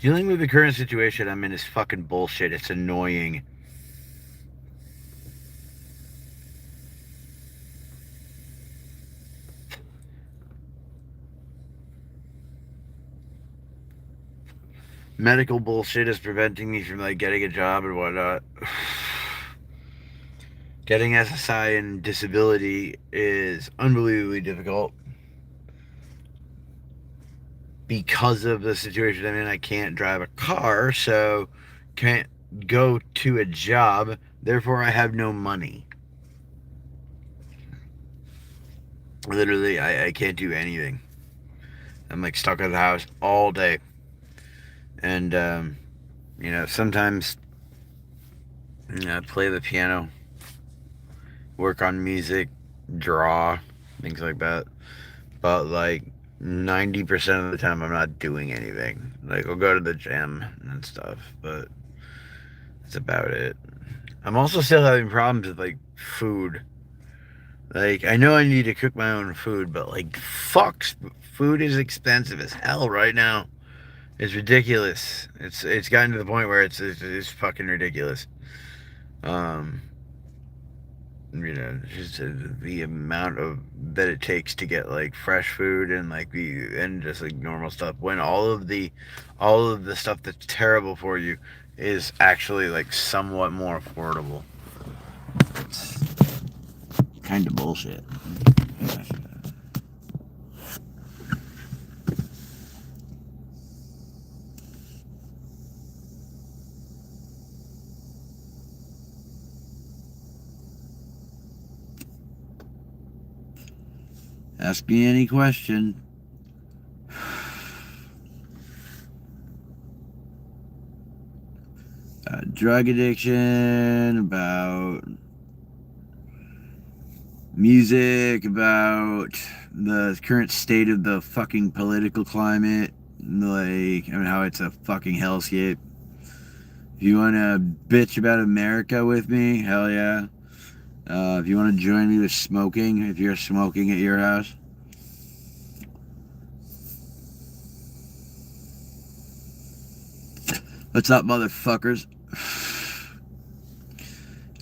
Dealing with the current situation I'm in is fucking bullshit. It's annoying. Medical bullshit is preventing me from like getting a job and whatnot. Getting SSI and disability is unbelievably difficult because of the situation I'm in. I can't drive a car, so can't go to a job. Therefore, I have no money. Literally, I can't do anything. I'm like stuck at the house all day. And, sometimes play the piano, work on music, draw, things like that. But like 90% of the time, I'm not doing anything. Like, I'll go to the gym and stuff, but that's about it. I'm also still having problems with like food. Like, I know I need to cook my own food, but like, fuck, food is expensive as hell right now. It's ridiculous. It's gotten to the point where it's fucking ridiculous. Um, just the amount of that it takes to get like fresh food and like the and just like normal stuff when all of the stuff that's terrible for you is actually like somewhat more affordable. It's kind of bullshit. Ask me any question. Drug addiction, about music, about the current state of the fucking political climate, like, how it's a fucking hellscape. If you want to bitch about America with me, hell yeah. If you want to join me with smoking, if you're smoking at your house. What's up, motherfuckers?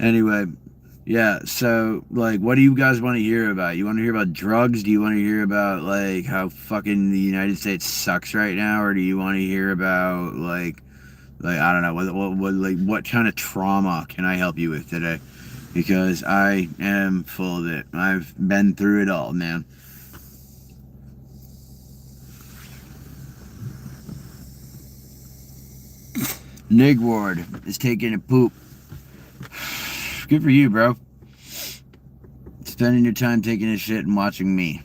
Anyway, yeah, so, like, what do you guys want to hear about? You want to hear about drugs? Do you want to hear about, like, how fucking the United States sucks right now? Or do you want to hear about, like I don't know, what kind of trauma can I help you with today? Because I am full of it. I've been through it all, man. Nig Ward is taking a poop. Good for you, bro. Spending your time taking a shit and watching me.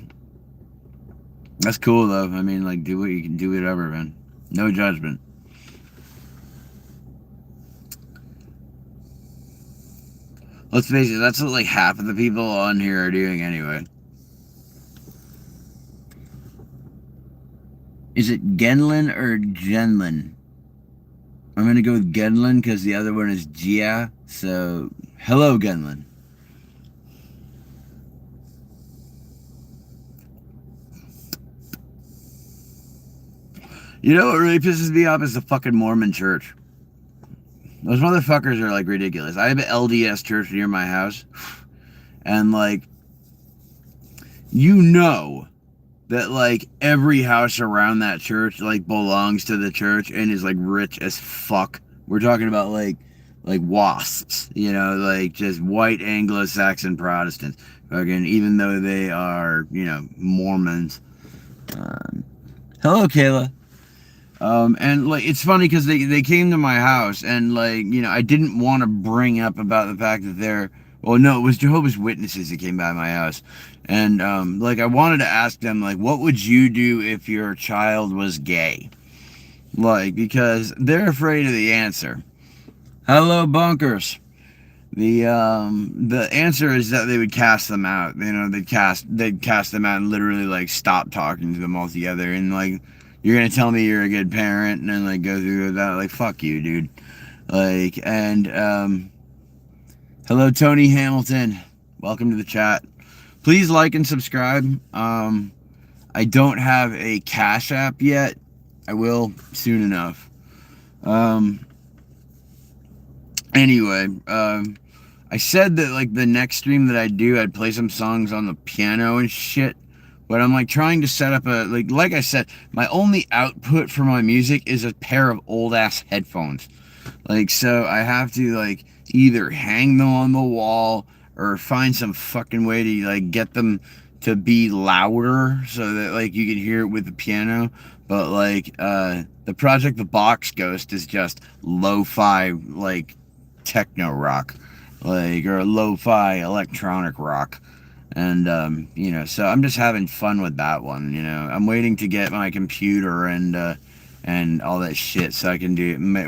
That's cool, though. I mean, like, do what you can do, whatever, man. No judgment. Let's face it, that's what, like, half of the people on here are doing anyway. Is it Genlin or Genlin? I'm going to go with Genlin because the other one is Gia. So, hello, Genlin. You know what really pisses me off is the fucking Mormon church. Those motherfuckers are, like, ridiculous. I have an LDS church near my house. And, like, you know that, like, every house around that church, like, belongs to the church and is, like, rich as fuck. We're talking about, like wasps, like, just white Anglo-Saxon Protestants. Fucking, even though they are, Mormons. Hello, Kayla. And, like, it's funny because they came to my house and, like, I didn't want to bring up about the fact that they're, well, no, it was Jehovah's Witnesses that came by my house. And, like, I wanted to ask them, like, what would you do if your child was gay? Like, because they're afraid of the answer. Hello, bunkers. The answer is that they would cast them out. They'd cast them out and literally, like, stop talking to them altogether. And, like, you're gonna tell me you're a good parent and then, like, go through that? Like, fuck you, dude. Like, and, hello, Tony Hamilton. Welcome to the chat. Please like and subscribe. I don't have a Cash App yet. I will soon enough. Um, anyway, I said that like the next stream that I do, I'd play some songs on the piano and shit. But I'm like trying to set up a like I said, my only output for my music is a pair of old ass headphones. Like, so I have to like either hang them on the wall or find some fucking way to like get them to be louder so that like you can hear it with the piano. But like the project The Box Ghost is just lo-fi like techno rock, like, or lo-fi electronic rock. And you know, so I'm just having fun with that one. You know, I'm waiting to get my computer and all that shit so I can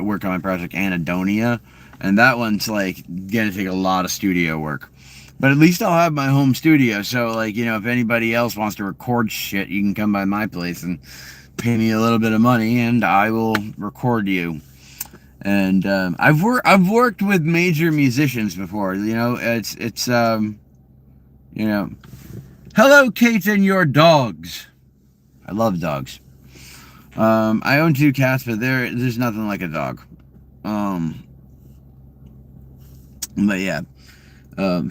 work on my project Anadonia, and that one's like gonna take a lot of studio work. But at least I'll have my home studio, so like, you know, if anybody else wants to record shit, you can come by my place and pay me a little bit of money, and I will record you. And I've worked with major musicians before. You know, it's you know, hello, Kate and your dogs. I love dogs. I own 2 cats, but there's nothing like a dog. But yeah.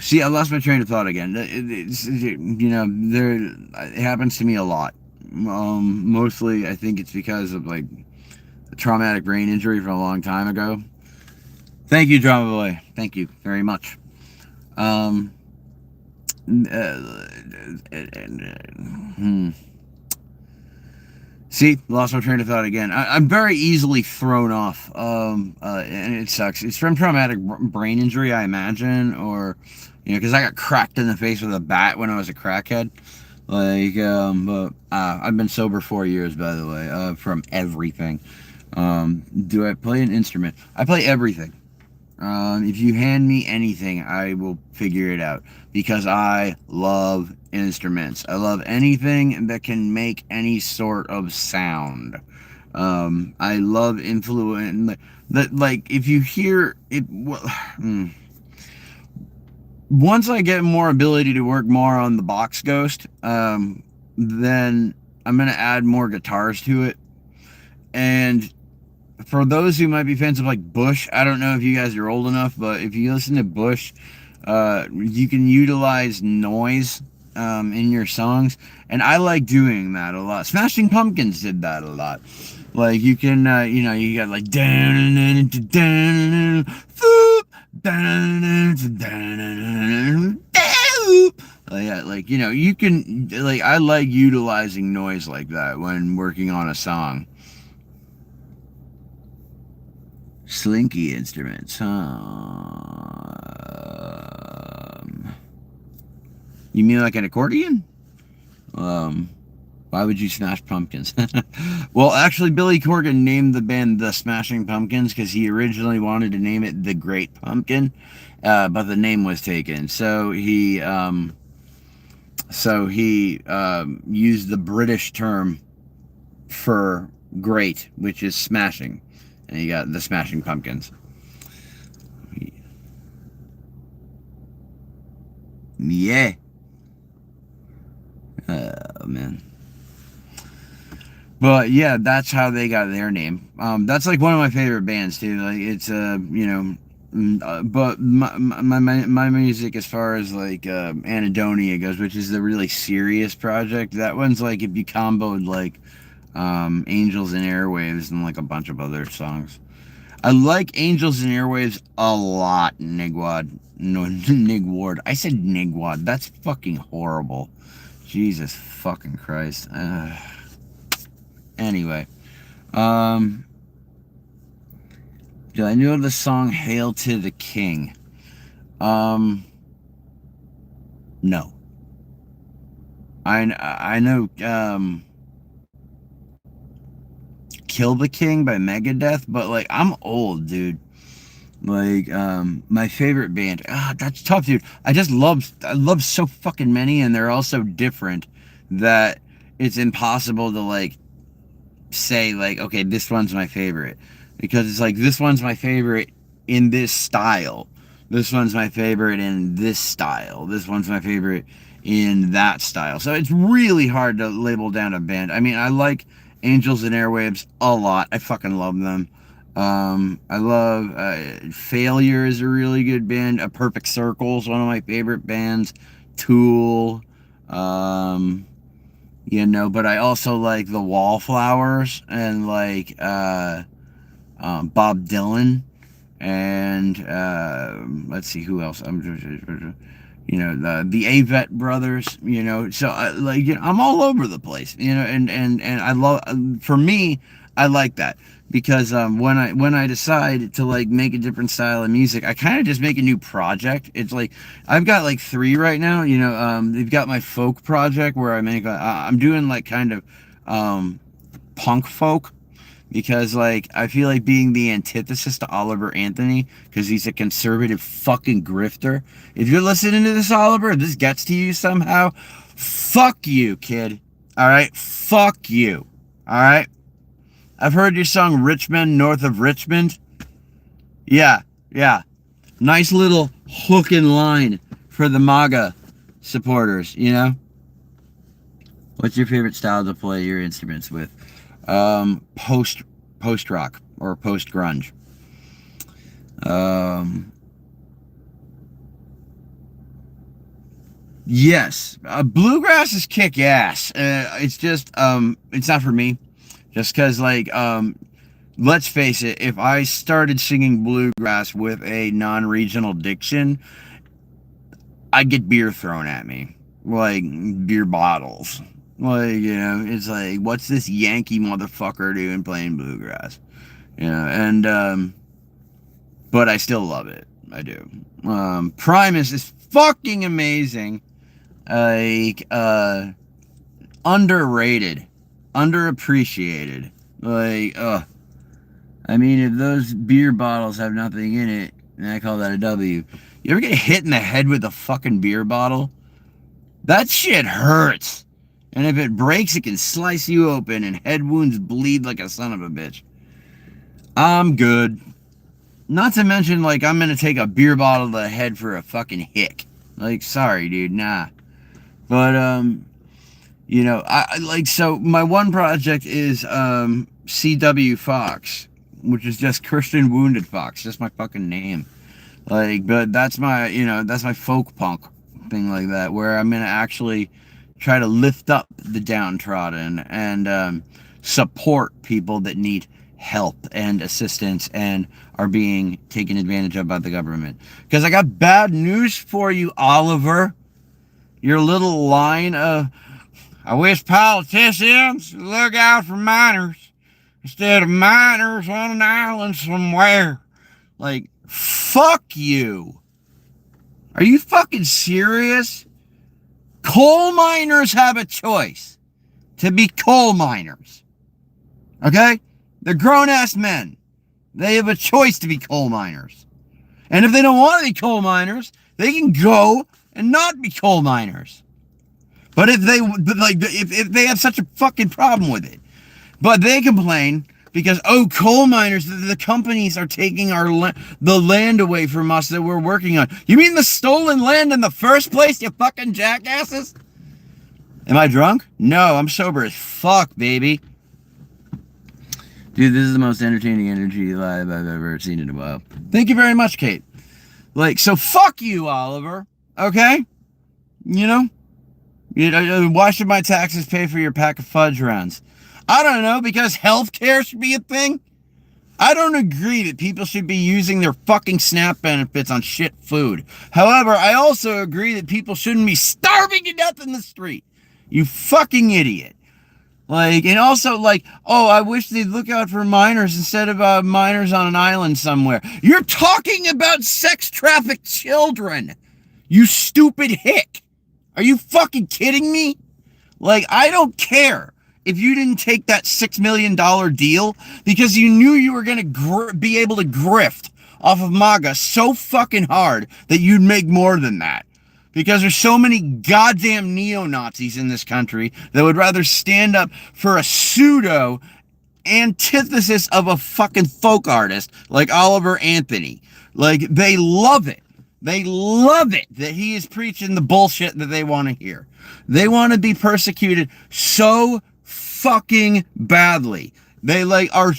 See, I lost my train of thought again. You know, it happens to me a lot. Mostly, I think it's because of like a traumatic brain injury from a long time ago. Thank you, Drama Boy. Thank you very much. See, lost my train of thought again. I'm very easily thrown off, and it sucks. It's from traumatic brain injury, I imagine, or, you know, because I got cracked in the face with a bat when I was a crackhead. Like, but I've been sober 4 years, by the way, from everything. Do I play an instrument? I play everything. If you hand me anything, I will figure it out, because I love instruments. I love anything that can make any sort of sound. I love influence that, like, if you hear it, well, once I get more ability to work more on the Box Ghost, then I'm gonna add more guitars to it. And for those who might be fans of like Bush, I don't know if you guys are old enough, but if you listen to Bush, you can utilize noise in your songs, and I like doing that a lot. Smashing Pumpkins did that a lot. Like, you can, you know, you got like yeah, like, you know, you can, like, I like utilizing noise like that when working on a song. Slinky instruments, you mean like an accordion? Why would you smash pumpkins? Well, actually, Billy Corgan named the band the Smashing Pumpkins because he originally wanted to name it The Great Pumpkin, but the name was taken. So he used the British term for great, which is smashing. And you got the Smashing Pumpkins. Yeah. Oh, man. But yeah, that's how they got their name. That's like one of my favorite bands too. Like, it's you know, but my music, as far as like Anadonia goes, which is the really serious project, that one's like if you comboed like Angels and Airwaves and like a bunch of other songs. I like Angels and Airwaves a lot. Nigwad. No, Nigward. I said Nigwad. That's fucking horrible. Jesus fucking Christ. Anyway. Do I know the song Hail to the King? No. I know Kill the King by Megadeth, but like, I'm old, dude. Like, my favorite band, that's tough, dude. I love so fucking many, and they're all so different that it's impossible to like say like, okay, this one's my favorite, because it's like, this one's my favorite in this style, this one's my favorite in this style, this one's my favorite in that style. So it's really hard to label down a band. I mean, I like Angels and Airwaves a lot. I fucking love them. I love Failure is a really good band. A Perfect Circle is one of my favorite bands. Tool, but I also like the Wallflowers and like Bob Dylan and let's see who else. The Avett Brothers. So I'm all over the place. And I love. For me, I like that because when I decide to like make a different style of music, I kind of just make a new project. It's like I've got like three right now. They've got my folk project where I'm doing like kind of punk folk, because like I feel like being the antithesis to Oliver Anthony, because he's a conservative fucking grifter. If you're listening to this, Oliver, this gets to you somehow, fuck you, kid. All right, fuck you. All right. I've heard your song "Rich Men North of Richmond." Yeah. Nice little hook and line for the MAGA supporters. What's your favorite style to play your instruments with? Post rock or post grunge. Yes, bluegrass is kick ass. It's just it's not for me. Just because let's face it, if I started singing bluegrass with a non-regional diction, I'd get beer thrown at me, like beer bottles. It's like, what's this Yankee motherfucker doing playing bluegrass? But I still love it. I do. Primus is fucking amazing. Underrated, underappreciated. If those beer bottles have nothing in it, then I call that a W. You ever get hit in the head with a fucking beer bottle? That shit hurts. And if it breaks, it can slice you open, and head wounds bleed like a son of a bitch. I'm good. Not to mention, I'm gonna take a beer bottle to the head for a fucking hick. Sorry, dude, nah. But, so my one project is CW Fox, which is just Christian Wounded Fox, just my fucking name. But that's my folk punk thing like that, where I'm gonna actually try to lift up the downtrodden and support people that need help and assistance and are being taken advantage of by the government. Because I got bad news for you, Oliver. Your little line of, I wish politicians would look out for minors instead of minors on an island somewhere. Fuck you. Are you fucking serious? Coal miners have a choice to be coal miners. Okay? They're grown-ass men. They have a choice to be coal miners. And if they don't want to be coal miners, they can go and not be coal miners. But if they have such a fucking problem with it, but they complain because, coal miners, the companies are taking the land away from us that we're working on. You mean the stolen land in the first place, you fucking jackasses? Am I drunk? No, I'm sober as fuck, baby. Dude, this is the most entertaining energy live I've ever seen in a while. Thank you very much, Kate. So fuck you, Oliver. Okay? Why should my taxes pay for your pack of fudge rounds? I don't know, because healthcare should be a thing. I don't agree that people should be using their fucking SNAP benefits on shit food. However, I also agree that people shouldn't be starving to death in the street. You fucking idiot. And also, I wish they'd look out for minors instead of minors on an island somewhere. You're talking about sex-trafficked children, you stupid hick. Are you fucking kidding me? I don't care if you didn't take that $6 million deal because you knew you were going to be able to grift off of MAGA so fucking hard that you'd make more than that. Because there's so many goddamn neo-Nazis in this country that would rather stand up for a pseudo antithesis of a fucking folk artist like Oliver Anthony. They love it. They love it that he is preaching the bullshit that they want to hear. They want to be persecuted so fucking badly They like are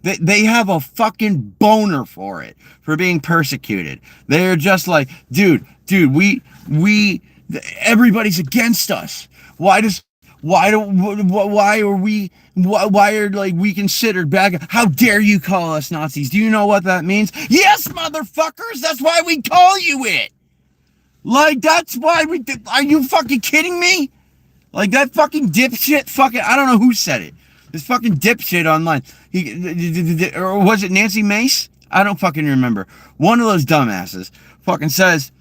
they have a fucking boner for it, for being persecuted. They're just like, dude, we everybody's against us. Why are we why are like we considered bad? How dare you call us Nazis? Do you know what that means? Yes, motherfuckers, that's why we call you it. Like, that's why we did. Are you fucking kidding me? Like, that fucking dipshit fucking, I don't know who said it. This fucking dipshit online. Or was it Nancy Mace? I don't fucking remember. One of those dumbasses says,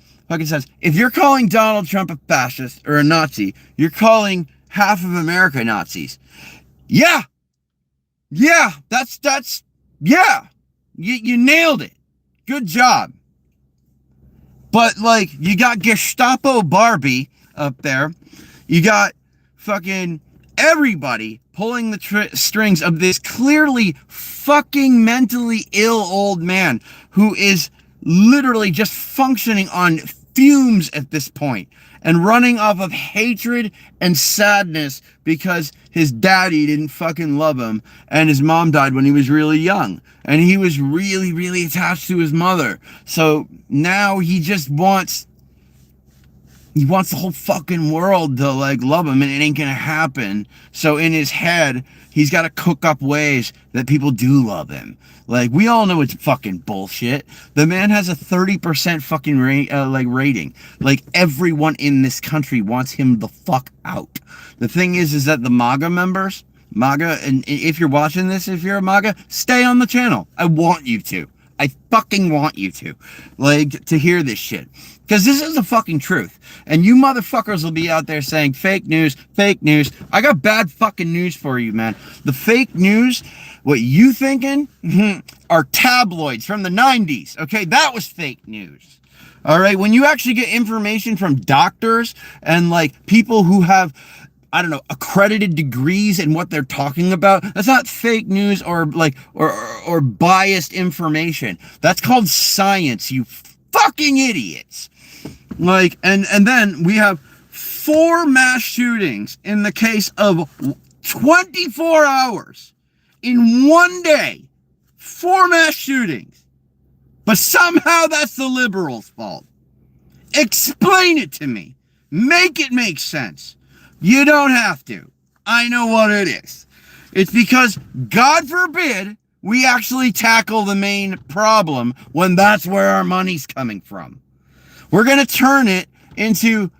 if you're calling Donald Trump a fascist or a Nazi, you're calling half of America Nazis. Yeah. Yeah. Yeah. You nailed it. Good job. But, like, you got Gestapo Barbie up there. You got fucking everybody pulling the strings of this clearly fucking mentally ill old man who is literally just functioning on fumes at this point and running off of hatred and sadness because his daddy didn't fucking love him and his mom died when he was really young and he was really, really attached to his mother. So now he just wants the whole fucking world to like love him, and it ain't gonna happen. So in his head, he's got to cook up ways that people do love him. Like, we all know it's fucking bullshit. The man has a 30% fucking rating. Like, everyone in this country wants him the fuck out. The thing is that the MAGA members, and if you're watching this, if you're a MAGA, stay on the channel. I want you to. I fucking want you to. Like, to hear this shit. Because this is the fucking truth. And you motherfuckers will be out there saying, fake news, fake news. I got bad fucking news for you, man. The fake news, what you thinking, are tabloids from the 90s. Okay, that was fake news. All right, when you actually get information from doctors and, like, people who have, I don't know, accredited degrees in what they're talking about, that's not fake news or, like, or biased information. That's called science, you fucking idiots. Like, and then we have 4 mass shootings in the case of 24 hours. In one day, 4 mass shootings. But somehow that's the liberals' fault. Explain it to me. Make it make sense. You don't have to. I know what it is. It's because, God forbid, we actually tackle the main problem when that's where our money's coming from. We're going to turn it into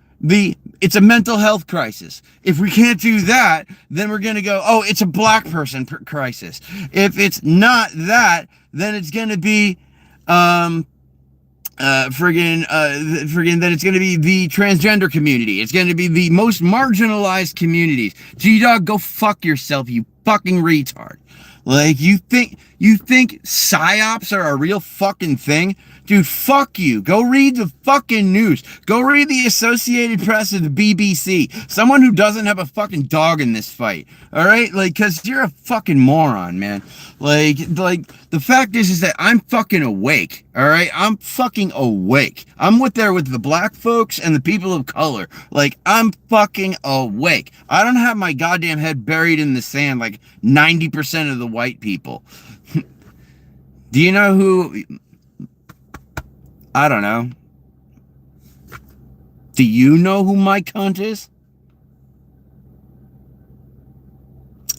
it's a mental health crisis. If we can't do that, then we're going to go, oh, it's a black person crisis. If it's not that, then it's going to be, then it's going to be the transgender community. It's going to be the most marginalized communities. G-Dog, go fuck yourself, you fucking retard. Like, you think psyops are a real fucking thing? Dude, fuck you. Go read the fucking news. Go read the Associated Press or the BBC. Someone who doesn't have a fucking dog in this fight. Alright? Like, cause you're a fucking moron, man. Like, the fact is that I'm fucking awake. Alright? I'm fucking awake. I'm with the black folks and the people of color. Like, I'm fucking awake. I don't have my goddamn head buried in the sand like 90% of the white people. Do you know who... I don't know. Do you know who my cunt is?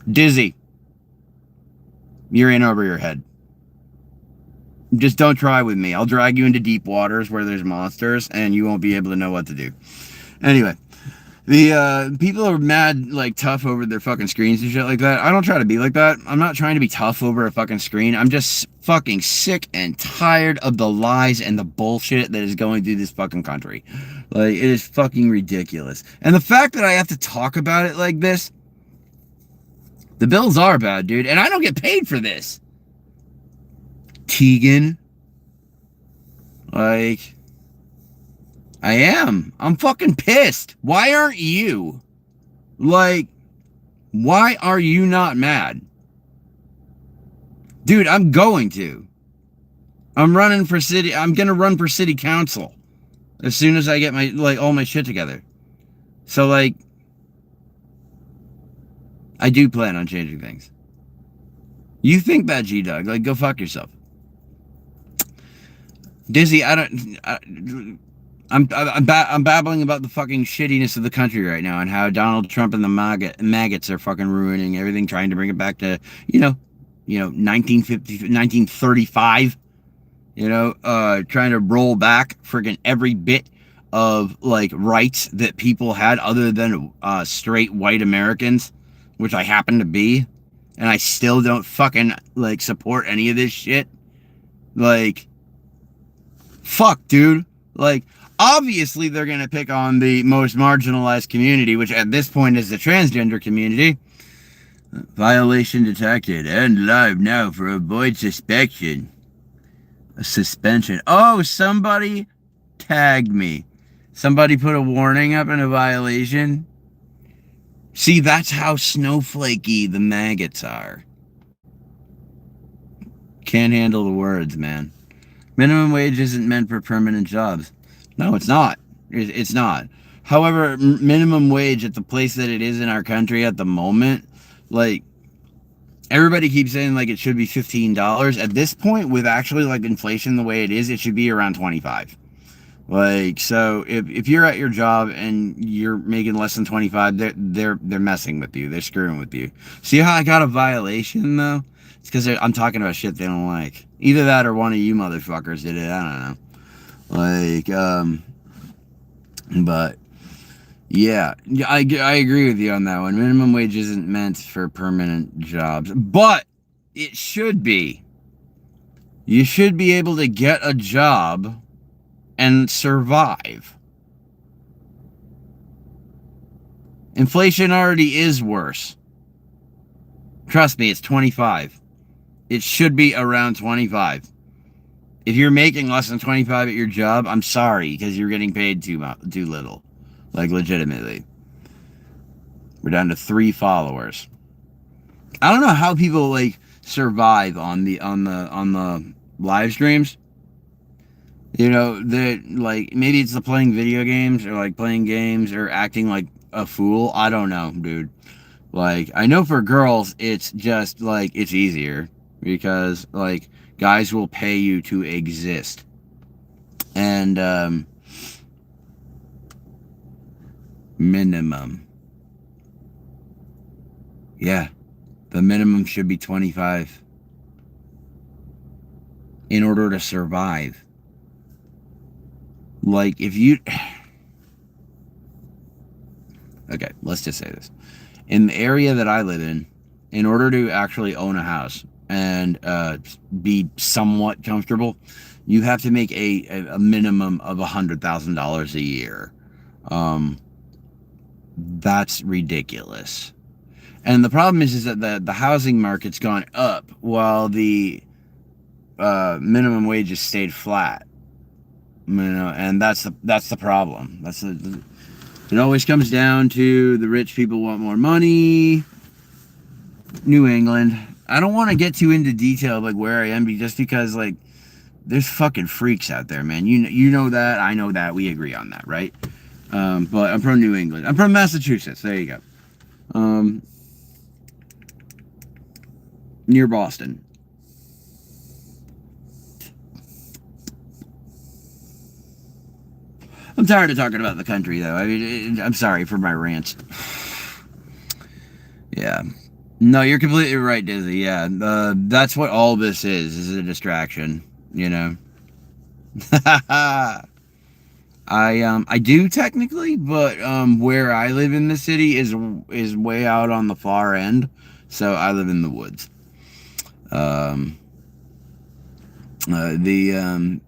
Dizzy. You're in over your head. Just don't try with me. I'll drag you into deep waters where there's monsters and you won't be able to know what to do. Anyway. The people are mad, like, tough over their fucking screens and shit like that. I don't try to be like that. I'm not trying to be tough over a fucking screen. I'm just fucking sick and tired of the lies and the bullshit that is going through this fucking country. Like, it is fucking ridiculous. And the fact that I have to talk about it like this, the bills are bad, dude. And I don't get paid for this. Tegan. Like... I am. I'm fucking pissed. Why aren't you? Like, why are you not mad? Dude, I'm going to. I'm gonna run for city council as soon as I get all my shit together. So, like, I do plan on changing things. You think that, G-Dog. Like, go fuck yourself. Dizzy, I'm babbling about the fucking shittiness of the country right now and how Donald Trump and the maggots are fucking ruining everything, trying to bring it back to, 1950, 1935, trying to roll back friggin' every bit of, like, rights that people had other than straight white Americans, which I happen to be, and I still don't fucking, like, support any of this shit. Like, fuck, dude. Like, obviously, they're going to pick on the most marginalized community, which at this point is the transgender community. Violation detected and live now for avoid suspension. A suspension. Oh, somebody tagged me. Somebody put a warning up in a violation. See, that's how snowflakey the maggots are. Can't handle the words, man. Minimum wage isn't meant for permanent jobs. No, it's not. It's not. However, minimum wage at the place that it is in our country at the moment, like, everybody keeps saying, like, it should be $15. At this point, with actually, like, inflation the way it is, it should be around $25. Like, so if you're at your job and you're making less than 25, they're messing with you. They're screwing with you. See how I got a violation, though? It's because I'm talking about shit they don't like. Either that or one of you motherfuckers did it. I don't know. Like, but yeah, I agree with you on that one. Minimum wage isn't meant for permanent jobs, but it should be. You should be able to get a job and survive. Inflation already is worse. Trust me, it's 25. It should be around 25. If you're making less than 25 at your job, I'm sorry, because you're getting paid too little. Like, legitimately. We're down to 3 followers. I don't know how people, like, survive on the live streams. That, like, maybe it's the playing video games or, like, playing games or acting like a fool. I don't know, dude. Like, I know for girls, it's just, like, it's easier. Because, like, guys will pay you to exist. And, minimum. Yeah. The minimum should be 25. In order to survive. Like, if you... Okay, let's just say this. In the area that I live in order to actually own a house and be somewhat comfortable, you have to make a minimum of $100,000 a year. That's ridiculous. And the problem is that the housing market's gone up while the minimum wage has stayed flat. And that's the problem. It always comes down to the rich people want more money. New England. I don't want to get too into detail of, like, where I am, just because, like, there's fucking freaks out there, man. You know that. I know that. We agree on that, right? But I'm from New England. I'm from Massachusetts. There you go. Near Boston. I'm tired of talking about the country, though. I mean, I'm sorry for my rants. Yeah. No, you're completely right, Dizzy. Yeah, that's what all this is a distraction, I do technically, but where I live in the city is way out on the far end, so I live in the woods. And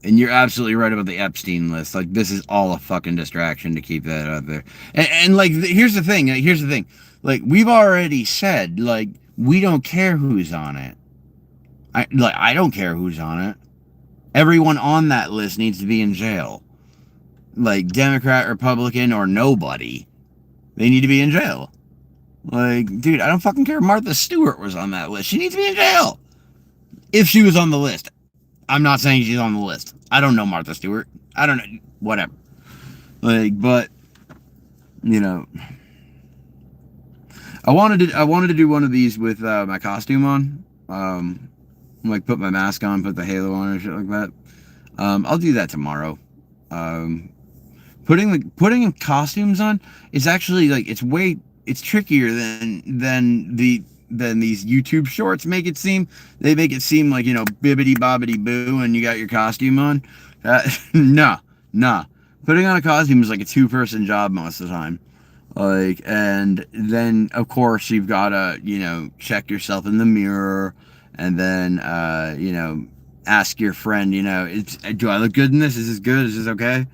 you're absolutely right about the Epstein list. Like, this is all a fucking distraction to keep that out there. And like, here's the thing. Like, we've already said, like, we don't care who's on it. I don't care who's on it. Everyone on that list needs to be in jail. Like, Democrat, Republican, or nobody. They need to be in jail. Like, dude, I don't fucking care if Martha Stewart was on that list. She needs to be in jail. If she was on the list. I'm not saying she's on the list. I don't know Martha Stewart. I don't know. Whatever. Like, but, I wanted to do one of these with my costume on. like put my mask on, put the halo on and shit like that. I'll do that tomorrow. Um, putting costumes on is actually like it's trickier than these YouTube shorts make it seem. They make it seem like, bibbity bobbity boo and you got your costume on. Nah, nah. Putting on a costume is like a two-person job most of the time. Like, and then of course you've gotta, check yourself in the mirror, and then ask your friend, do I look good in this? Is this good? Is this okay?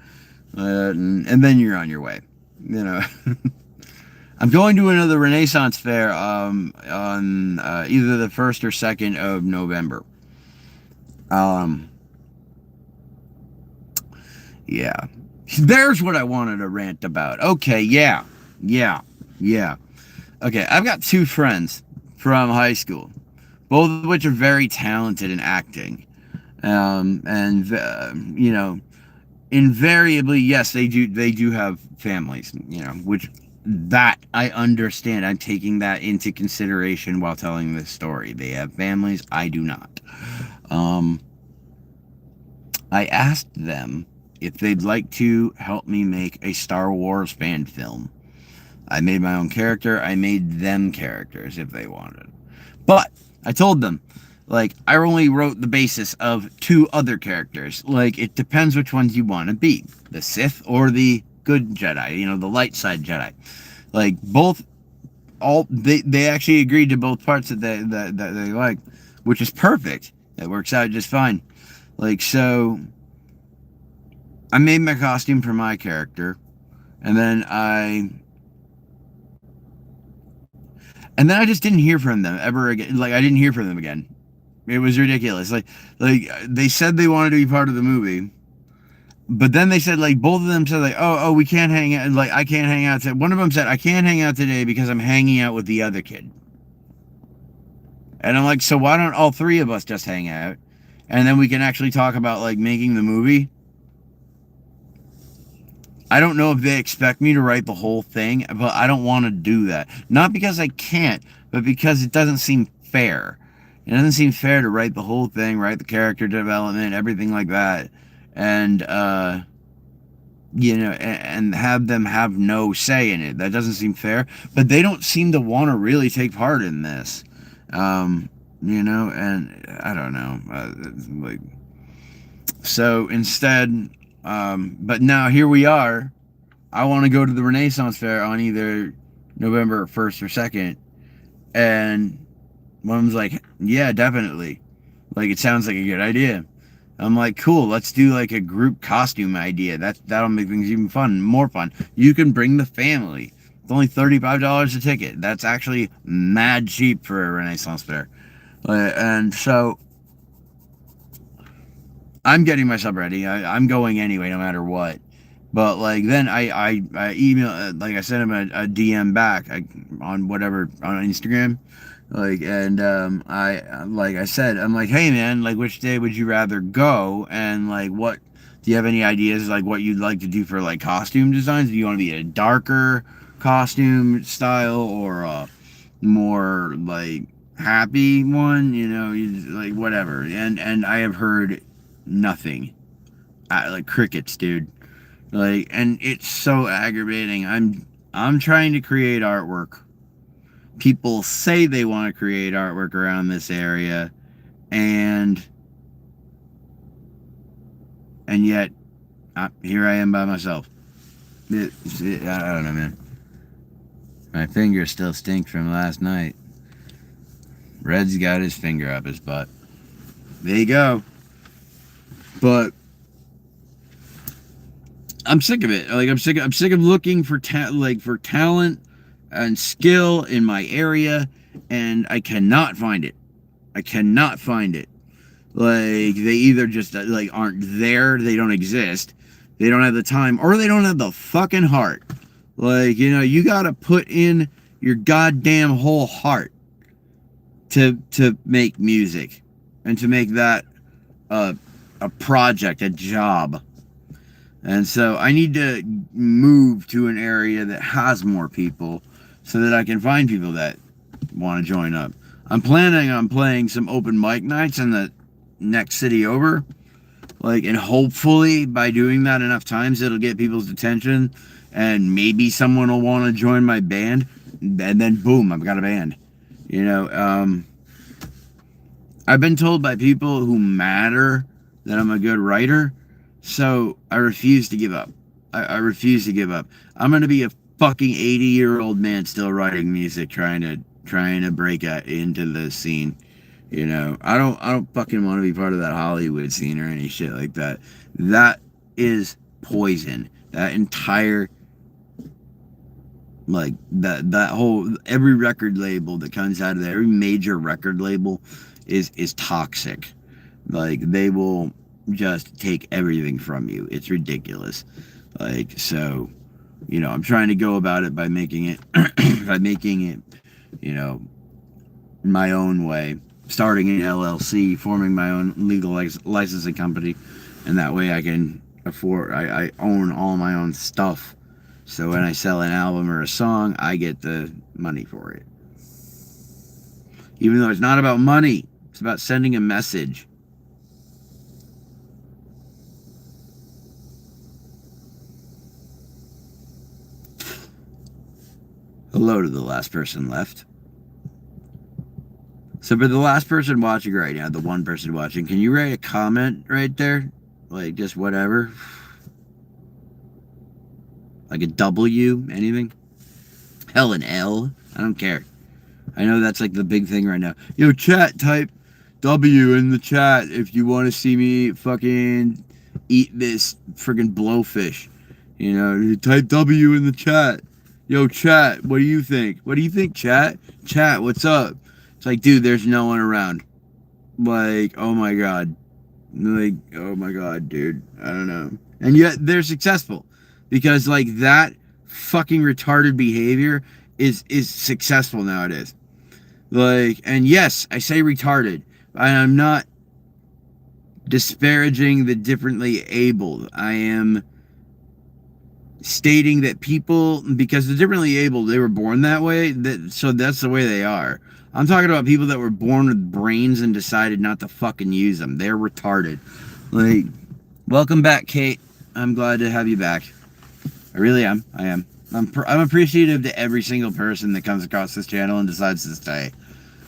And then you're on your way. I'm going to another Renaissance fair on either the 1st or 2nd of November. Yeah. There's what I wanted to rant about. Okay, yeah. Okay, I've got two friends from high school, both of which are very talented in acting. And invariably, yes, they do have families, which that I understand. I'm taking that into consideration while telling this story. They have families, I do not. I asked them if they'd like to help me make a Star Wars fan film. I made my own character. I made them characters if they wanted. But I told them, I only wrote the basis of 2 other characters. It depends which ones you want to be. The Sith or the good Jedi, the light side Jedi. They actually agreed to both parts that they like, which is perfect. It works out just fine. So I made my costume for my character, and then I just didn't hear from them ever again. I didn't hear from them again. It was ridiculous. They said they wanted to be part of the movie, but then they said, both of them said, oh, we can't hang out. I can't hang out. One of them said, I can't hang out today because I'm hanging out with the other kid. And I'm like, so why don't all 3 of us just hang out? And then we can actually talk about, making the movie. I don't know if they expect me to write the whole thing, but I don't want to do that. Not because I can't, but because it doesn't seem fair. It doesn't seem fair to write the whole thing, write the character development, everything like that, and and have them have no say in it. That doesn't seem fair. But they don't seem to want to really take part in this, and I don't know, so instead. But now here we are. I want to go to the Renaissance Fair on either November 1st or 2nd. And one of them's like, yeah, definitely. It sounds like a good idea. I'm like, cool, let's do a group costume idea. That'll make things even more fun. You can bring the family. It's only $35 a ticket. That's actually mad cheap for a Renaissance Fair. And so I'm getting myself ready. I'm going anyway, no matter what. But then I email, I sent him a DM back on whatever on Instagram, and I said, I'm like, hey man, which day would you rather go, and what do you have any ideas what you'd like to do for costume designs? Do you want to be a darker costume style or a more happy one? Whatever. And I have heard nothing. Crickets, dude. And it's so aggravating. I'm trying to create artwork. People say they want to create artwork around this area, and yet here I am by myself. I don't know, man. My fingers still stink from last night. Red's got his finger up his butt. There you go. But I'm sick of it. I'm sick of looking for talent and skill in my area, and I cannot find it. They either just aren't there, they don't exist, they don't have the time, or they don't have the fucking heart. You gotta put in your goddamn whole heart to make music, and to make that a project, a job. And so I need to move to an area that has more people, so that I can find people that want to join up. I'm planning on playing some open mic nights in the next city over. Like, and hopefully by doing that enough times, it'll get people's attention, and maybe someone will want to join my band, and then boom, I've got a band. You know, I've been told by people who matter that I'm a good writer, so I refuse to give up. I refuse to give up. I'm gonna be a fucking 80-year-old man still writing music, trying to break out into the scene. You know, I don't fucking want to be part of that Hollywood scene or any shit like that. That is poison. That entire, like, that whole, every record label that comes out of there, every major record label is toxic. Like, they will just take everything from you. It's ridiculous. Like, so, you know, I'm trying to go about it by making it you know, my own way, starting an LLC, forming my own legal licensing company, and that way I can afford, I own all my own stuff. So when I sell an album or a song, I get the money for it. Even though it's not about money, it's about sending a message. Hello to the last person left. So for the last person watching right now, the one person watching, can you write a comment right there? Like, just whatever. Like a W, anything? Hell, an L? I don't care. I know that's like the big thing right now. Yo, chat, type W in the chat if you want to see me fucking eat this friggin' blowfish. You know, type W in the chat. Yo, chat, what do you think? What do you think, chat? Chat, what's up? It's like, dude, there's no one around. Like, oh my god. Like, oh my god, dude. I don't know. And yet, they're successful. Because, like, that fucking retarded behavior is successful nowadays. Like, and yes, I say retarded. I'm not disparaging the differently abled. I am stating that people, because the differently abled, they were born that way, so that's the way they are. I'm talking about people that were born with brains and decided not to fucking use them. They're retarded. Like, welcome back, Kate. I'm glad to have you back. I really am. I am. I'm appreciative to every single person that comes across this channel and decides to stay.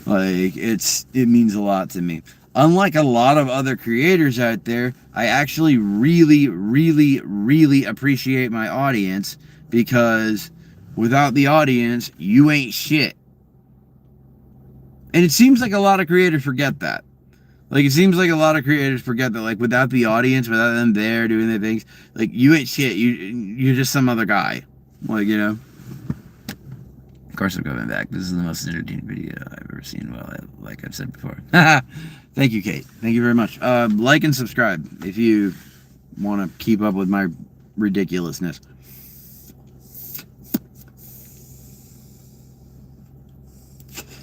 Like, it means a lot to me. Unlike a lot of other creators out there, I actually really, really, really appreciate my audience, because without the audience, you ain't shit. And it seems like a lot of creators forget that. Like, it seems like a lot of creators forget that, like, without the audience, without them there doing their things, like, you ain't shit. You're just some other guy. Like, you know? Of course I'm coming back. This is the most entertaining video I've ever seen. Well, like I've said before. Thank you, Kate. Thank you very much. Like and subscribe if you want to keep up with my ridiculousness.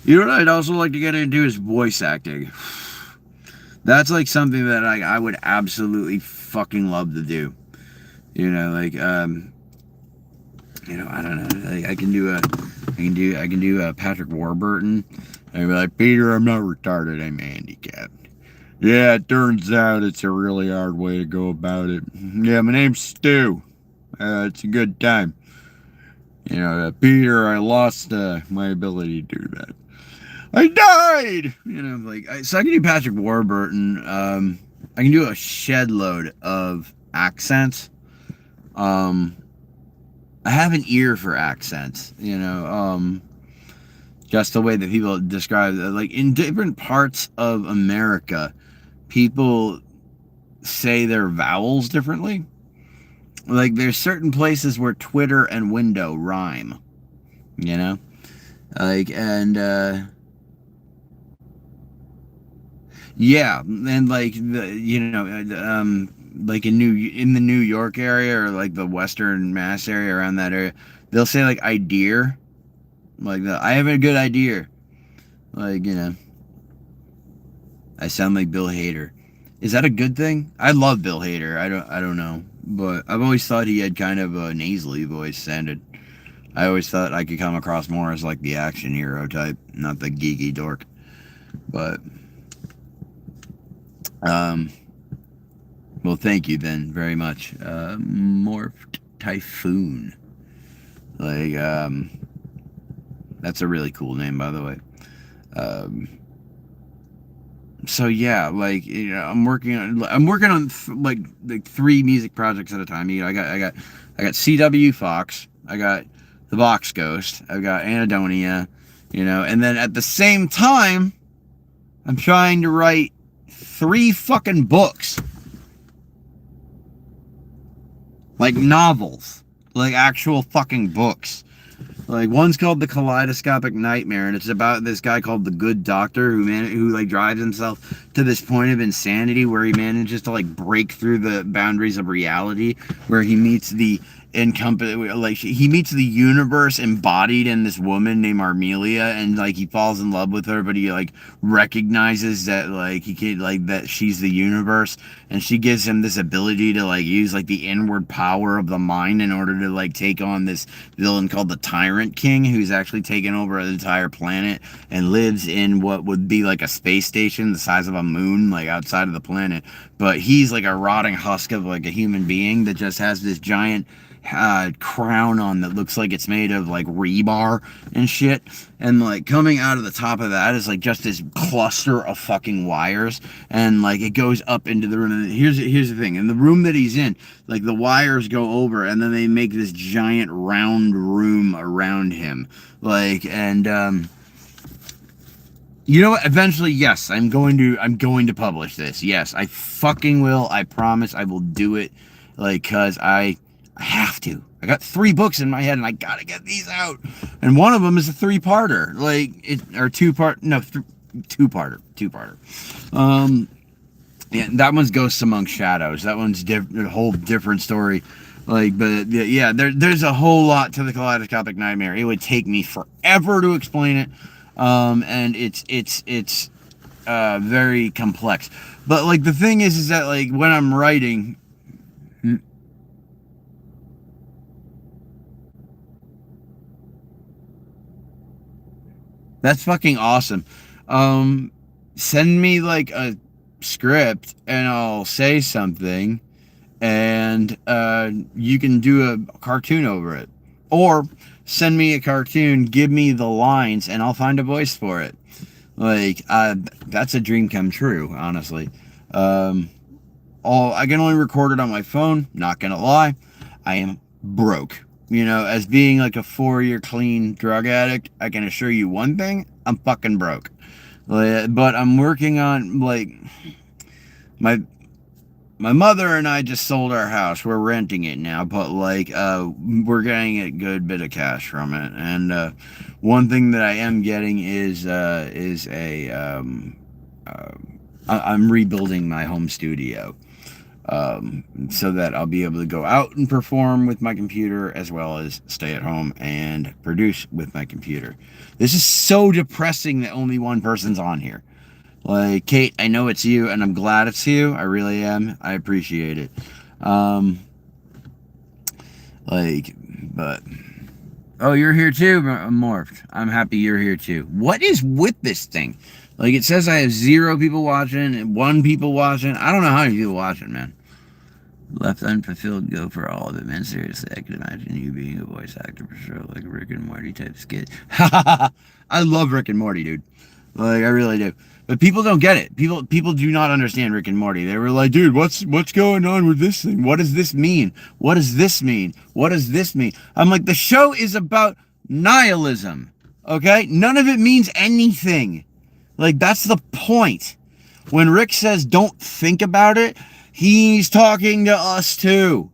You know what I'd also like to get into is voice acting. That's like something that I would absolutely fucking love to do. You know, like, you know, I don't know. Like, I can do Patrick Warburton. I'd be like, Peter, I'm not retarded, I'm handicapped. Yeah, it turns out it's a really hard way to go about it. Yeah, my name's Stu. It's a good time. You know, Peter, I lost my ability to do that. I died! You know, like, so I can do Patrick Warburton. I can do a shed load of accents. I have an ear for accents, you know, just the way that people describe it. Like, in different parts of America, people say their vowels differently. Like, there's certain places where Twitter and window rhyme, you know? Like, and, yeah, and, like, you know, like in the New York area, or like the Western Mass area, around that area, they'll say like idea, like I have a good idea, like, you know, I sound like Bill Hader. Is that a good thing? I love Bill Hader. I don't know, but I've always thought he had kind of a nasally voice sounded. I always thought I could come across more as like the action hero type, not the geeky dork. But well, thank you then very much. Morphed Typhoon. Like, that's a really cool name, by the way. So yeah, like, you know, I'm working on like 3 music projects at a time. You know, I got CW Fox, I got the Box Ghost, I've got Anadonia, you know, and then at the same time, I'm trying to write 3 fucking books. Like novels. Like actual fucking books. Like, one's called The Kaleidoscopic Nightmare, and it's about this guy called the Good Doctor who like drives himself to this point of insanity where he manages to like break through the boundaries of reality, where he meets the he meets the universe embodied in this woman named Armelia, and like he falls in love with her, but he like recognizes that like he can like that she's the universe, and she gives him this ability to like use like the inward power of the mind in order to like take on this villain called the Tyrant King, who's actually taken over the entire planet and lives in what would be like a space station the size of a moon, like outside of the planet. But he's like a rotting husk of like a human being that just has this giant crown on that looks like it's made of like rebar and shit, and like coming out of the top of that is like just this cluster of fucking wires, and like it goes up into the room. And here's the thing: in the room that he's in, like the wires go over, and then they make this giant round room around him, like, and you know what? Eventually, yes, I'm going to publish this. Yes, I fucking will. I promise I will do it. Like, cause I have to. I got 3 books in my head, and I gotta get these out. And one of them is a 3-parter, like or 2-parter. Yeah, that one's Ghosts Among Shadows. That one's a whole different story. Like, but yeah, there's a whole lot to the Kaleidoscopic Nightmare. It would take me forever to explain it. And it's very complex. But like the thing is that like when I'm writing, that's fucking awesome. Send me like a script and I'll say something, and you can do a cartoon over it, or send me a cartoon, give me the lines, and I'll find a voice for it. Like, that's a dream come true, honestly. I can only record it on my phone. Not gonna lie, I am broke. You know, as being like a 4-year clean drug addict, I can assure you one thing: I'm fucking broke. Like, but I'm working on like my mother and I just sold our house. We're renting it now, but like we're getting a good bit of cash from it. And one thing that I am getting is I'm rebuilding my home studio, so that I'll be able to go out and perform with my computer as well as stay at home and produce with my computer. This is so depressing that only one person's on here. Like, Kate, I know it's you, and I'm glad it's you. I really am. I appreciate it. But oh, you're here too, Morphed. I'm happy you're here too. What is with this thing? Like, it says I have 0 people watching and 1 people watching. I don't know how many people watching, man. Left unfulfilled, go for all of it, man. Seriously, I could imagine you being a voice actor for sure, like a Rick and Morty type skit. I love Rick and Morty, dude. Like, I really do. But people don't get it. People do not understand Rick and Morty. They were like, dude, what's going on with this thing? What does this mean? What does this mean? What does this mean? I'm like, the show is about nihilism. Okay? None of it means anything. Like, that's the point. When Rick says don't think about it, he's talking to us too.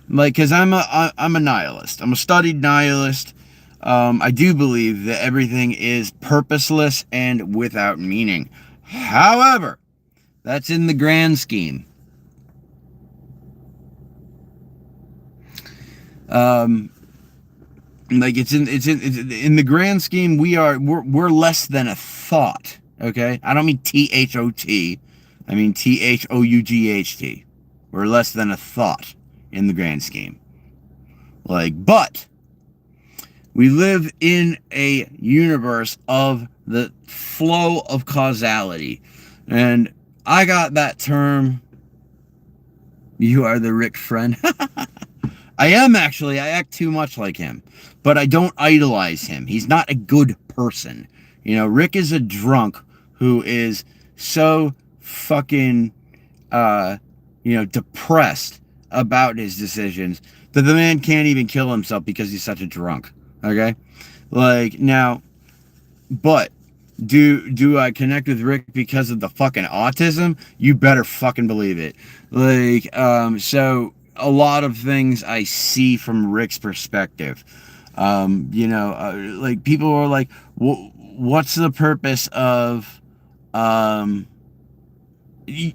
Like, because I'm a nihilist. I'm a studied nihilist. I do believe that everything is purposeless and without meaning. However, that's in the grand scheme. Like it's in the grand scheme. We're less than a thought. Okay, I don't mean THOT. I mean THOUGHT. We're less than a thought in the grand scheme. Like, but we live in a universe of the flow of causality. And I got that term, you are the Rick friend. I am actually. I act too much like him. But I don't idolize him. He's not a good person. You know, Rick is a drunk who is so fucking, depressed about his decisions that the man can't even kill himself because he's such a drunk. Okay? Like, now, but do I connect with Rick because of the fucking autism? You better fucking believe it. Like, so a lot of things I see from Rick's perspective. Like people are like, what's the purpose of, he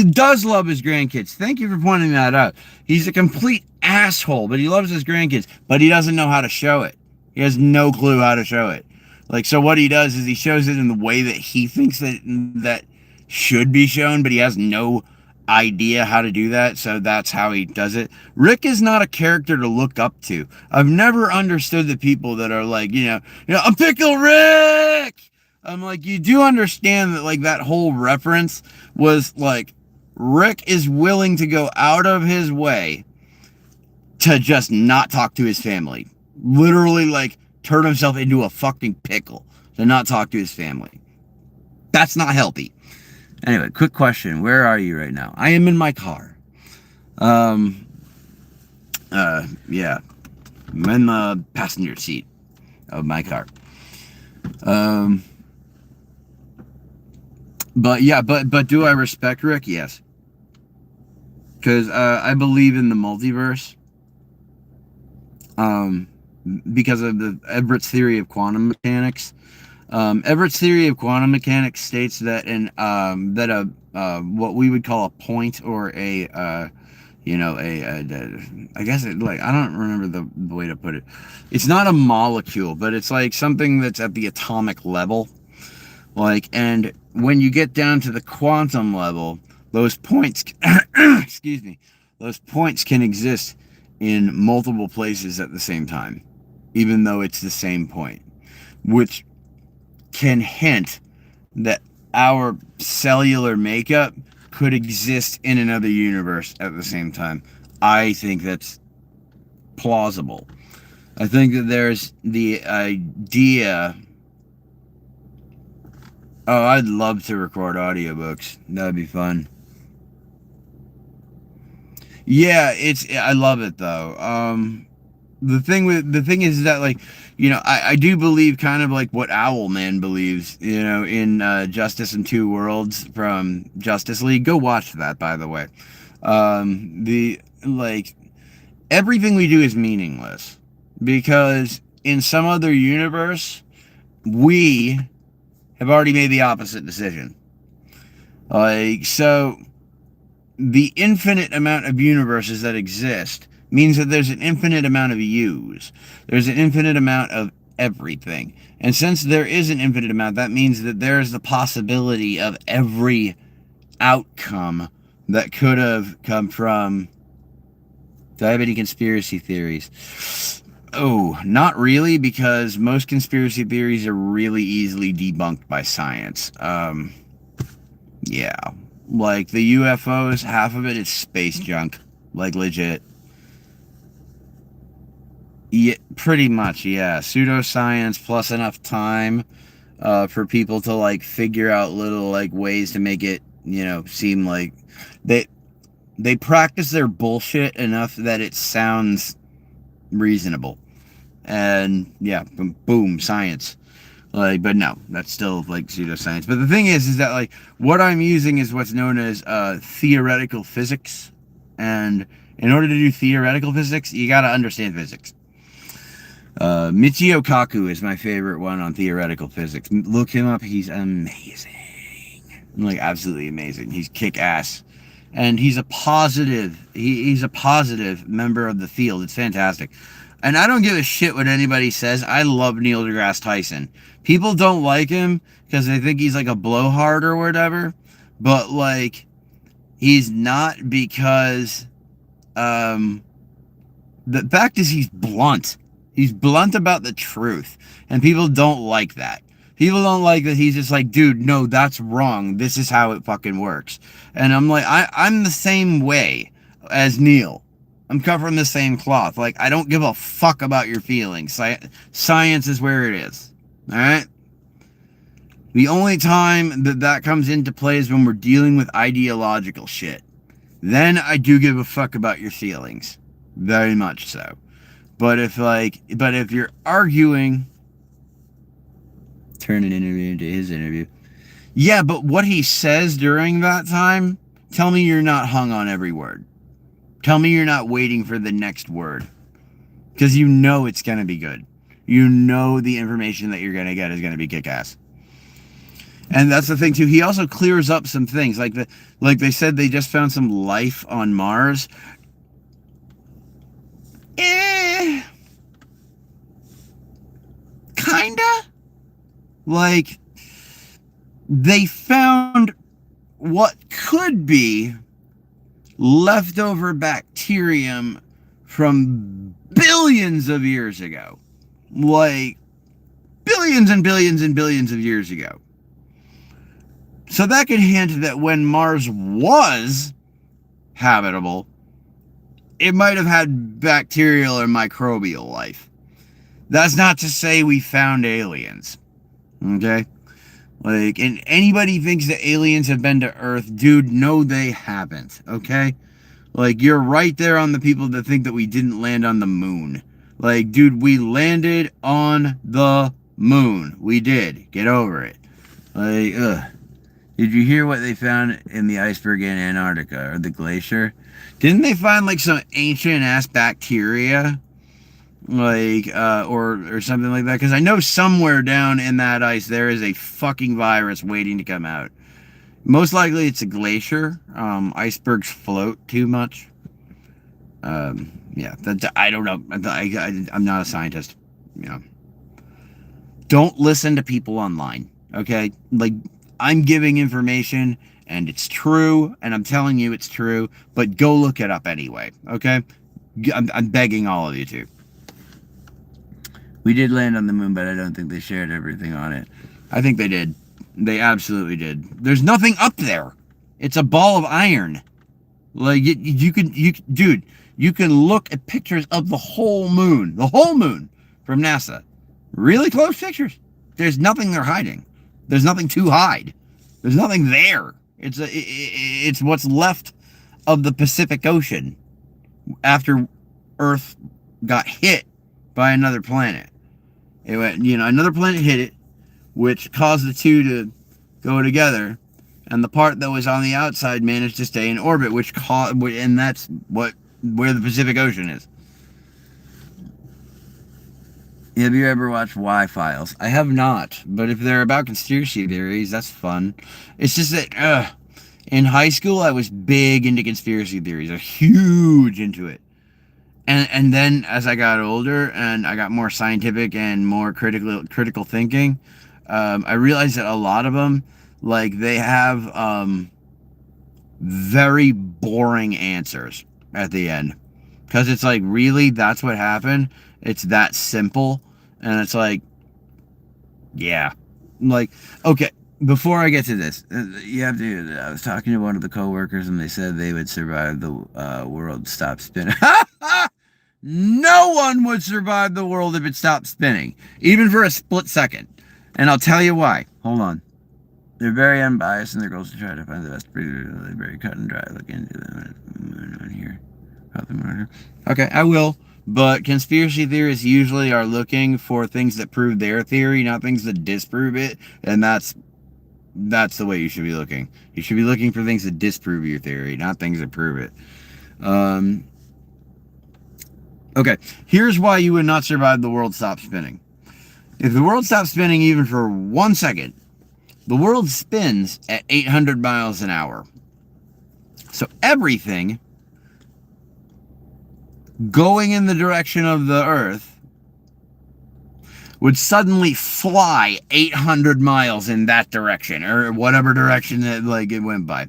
does love his grandkids. Thank you for pointing that out. He's a complete asshole, but he loves his grandkids, but he doesn't know how to show it. He has no clue how to show it. Like, so what he does is he shows it in the way that he thinks that should be shown, but he has no idea how to do that, so that's how he does it. Rick is not a character to look up to. I've never understood the people that are like, I'm Pickle Rick! I'm like, you do understand that, like, that whole reference was, like, Rick is willing to go out of his way to just not talk to his family. Literally, like, turn himself into a fucking pickle to not talk to his family. That's not healthy. Anyway, quick question. Where are you right now? I am in my car. Yeah. I'm in the passenger seat of my car. But yeah, but do I respect Rick? Yes. Because I believe in the multiverse. Because of the Everett's theory of quantum mechanics. Everett's theory of quantum mechanics states that what we would call a point, or I guess I don't remember the way to put it. It's not a molecule, but it's like something that's at the atomic level. Like, and when you get down to the quantum level, those points, excuse me, those points can exist in multiple places at the same time, even though it's the same point, which can hint that our cellular makeup could exist in another universe at the same time. I think that's plausible. I think that there's the idea. Oh, I'd love to record audiobooks. That'd be fun. Yeah, I love it though. The thing is that, like, I do believe kind of like what Owlman believes, in Justice in Two Worlds from Justice League. Go watch that, by the way. Everything we do is meaningless because in some other universe, we have already made the opposite decision. Like, so the infinite amount of universes that exist means that there's an infinite amount of yous. There's an infinite amount of everything. And since there is an infinite amount, that means that there's the possibility of every outcome that could have come from. Do I have any conspiracy theories? Oh, not really, because most conspiracy theories are really easily debunked by science. Yeah. Like the UFOs, half of it is space junk. Like, legit. Yeah, pretty much, yeah. Pseudoscience plus enough time for people to, like, figure out little, like, ways to make it, seem like they practice their bullshit enough that it sounds reasonable. And yeah, boom, science. Like, but no, that's still like pseudoscience. But the thing is that, like, what I'm using is what's known as theoretical physics. And in order to do theoretical physics, you gotta understand physics. Michio Kaku is my favorite one on theoretical physics. Look him up. He's amazing. Like, absolutely amazing. He's kick-ass. And he's a positive, he's a positive member of the field. It's fantastic. And I don't give a shit what anybody says. I love Neil deGrasse Tyson. People don't like him because they think he's like a blowhard or whatever. But, like, he's not, because the fact is he's blunt. He's blunt about the truth. And people don't like that. People don't like that he's just like, dude, no, that's wrong. This is how it fucking works. And I'm like, I'm the same way as Neil. I'm covering the same cloth. Like, I don't give a fuck about your feelings. Science is where it is. All right? The only time that comes into play is when we're dealing with ideological shit. Then I do give a fuck about your feelings. Very much so. But if you're arguing, turn an interview into his interview. Yeah, but what he says during that time, tell me you're not hung on every word. Tell me you're not waiting for the next word. Because you know it's going to be good. You know the information that you're going to get is going to be kick-ass. And that's the thing too. He also clears up some things, like they said they just found some life on Mars. Kinda. Like, they found what could be leftover bacterium from billions of years ago. Like, billions and billions and billions of years ago. So that could hint that when Mars was habitable, it might have had bacterial or microbial life. That's not to say we found aliens. Okay? Like, and anybody thinks that aliens have been to Earth, dude, no, they haven't. Okay? Like, you're right there on the people that think that we didn't land on the moon. Like, dude, we landed on the moon. We did. Get over it. Like, ugh. Did you hear what they found in the iceberg in Antarctica, or the glacier? Didn't they find, like, some ancient-ass bacteria? Like, or something like that? Because I know somewhere down in that ice there is a fucking virus waiting to come out. Most likely it's a glacier. Icebergs float too much. Yeah, I don't know. I'm not a scientist. You know. Don't listen to people online, okay? Like, I'm giving information, and it's true, and I'm telling you it's true, but go look it up anyway, okay? I'm begging all of you to. We did land on the moon, but I don't think they shared everything on it. I think they did. They absolutely did. There's nothing up there. It's a ball of iron. Like, you can look at pictures of the whole moon from NASA. Really close pictures. There's nothing they're hiding. There's nothing to hide. There's nothing there. It's what's left of the Pacific Ocean after Earth got hit by another planet. It went, another planet hit it, which caused the two to go together, and the part that was on the outside managed to stay in orbit, and that's where the Pacific Ocean is. Have you ever watched Y-Files? I have not, but if they're about conspiracy theories, that's fun. It's just that, in high school, I was big into conspiracy theories. I was huge into it. And then, as I got older, and I got more scientific and more critical thinking, I realized that a lot of them, like, they have, very boring answers at the end. Because it's like, really? That's what happened? It's that simple? And it's like, yeah. Like, okay, before I get to this, you have to, I was talking to one of the coworkers and they said they would survive the world stop spinning. No one would survive the world if it stopped spinning, even for a split second. And I'll tell you why. Hold on. They're very unbiased in their goals to try to find the best breeder. They're very cut and dry. Look into them here. Okay, I will. But conspiracy theorists usually are looking for things that prove their theory, not things that disprove it. And that's the way you should be looking. You should be looking for things that disprove your theory, not things that prove it. Okay, here's why you would not survive the world stop spinning. If the world stopped spinning even for 1 second, the world spins at 800 miles an hour. So everything going in the direction of the Earth would suddenly fly 800 miles in that direction, or whatever direction that, like, it went by.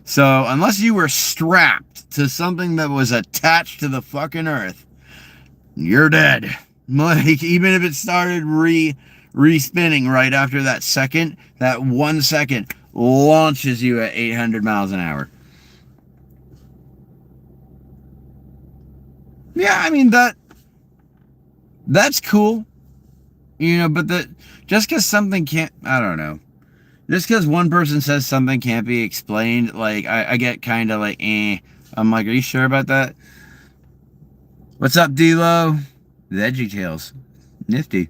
So unless you were strapped to something that was attached to the fucking Earth, you're dead. Like, even if it started re-spinning right after that second, that 1 second launches you at 800 miles an hour. Yeah, I mean, that's cool. But just because something can't, I don't know. Just because one person says something can't be explained, like, I get kind of like, eh. I'm like, are you sure about that? What's up, D-Lo? VeggieTales. Nifty.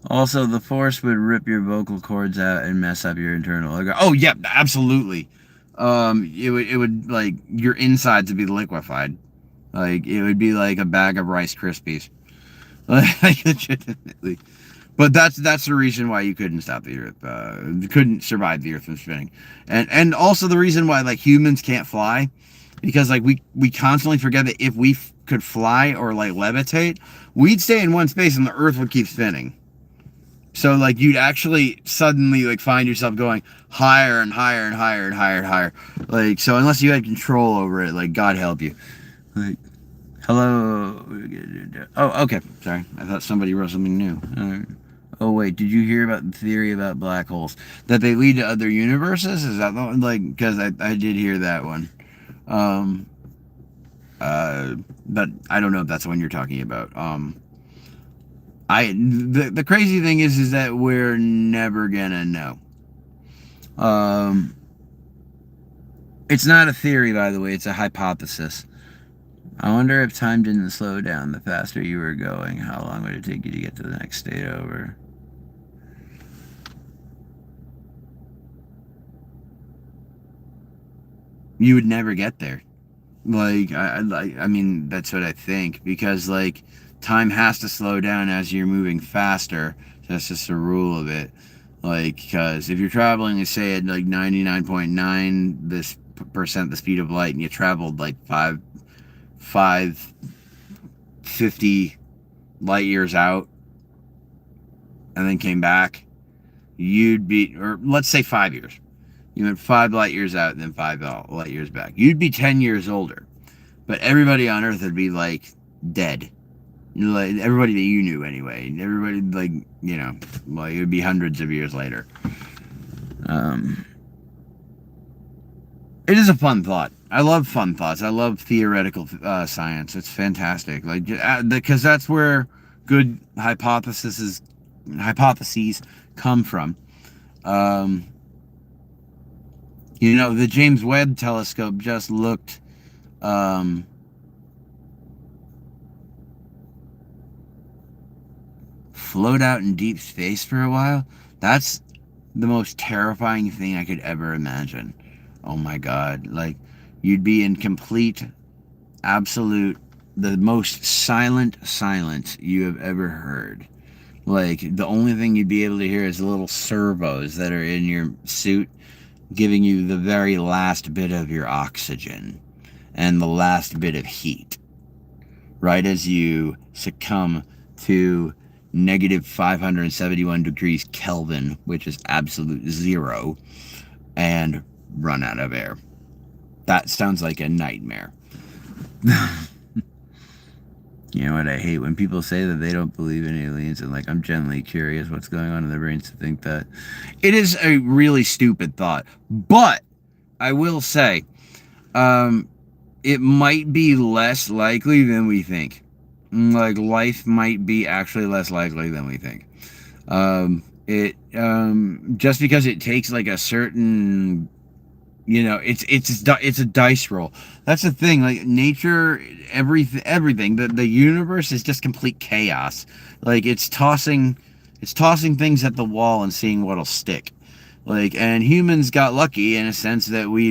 Also, the Force would rip your vocal cords out and mess up your internal organ. Oh, yeah, absolutely. It would, like, your insides would be liquefied. Like, it would be like a bag of Rice Krispies. Like, legitimately. But that's the reason why you couldn't stop the Earth. You couldn't survive the Earth from spinning, and also the reason why like humans can't fly, because like we constantly forget that if we could fly or like levitate, we'd stay in one space and the Earth would keep spinning. So like you'd actually suddenly like find yourself going higher and higher and higher and higher and higher. Like so unless you had control over it, like God help you. Like hello. Oh okay. Sorry. I thought somebody wrote something new. All right. Oh wait, did you hear about the theory about black holes that they lead to other universes? Is that the one? Like, because I did hear that one. But I don't know if that's the one you're talking about. The crazy thing is that we're never gonna know. It's not a theory, by the way. It's a hypothesis. I wonder if time didn't slow down the faster you were going. How long would it take you to get to the next state over? You would never get there. Like I mean, that's what I think because like time has to slow down as you're moving faster. That's just a rule of it. Like, because if you're traveling, say at like 99.9 this percent the speed of light, and you traveled like 550 light years out, and then came back, you'd be, or let's say 5 years. You went 5 light years out and then 5 light years back. You'd be 10 years older. But everybody on Earth would be, like, dead. Like, everybody that you knew, anyway. Everybody, like, like, it would be hundreds of years later. It is a fun thought. I love fun thoughts. I love theoretical science. It's fantastic. Like, because that's where good hypotheses come from. The James Webb Telescope just looked float out in deep space for a while. That's the most terrifying thing I could ever imagine. Oh my God. Like, you'd be in complete, absolute, the most silent silence you have ever heard. Like, the only thing you'd be able to hear is the little servos that are in your suit giving you the very last bit of your oxygen and the last bit of heat right as you succumb to negative 571 degrees Kelvin, which is absolute zero, and run out of air. That sounds like a nightmare. You know what I hate? When people say that they don't believe in aliens and like I'm genuinely curious what's going on in their brains to think that. It is a really stupid thought. But I will say, it might be less likely than we think. Like life might be actually less likely than we think. Just because it takes like a certain, it's a dice roll. That's the thing. Like nature, everything. The universe is just complete chaos. Like it's tossing things at the wall and seeing what'll stick. Like, and humans got lucky in a sense that we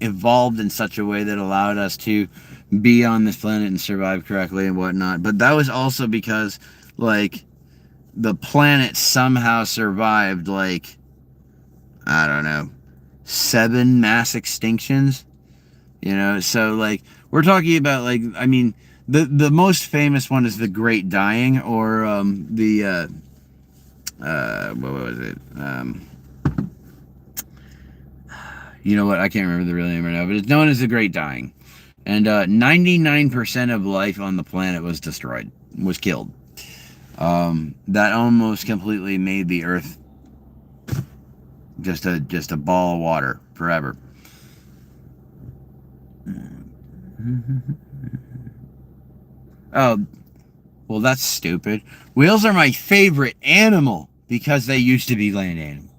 evolved in such a way that allowed us to be on this planet and survive correctly and whatnot. But that was also because, like, the planet somehow survived, like, I don't know, 7 mass extinctions. So, like, we're talking about, like, I mean, the most famous one is the Great Dying, or what was it? You know what? I can't remember the real name right now, but it's known as the Great Dying. And 99% of life on the planet was destroyed, was killed. That almost completely made the Earth just a ball of water forever. Oh, well, that's stupid. Whales are my favorite animal because they used to be land animals.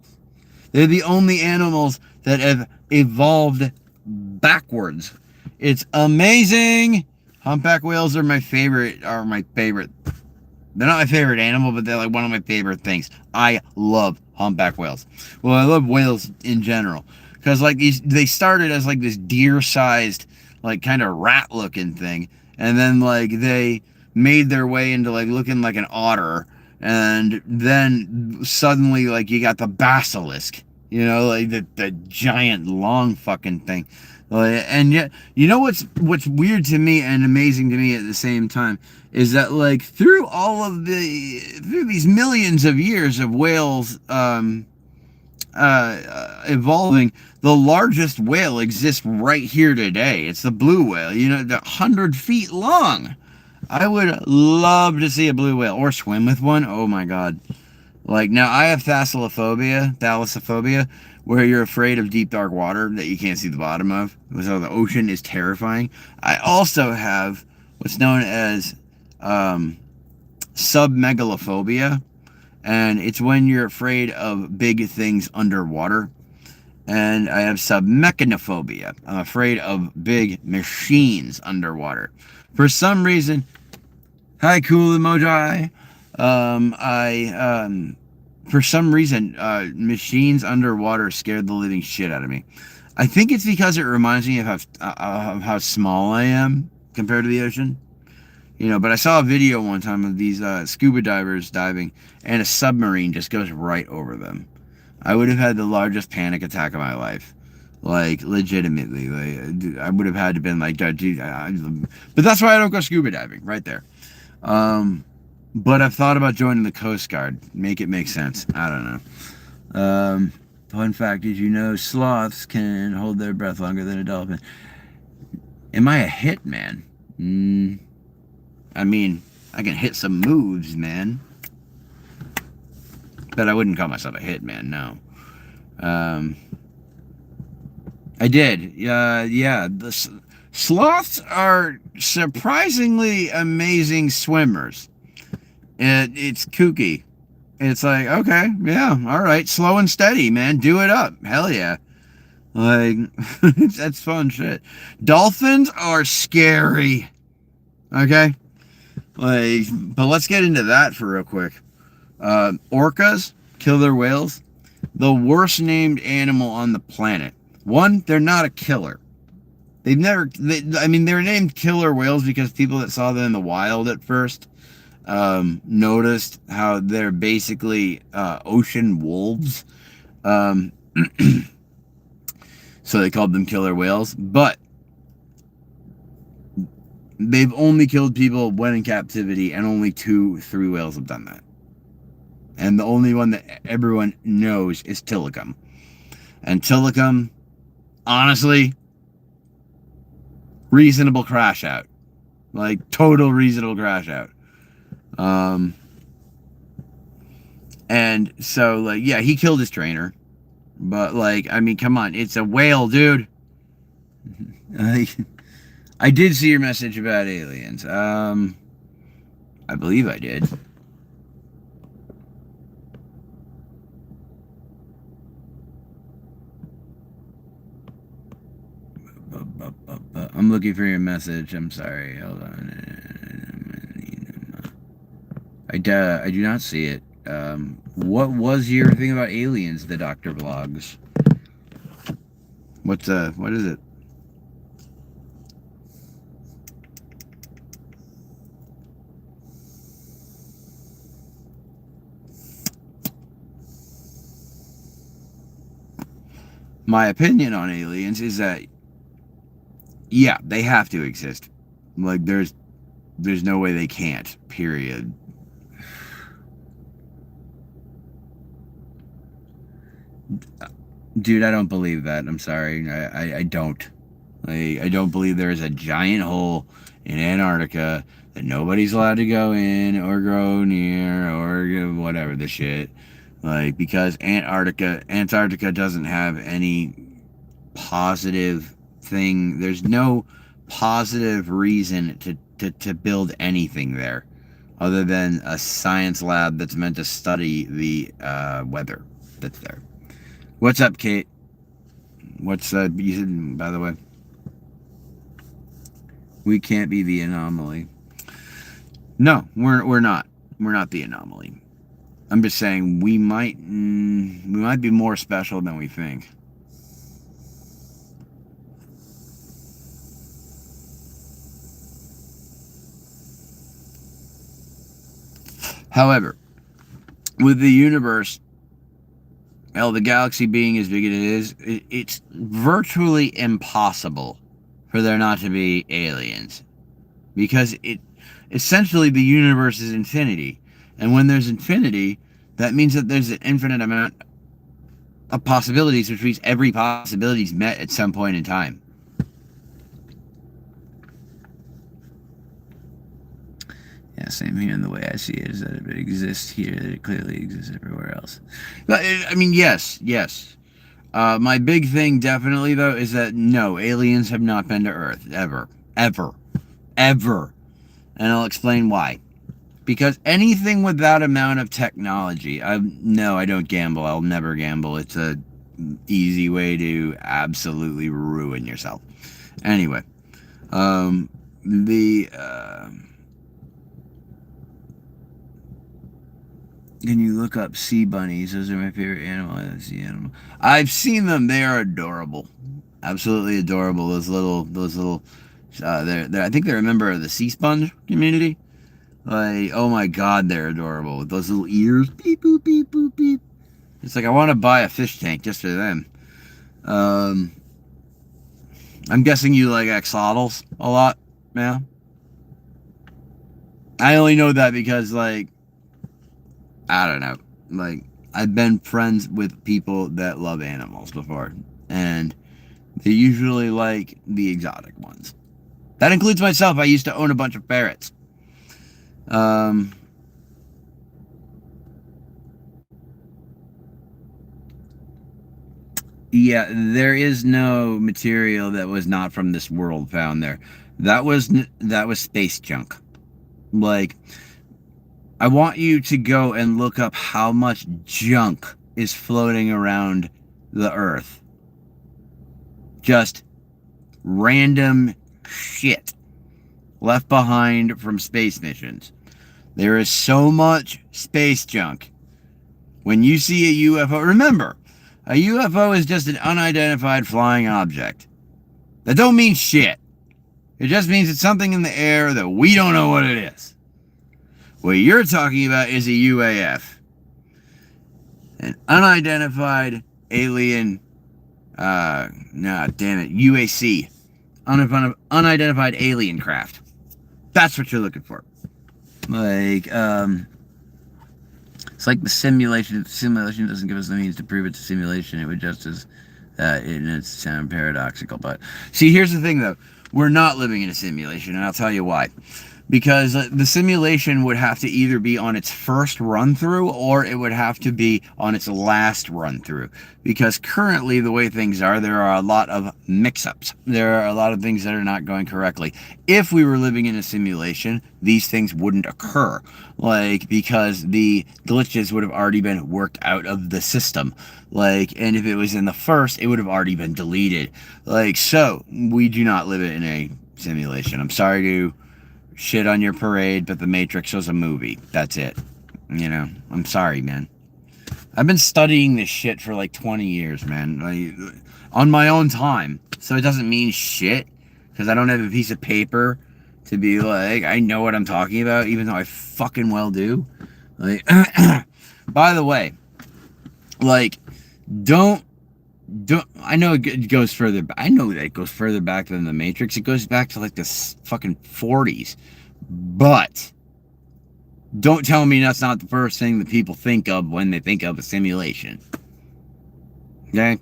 They're the only animals that have evolved backwards. It's amazing. Humpback whales are my favorite. They're not my favorite animal, but they're like one of my favorite things. I love humpback whales. Well, I love whales in general because like they started as like this deer-sized, like kind of rat-looking thing, and then like they made their way into like looking like an otter, and then suddenly like you got the basilisk, like the giant long fucking thing. And yet, what's weird to me and amazing to me at the same time is that like through these millions of years of whales evolving, the largest whale exists right here today. It's the blue whale. 100 feet long. I would love to see a blue whale or swim with one. Oh my god. Like, now I have thalassophobia, where you're afraid of deep dark water that you can't see the bottom of. So the ocean is terrifying. I also have what's known as submegalophobia, and it's when you're afraid of big things underwater. And I have submechanophobia. I'm afraid of big machines underwater. For some reason, hi, cool emoji. For some reason, machines underwater scared the living shit out of me. I think it's because it reminds me of how small I am compared to the ocean. But I saw a video one time of these scuba divers diving, and a submarine just goes right over them. I would have had the largest panic attack of my life. Like, legitimately. Like, I would have had to been like, dude, but that's why I don't go scuba diving, right there. But I've thought about joining the Coast Guard. Make it make sense. I don't know. Fun fact, did you know sloths can hold their breath longer than a dolphin? Am I a hitman? I mean, I can hit some moves, man. But I wouldn't call myself a hitman, no. I did. Yeah. The sloths are surprisingly amazing swimmers. It's kooky. It's like, okay, yeah, all right, slow and steady, man. Do it up. Hell yeah. Like, that's fun shit. Dolphins are scary. Okay? Like, but let's get into that for real quick. Orcas, killer whales, the worst named animal on the planet. One, they're not a killer. They were named killer whales because people that saw them in the wild at first noticed how they're basically ocean wolves. So they called them killer whales. But they've only killed people when in captivity, and only 3 whales have done that. And the only one that everyone knows is Tilikum. And Tilikum, honestly, reasonable crash out. Like, total reasonable crash out. And so, like, yeah, he killed his trainer. But, like, I mean, come on. It's a whale, dude. I did see your message about aliens. I believe I did. I'm looking for your message. I'm sorry. Hold on. I do not see it. What was your thing about aliens? The Doctor Vlogs. What is it? My opinion on aliens is that, yeah, they have to exist. Like, there's no way they can't, period. Dude, I don't believe that. I'm sorry. I don't. Like, I don't believe there is a giant hole in Antarctica that nobody's allowed to go in or go near or whatever the shit. Like, because Antarctica doesn't have any positive thing. There's no positive reason to build anything there other than a science lab that's meant to study the weather that's there. What's up, Kate? What's you said, by the way? We can't be the anomaly. No, we're not. We're not the anomaly. I'm just saying we might be more special than we think. However, with the universe, hell, the galaxy being as big as it is, it's virtually impossible for there not to be aliens. Because essentially the universe is infinity. And when there's infinity, that means that there's an infinite amount of possibilities, which means every possibility is met at some point in time. Yeah, same here. And the way I see it is that if it exists here, it clearly exists everywhere else. But, I mean, yes. My big thing, definitely, though, is that no, aliens have not been to Earth. Ever. And I'll explain why. Because anything with that amount of technology, no, I don't gamble. I'll never gamble. It's a easy way to absolutely ruin yourself. Anyway, can you look up sea bunnies? Those are my favorite animal. Sea animal. I've seen them. They are adorable. Absolutely adorable. Those little. I think they're a member of the sea sponge community. Like, oh my god, they're adorable with those little ears. Beep boop beep boop beep. It's like I want to buy a fish tank just for them. I'm guessing you like axolotls a lot, man. I only know that because, like, I don't know. Like, I've been friends with people that love animals before, and they usually like the exotic ones. That includes myself. I used to own a bunch of parrots. Yeah, there is no material that was not from this world found there. That was space junk. Like, I want you to go and look up how much junk is floating around the Earth. Just random shit left behind from space missions. There is so much space junk. When you see a UFO, remember, a UFO is just an unidentified flying object. That don't mean shit. It just means it's something in the air that we don't know what it is. What you're talking about is a UAF. An unidentified alien, UAC. Unidentified alien craft. That's what you're looking for. Like, it's like the simulation. If the simulation doesn't give us the means to prove it's a simulation, it would just as, and it sound paradoxical. But see, here's the thing, though. We're not living in a simulation, and I'll tell you why. Because the simulation would have to either be on its first run through or it would have to be on its last run through. Because currently, the way things are, there are a lot of mix-ups. There are a lot of things that are not going correctly. If we were living in a simulation, these things wouldn't occur. Like, because the glitches would have already been worked out of the system. Like, and if it was in the first, it would have already been deleted. Like, so, we do not live in a simulation. I'm sorry to shit on your parade, but The Matrix was a movie. That's it. You know, I'm sorry, man. I've been studying this shit for like 20 years, man. Like, on my own time. So it doesn't mean shit. Because I don't have a piece of paper to be like, I know what I'm talking about, even though I fucking well do. Like, by the way, like, don't, I know it goes further back. I know that it goes further back than The Matrix. It goes back to like the fucking 40s. But don't tell me that's not the first thing that people think of when they think of a simulation. Okay?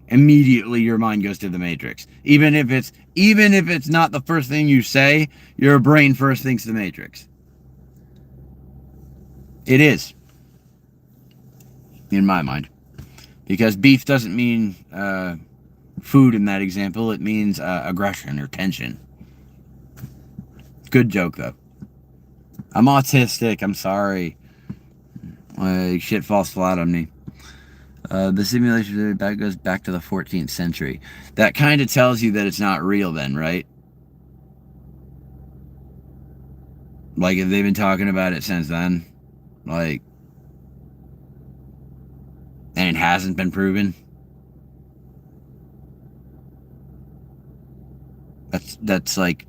immediately your mind goes to the Matrix. Even if it's not the first thing you say, your brain first thinks the Matrix. It is, in my mind, because beef doesn't mean food in that example. It means aggression or tension. Good joke though. I'm autistic. I'm sorry. Shit falls flat on me. The simulation goes back to the 14th century. That kind of tells you that it's not real then, right? Like, if they've been talking about it since then, like, and it hasn't been proven, that's like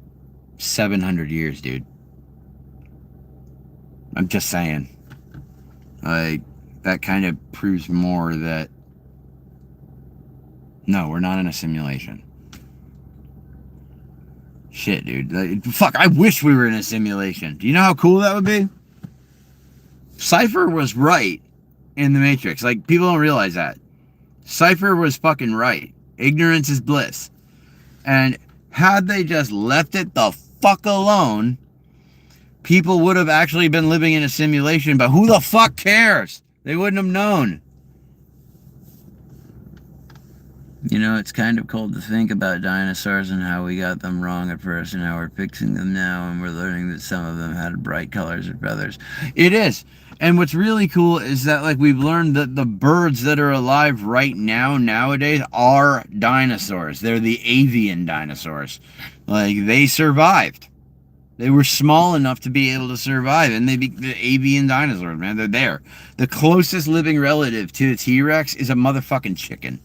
700 years, dude. I'm just saying. Like, that kind of proves more that no, we're not in a simulation. Shit, dude. Like, fuck, I wish we were in a simulation. Do you know how cool that would be? Cypher was right in the Matrix. Like, people don't realize that. Cypher was fucking right. Ignorance is bliss. And had they just left it the fuck alone, people would have actually been living in a simulation, but who the fuck cares? They wouldn't have known. You know, it's kind of cool to think about dinosaurs and how we got them wrong at first and how we're fixing them now, and we're learning that some of them had bright colors or feathers. It is. And what's really cool is that, like, we've learned that the birds that are alive right now, nowadays, are dinosaurs. They're the avian dinosaurs. Like, they survived. They were small enough to be able to survive, and the avian dinosaurs, man. They're there. The closest living relative to the T-Rex is a motherfucking chicken.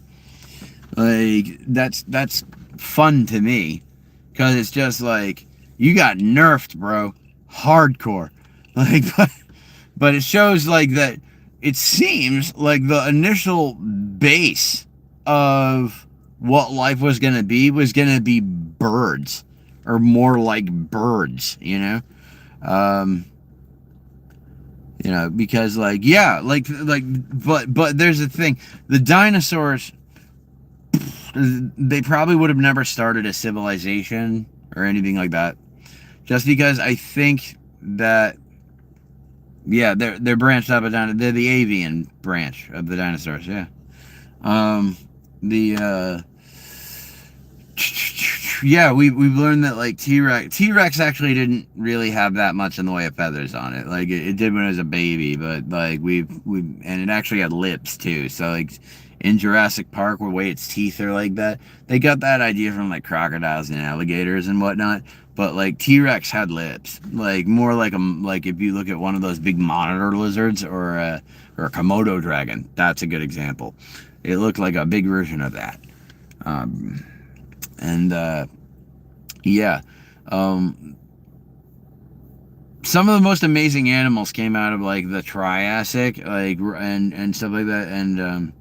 Like, that's fun to me, because it's just like, you got nerfed, bro. Hardcore. Like, but it shows, like, that it seems like the initial base of what life was going to be birds. Or more like birds, you know? Because, like, yeah, but there's a thing. The dinosaurs, they probably would have never started a civilization or anything like that. Just because I think that, yeah, they're branched up and down. They're the avian branch of the dinosaurs, yeah. Yeah, we've learned that, like, T-Rex actually didn't really have that much in the way of feathers on it. Like, it did when it was a baby, but, like, and it actually had lips too. So, like, in Jurassic Park, where the way its teeth are like that, they got that idea from, like, crocodiles and alligators and whatnot. But, like, T-Rex had lips, like, more like if you look at one of those big monitor lizards or a Komodo dragon, that's a good example. It looked like a big version of that. Some of the most amazing animals came out of, like, the Triassic, like, and stuff like that, and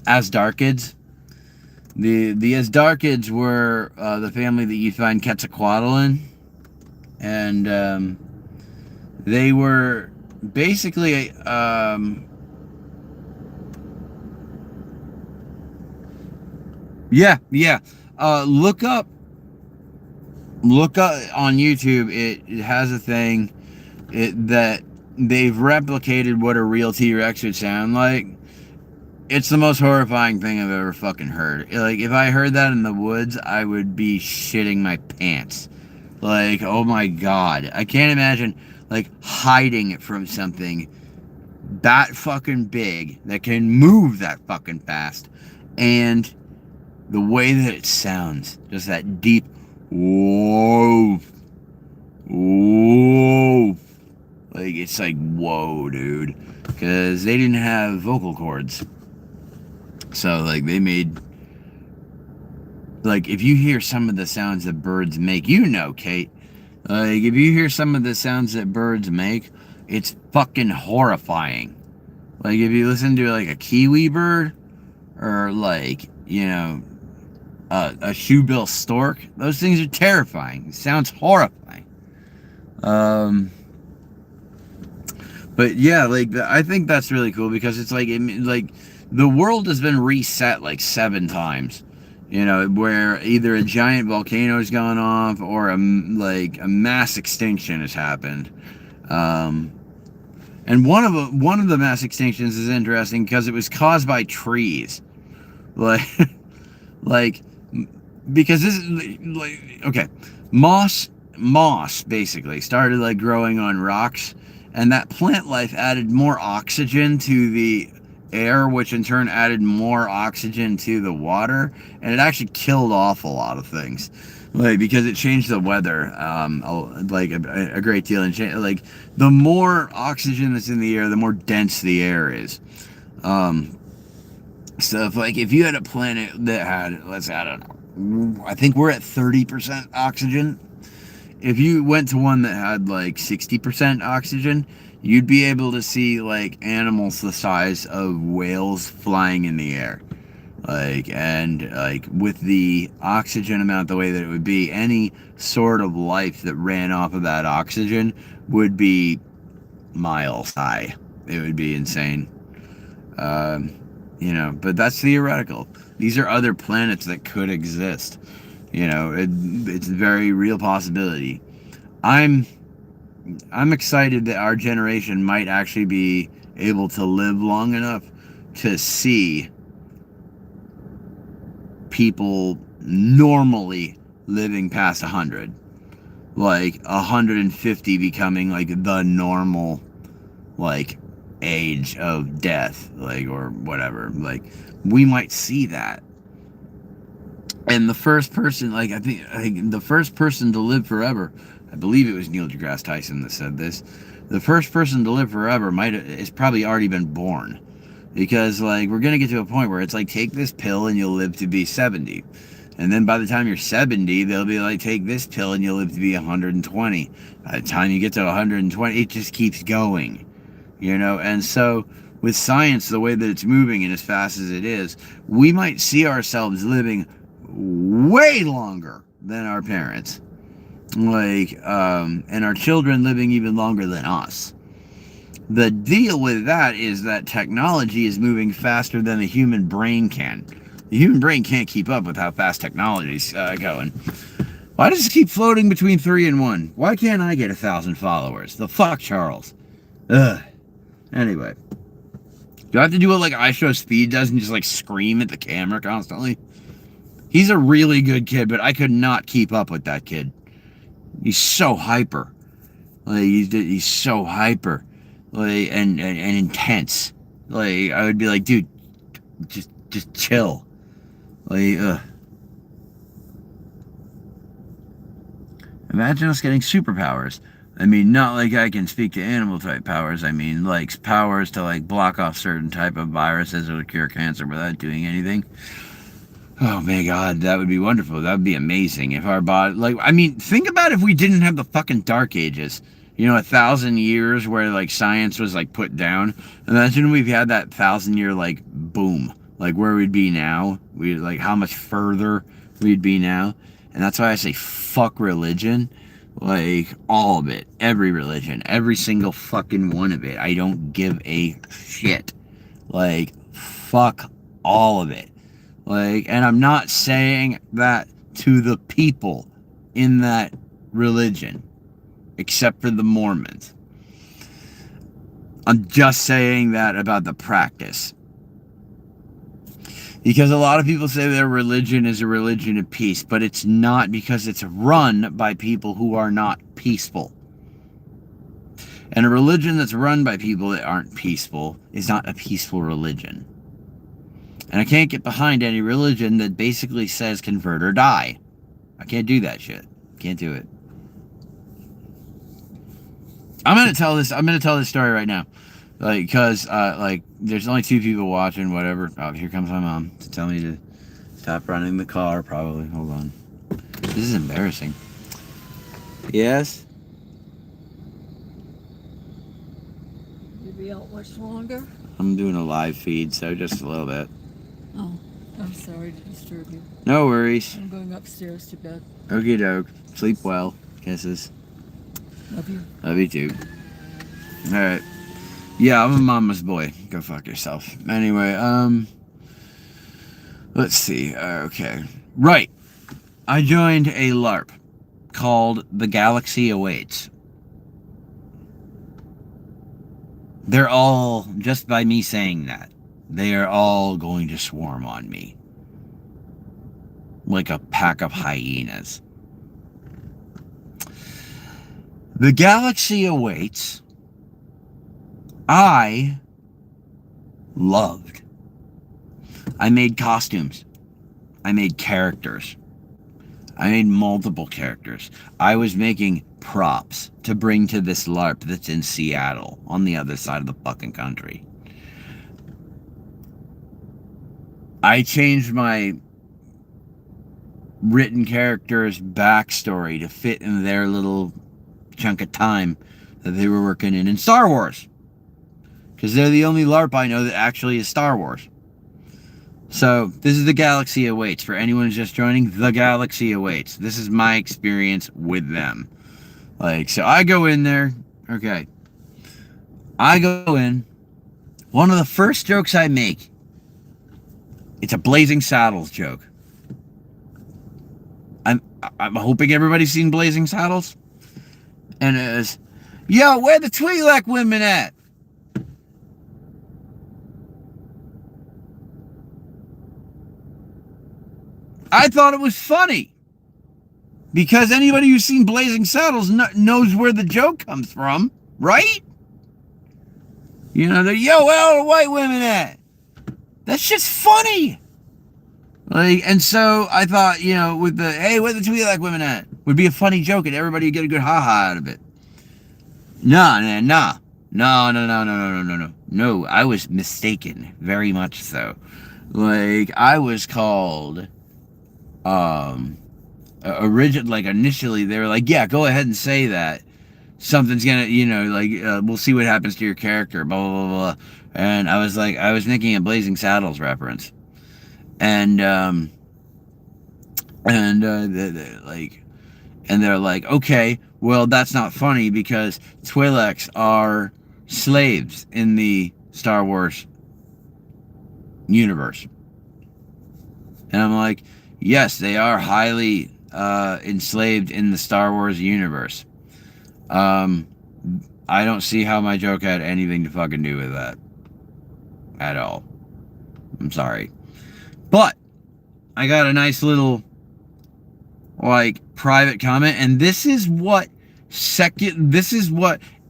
Asdarchids. The Asdarchids were the family that you find Quetzalcoatl in, and they were basically look up on YouTube. It has a thing that they've replicated what a real T-Rex would sound like. It's the most horrifying thing I've ever fucking heard. Like, if I heard that in the woods, I would be shitting my pants. Like, oh my god. I can't imagine, like, hiding from something that fucking big, that can move that fucking fast, and the way that it sounds, just that deep, whoa, whoa. Like, it's like, whoa, dude. Because they didn't have vocal cords. So, like, they made, like, if you hear some of the sounds that birds make, you know, Kate, like, if you hear some of the sounds that birds make, it's fucking horrifying. Like, if you listen to, like, a kiwi bird, or, like, you know, a shoebill stork, those things are terrifying. It sounds horrifying. But yeah, like I think that's really cool because it's like the world has been reset like 7 times. You know, where either a giant volcano's gone off or a mass extinction has happened. And one of the mass extinctions is interesting because it was caused by trees. Like like because this is like okay, moss basically started like growing on rocks, and that plant life added more oxygen to the air, which in turn added more oxygen to the water, and it actually killed off a lot of things, like because it changed the weather like a great deal, and like the more oxygen that's in the air, the more dense the air is. So if you had a planet that had, I don't know, I think we're at 30% oxygen. If you went to one that had like 60% oxygen, you'd be able to see like animals the size of whales flying in the air. And with the oxygen amount the way that it would be, any sort of life that ran off of that oxygen would be miles high. It would be insane. But that's theoretical. These are other planets that could exist. It's a very real possibility. I'm excited that our generation might actually be able to live long enough to see people normally living past 100. Like 150 becoming like the normal age of death, or whatever. We might see that. And the first person, I think the first person to live forever, I believe it was Neil deGrasse Tyson that said this, the first person to live forever is probably already been born. Because we're going to get to a point where it's take this pill and you'll live to be 70. And then by the time you're 70, they'll be take this pill and you'll live to be 120. By the time you get to 120, it just keeps going. And so with science, the way that it's moving and as fast as it is, we might see ourselves living way longer than our parents. And our children living even longer than us. The deal with that is that technology is moving faster than the human brain can. The human brain can't keep up with how fast technology's going. Why does it keep floating between 3 and 1? Why can't I get 1,000 followers? The fuck, Charles? Ugh. Anyway. Do I have to do what IShowSpeed does and just scream at the camera constantly? He's a really good kid, but I could not keep up with that kid. He's so hyper. He's so hyper. And intense. I would be dude, just chill. Imagine us getting superpowers. I mean, not I can speak to animal type powers. I mean, powers to block off certain type of viruses or cure cancer without doing anything. Oh my God, that would be wonderful. That would be amazing if our body, think about if we didn't have the fucking Dark Ages. 1,000 years where science was put down. Imagine we've had that 1,000-year boom, where we'd be now. How much further we'd be now. And that's why I say fuck religion. All of it, every religion, every single fucking one of it. I don't give a shit. Fuck all of it. And I'm not saying that to the people in that religion, except for the Mormons. I'm just saying that about the practice. Because a lot of people say their religion is a religion of peace, but it's not, because it's run by people who are not peaceful. And a religion that's run by people that aren't peaceful is not a peaceful religion. And I can't get behind any religion that basically says convert or die. I can't do that shit. Can't do it. I'm gonna tell this story right now. Because there's only 2 people watching, whatever. Oh, here comes my mom to tell me to stop running the car, probably. Hold on. This is embarrassing. Yes? You'll be out much longer? I'm doing a live feed, so just a little bit. Oh, I'm sorry to disturb you. No worries. I'm going upstairs to bed. Okie doke. Sleep well. Kisses. Love you. Love you too. Alright. Yeah, I'm a mama's boy. Go fuck yourself. Anyway, let's see. Okay. Right. I joined a LARP called The Galaxy Awaits. They're all, just by me saying that, they are all going to swarm on me. Like a pack of hyenas. The Galaxy Awaits, I loved. I made costumes. I made characters. I made multiple characters. I was making props to bring to this LARP that's in Seattle, on the other side of the fucking country. I changed my written character's backstory to fit in their little chunk of time that they were working in Star Wars. Because they're the only LARP I know that actually is Star Wars. So, this is The Galaxy Awaits. For anyone who's just joining, The Galaxy Awaits. This is my experience with them. Like, so I go in there. Okay. I go in. One of the first jokes I make, it's a Blazing Saddles joke. I'm hoping everybody's seen Blazing Saddles. And it is, yo, where the Twi'lek women at? I thought it was funny. Because anybody who's seen Blazing Saddles knows where the joke comes from, right? You know, yo, where are the white women at? That's just funny. Like, and so I thought, you know, with the, hey, where the Twi'lek women at? Would be a funny joke and everybody would get a good ha-ha out of it. No. No, I was mistaken. Very much so. Like, I was called, initially they were like, yeah, go ahead and say that. Something's gonna, you know, like, we'll see what happens to your character, blah, blah, blah, blah. And I was like, I was making a Blazing Saddles reference. And they're like, okay, well, that's not funny because Twi'leks are slaves in the Star Wars universe. And I'm like, yes, they are highly enslaved in the Star Wars universe. I don't see how my joke had anything to fucking do with that. At all. I'm sorry. But I got a nice little, like, private comment, and this is what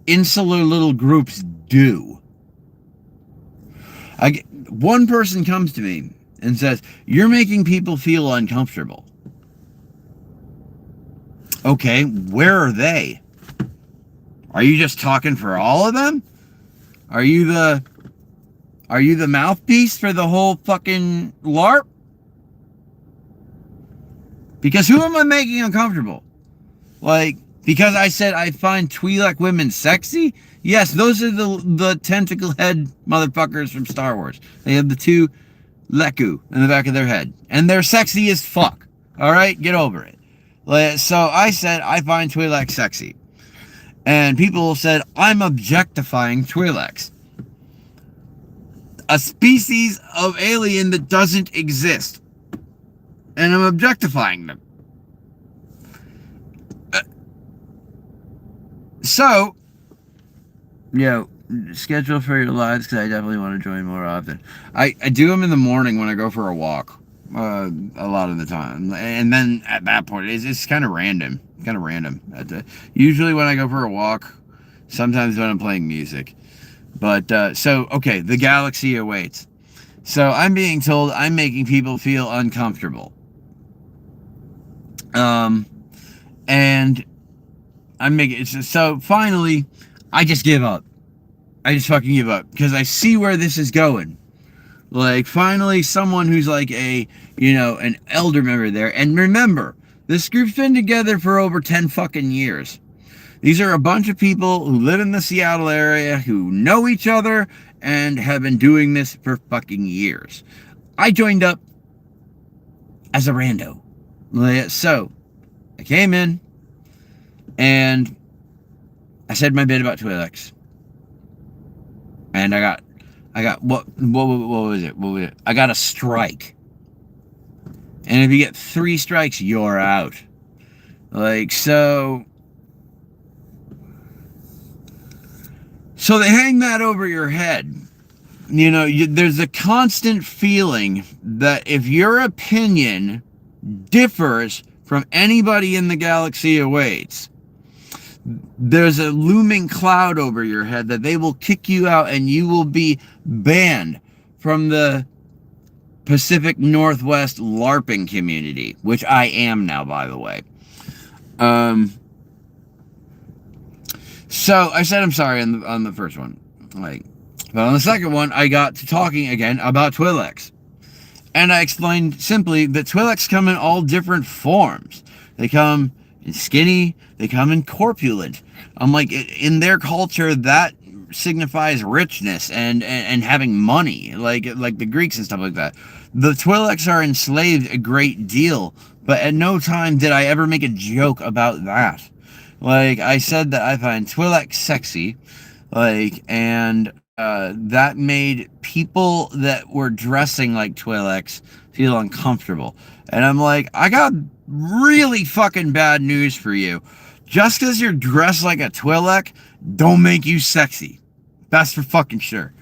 insular little groups do. One person comes to me and says, you're making people feel uncomfortable. Okay, where are they? Are you just talking for all of them? Are you the mouthpiece for the whole fucking LARP? Because who am I making uncomfortable? Like, because I said I find Twi'lek women sexy? Yes, those are the tentacle head motherfuckers from Star Wars. They have the two Leku in the back of their head. And they're sexy as fuck. Alright? Get over it. So I said I find Twi'lek sexy. And people said I'm objectifying Twi'leks. A species of alien that doesn't exist. And I'm objectifying them. So, schedule for your lives because I definitely want to join more often. I do them in the morning when I go for a walk. A lot of the time. And then at that point, it's kind of random. Usually when I go for a walk, sometimes when I'm playing music. But, okay, The Galaxy Awaits. So I'm being told I'm making people feel uncomfortable. And I'm making, so finally, I just give up. I just fucking give up. Because I see where this is going. Like, finally, someone who's like an elder member there. And remember, this group's been together for over 10 fucking years. These are a bunch of people who live in the Seattle area, who know each other, and have been doing this for fucking years. I joined up as a rando. So, I came in, and I said my bit about Twi'leks. and I got what was it? What was it? I got a strike. And if you get 3 strikes, you're out. Like, so they hang that over your head. You know, there's a constant feeling that if your opinion differs from anybody in the galaxy awaits, there's a looming cloud over your head that they will kick you out and you will be banned from the Pacific Northwest LARPing community, which I am now, by the way. So I said I'm sorry on the first one, like, but on the second one, I got to talking again about Twi'leks, and I explained simply that Twi'leks come in all different forms. They come in skinny, they come in corpulent. I'm like, in their culture, that signifies richness and having money, like the Greeks and stuff like that. The Twi'leks are enslaved a great deal, but at no time did I ever make a joke about that. Like, I said that I find Twi'leks sexy, like, and that made people that were dressing like Twi'leks feel uncomfortable. And I'm like, I got really fucking bad news for you. Just because you're dressed like a Twi'lek, don't make you sexy. That's for fucking sure.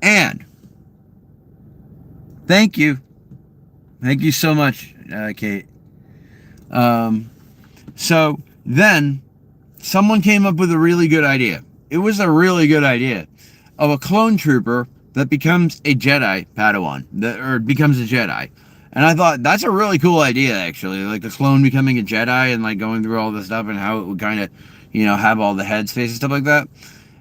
And thank you so much, Kate. So then someone came up with a really good idea. It was a really good idea of a clone trooper that becomes a Jedi Padawan, or becomes a Jedi. And I thought, that's a really cool idea, actually. Like, the clone becoming a Jedi and, like, going through all this stuff and how it would kind of, you know, have all the headspace and stuff like that.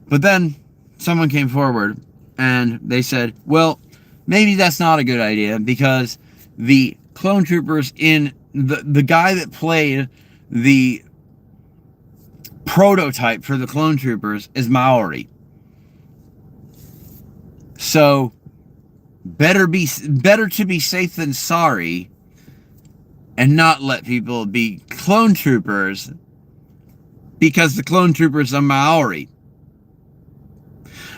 But then someone came forward and they said, well, maybe that's not a good idea, because the clone troopers in the guy that played the prototype for the clone troopers is Maori. So better to be safe than sorry, and not let people be clone troopers because the clone troopers are Maori.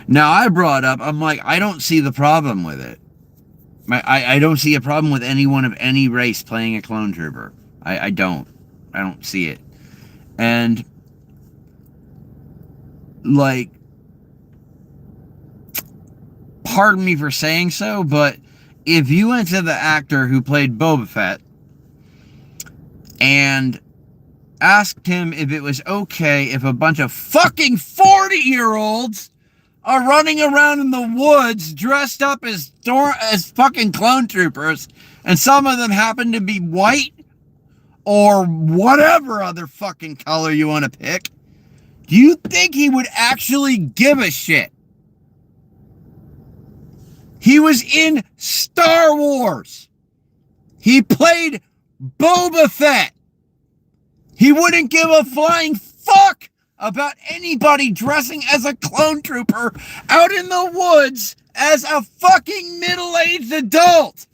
Now, I brought up, I'm like, I don't see the problem with it. I don't see a problem with anyone of any race playing a clone trooper. I don't see it. And, like, pardon me for saying so, but if you went to the actor who played Boba Fett and asked him if it was okay if a bunch of fucking 40-year-olds are running around in the woods dressed up as fucking clone troopers, and some of them happen to be white or whatever other fucking color you want to pick, do you think he would actually give a shit? He was in Star Wars. He played Boba Fett. He wouldn't give a flying fuck about anybody dressing as a clone trooper out in the woods as a fucking middle-aged adult.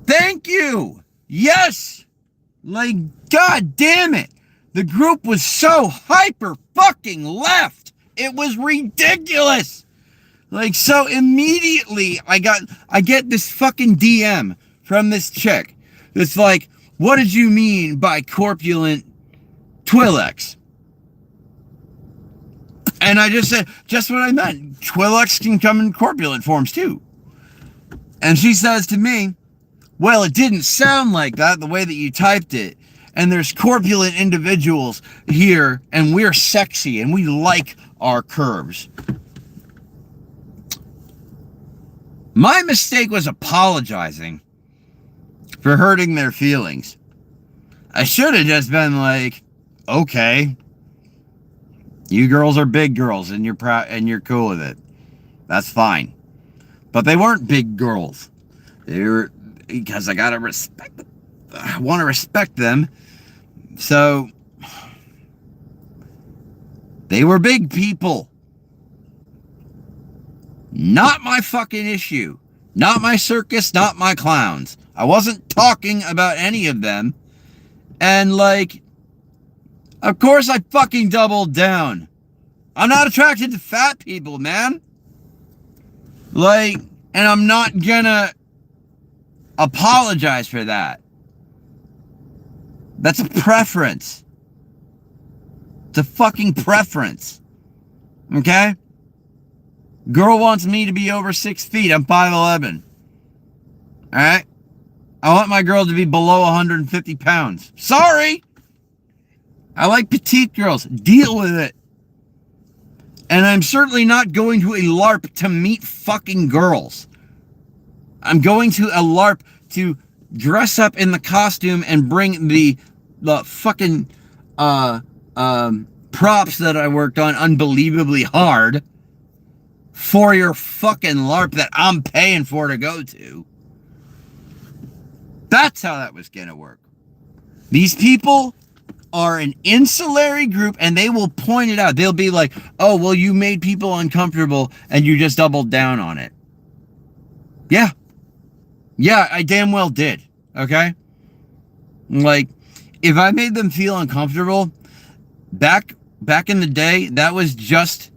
Thank you. Yes. Like, god damn it. The group was so hyper fucking left. It was ridiculous. Like, so immediately I get this fucking DM from this chick. It's like, what did you mean by corpulent Twi'leks? And I just said, just what I meant. Twi'leks can come in corpulent forms too. And she says to me, well, it didn't sound like that the way that you typed it. And there's corpulent individuals here, and we're sexy, and we like our curves. My mistake was apologizing for hurting their feelings. I should have just been like, okay, you girls are big girls, and you're proud, and you're cool with it. That's fine. But they weren't big girls. They were, because I gotta respect them. I want to respect them. So they were big people. Not my fucking issue. Not my circus, not my clowns. I wasn't talking about any of them. And, like, of course I fucking doubled down I'm not attracted to fat people, man. Like, and I'm not gonna apologize for that. That's a preference. It's a fucking preference. Okay? Girl wants me to be over 6 feet. I'm 5'11". Alright? I want my girl to be below 150 pounds. Sorry! I like petite girls. Deal with it. And I'm certainly not going to a LARP to meet fucking girls. I'm going to a LARP to dress up in the costume and bring the fucking props that I worked on unbelievably hard for your fucking LARP that I'm paying for to go to. That's how that was gonna work. These people are an insulary group, and they will point it out. They'll be like, oh, well, you made people uncomfortable and you just doubled down on it. Yeah, I damn well did. Okay? Like, if I made them feel uncomfortable back in the day, that was just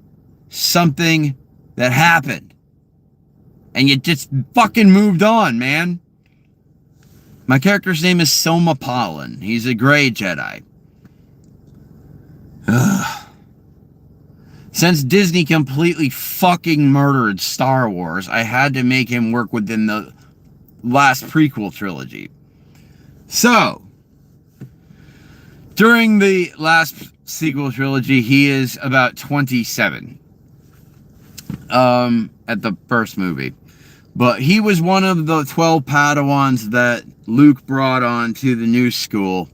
something that happened, and you just fucking moved on, man. My character's name is Soma Pollen. He's a gray Jedi. Ugh. Since Disney completely fucking murdered Star Wars, I had to make him work within the last prequel trilogy. So, during the last sequel trilogy, he is about 27. At the first movie. But he was one of the 12 Padawans that Luke brought on to the new school.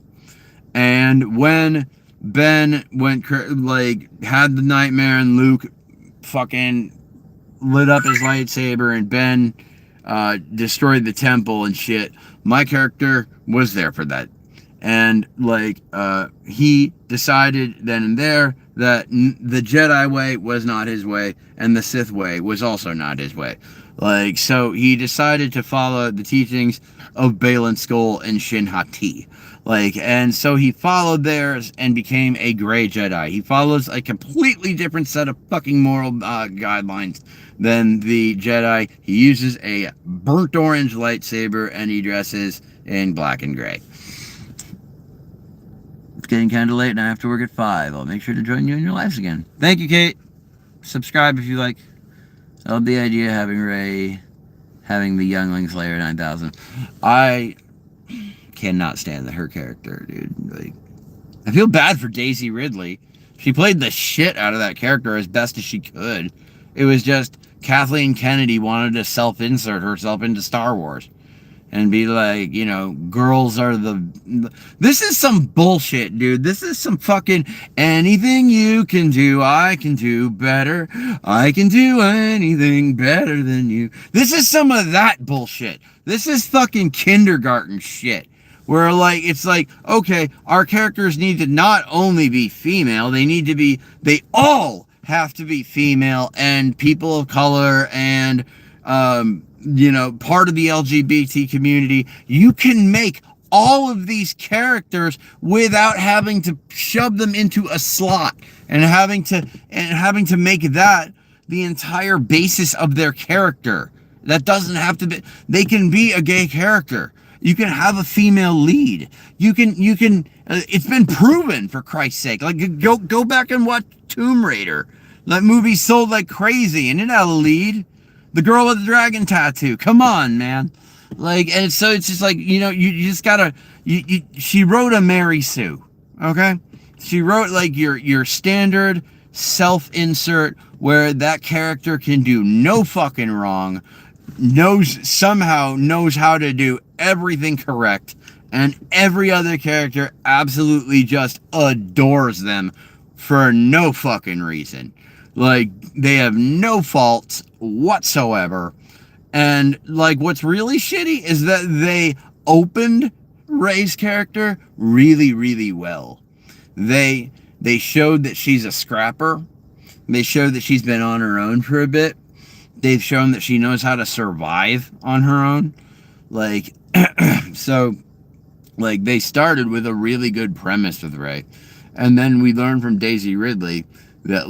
And when Ben had the nightmare and Luke fucking lit up his lightsaber and Ben destroyed the temple and shit, my character was there for that. And he decided then and there that the Jedi way was not his way, and the Sith way was also not his way. So he decided to follow the teachings of Balin Skull and Shin Hati. And so he followed theirs and became a gray Jedi. He follows a completely different set of fucking moral guidelines than the Jedi. He uses a burnt orange lightsaber, and he dresses in black and gray. It's getting kind of late and I have to work at 5. I'll make sure to join you in your lives again. Thank you, Kate. Subscribe if you like. I love the idea of having Rey having the Youngling Slayer 9000. I cannot stand her character, dude. I feel bad for Daisy Ridley. She played the shit out of that character as best as she could. It was just Kathleen Kennedy wanted to self-insert herself into Star Wars. And be like, girls are this is some bullshit, dude. This is some fucking anything you can do, I can do better. I can do anything better than you. This is some of that bullshit. This is fucking kindergarten shit. Where it's like, okay, our characters need to not only be female, they all have to be female and people of color and, part of the LGBT community. You can make all of these characters without having to shove them into a slot and having to make that the entire basis of their character. That doesn't have to be. They can be a gay character. You can have a female lead. You can. It's been proven, for Christ's sake. Go back and watch Tomb Raider. That movie sold like crazy, and it had a lead. The girl with the dragon tattoo. Come on, man. And so it's just you just gotta, she wrote a Mary Sue. Okay? She wrote your standard self-insert where that character can do no fucking wrong, somehow knows how to do everything correct, and every other character absolutely just adores them for no fucking reason. They have no faults whatsoever. And what's really shitty is that they opened Rey's character really, really well. They showed that she's a scrapper. They showed that she's been on her own for a bit. They've shown that she knows how to survive on her own. So they started with a really good premise with Rey. And then we learned from Daisy Ridley that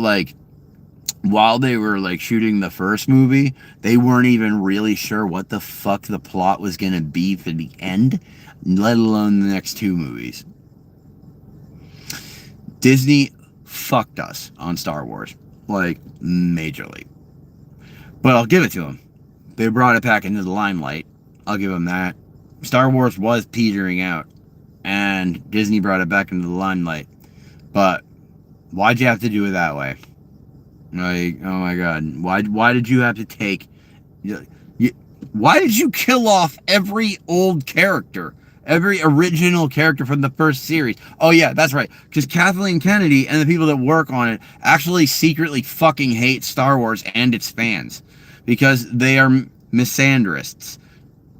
while they were like shooting the first movie, they weren't even really sure what the fuck the plot was going to be for the end, let alone the next two movies. Disney fucked us on Star Wars, like majorly. But I'll give it to them. They brought it back into the limelight. I'll give them that. Star Wars was petering out, and Disney brought it back into the limelight. But why'd you have to do it that way? Like, oh my god, why did you have to take, why did you kill off every old character, every original character from the first series? Oh yeah, that's right, because Kathleen Kennedy and the people that work on it actually secretly fucking hate Star Wars and its fans, because they are misandrists.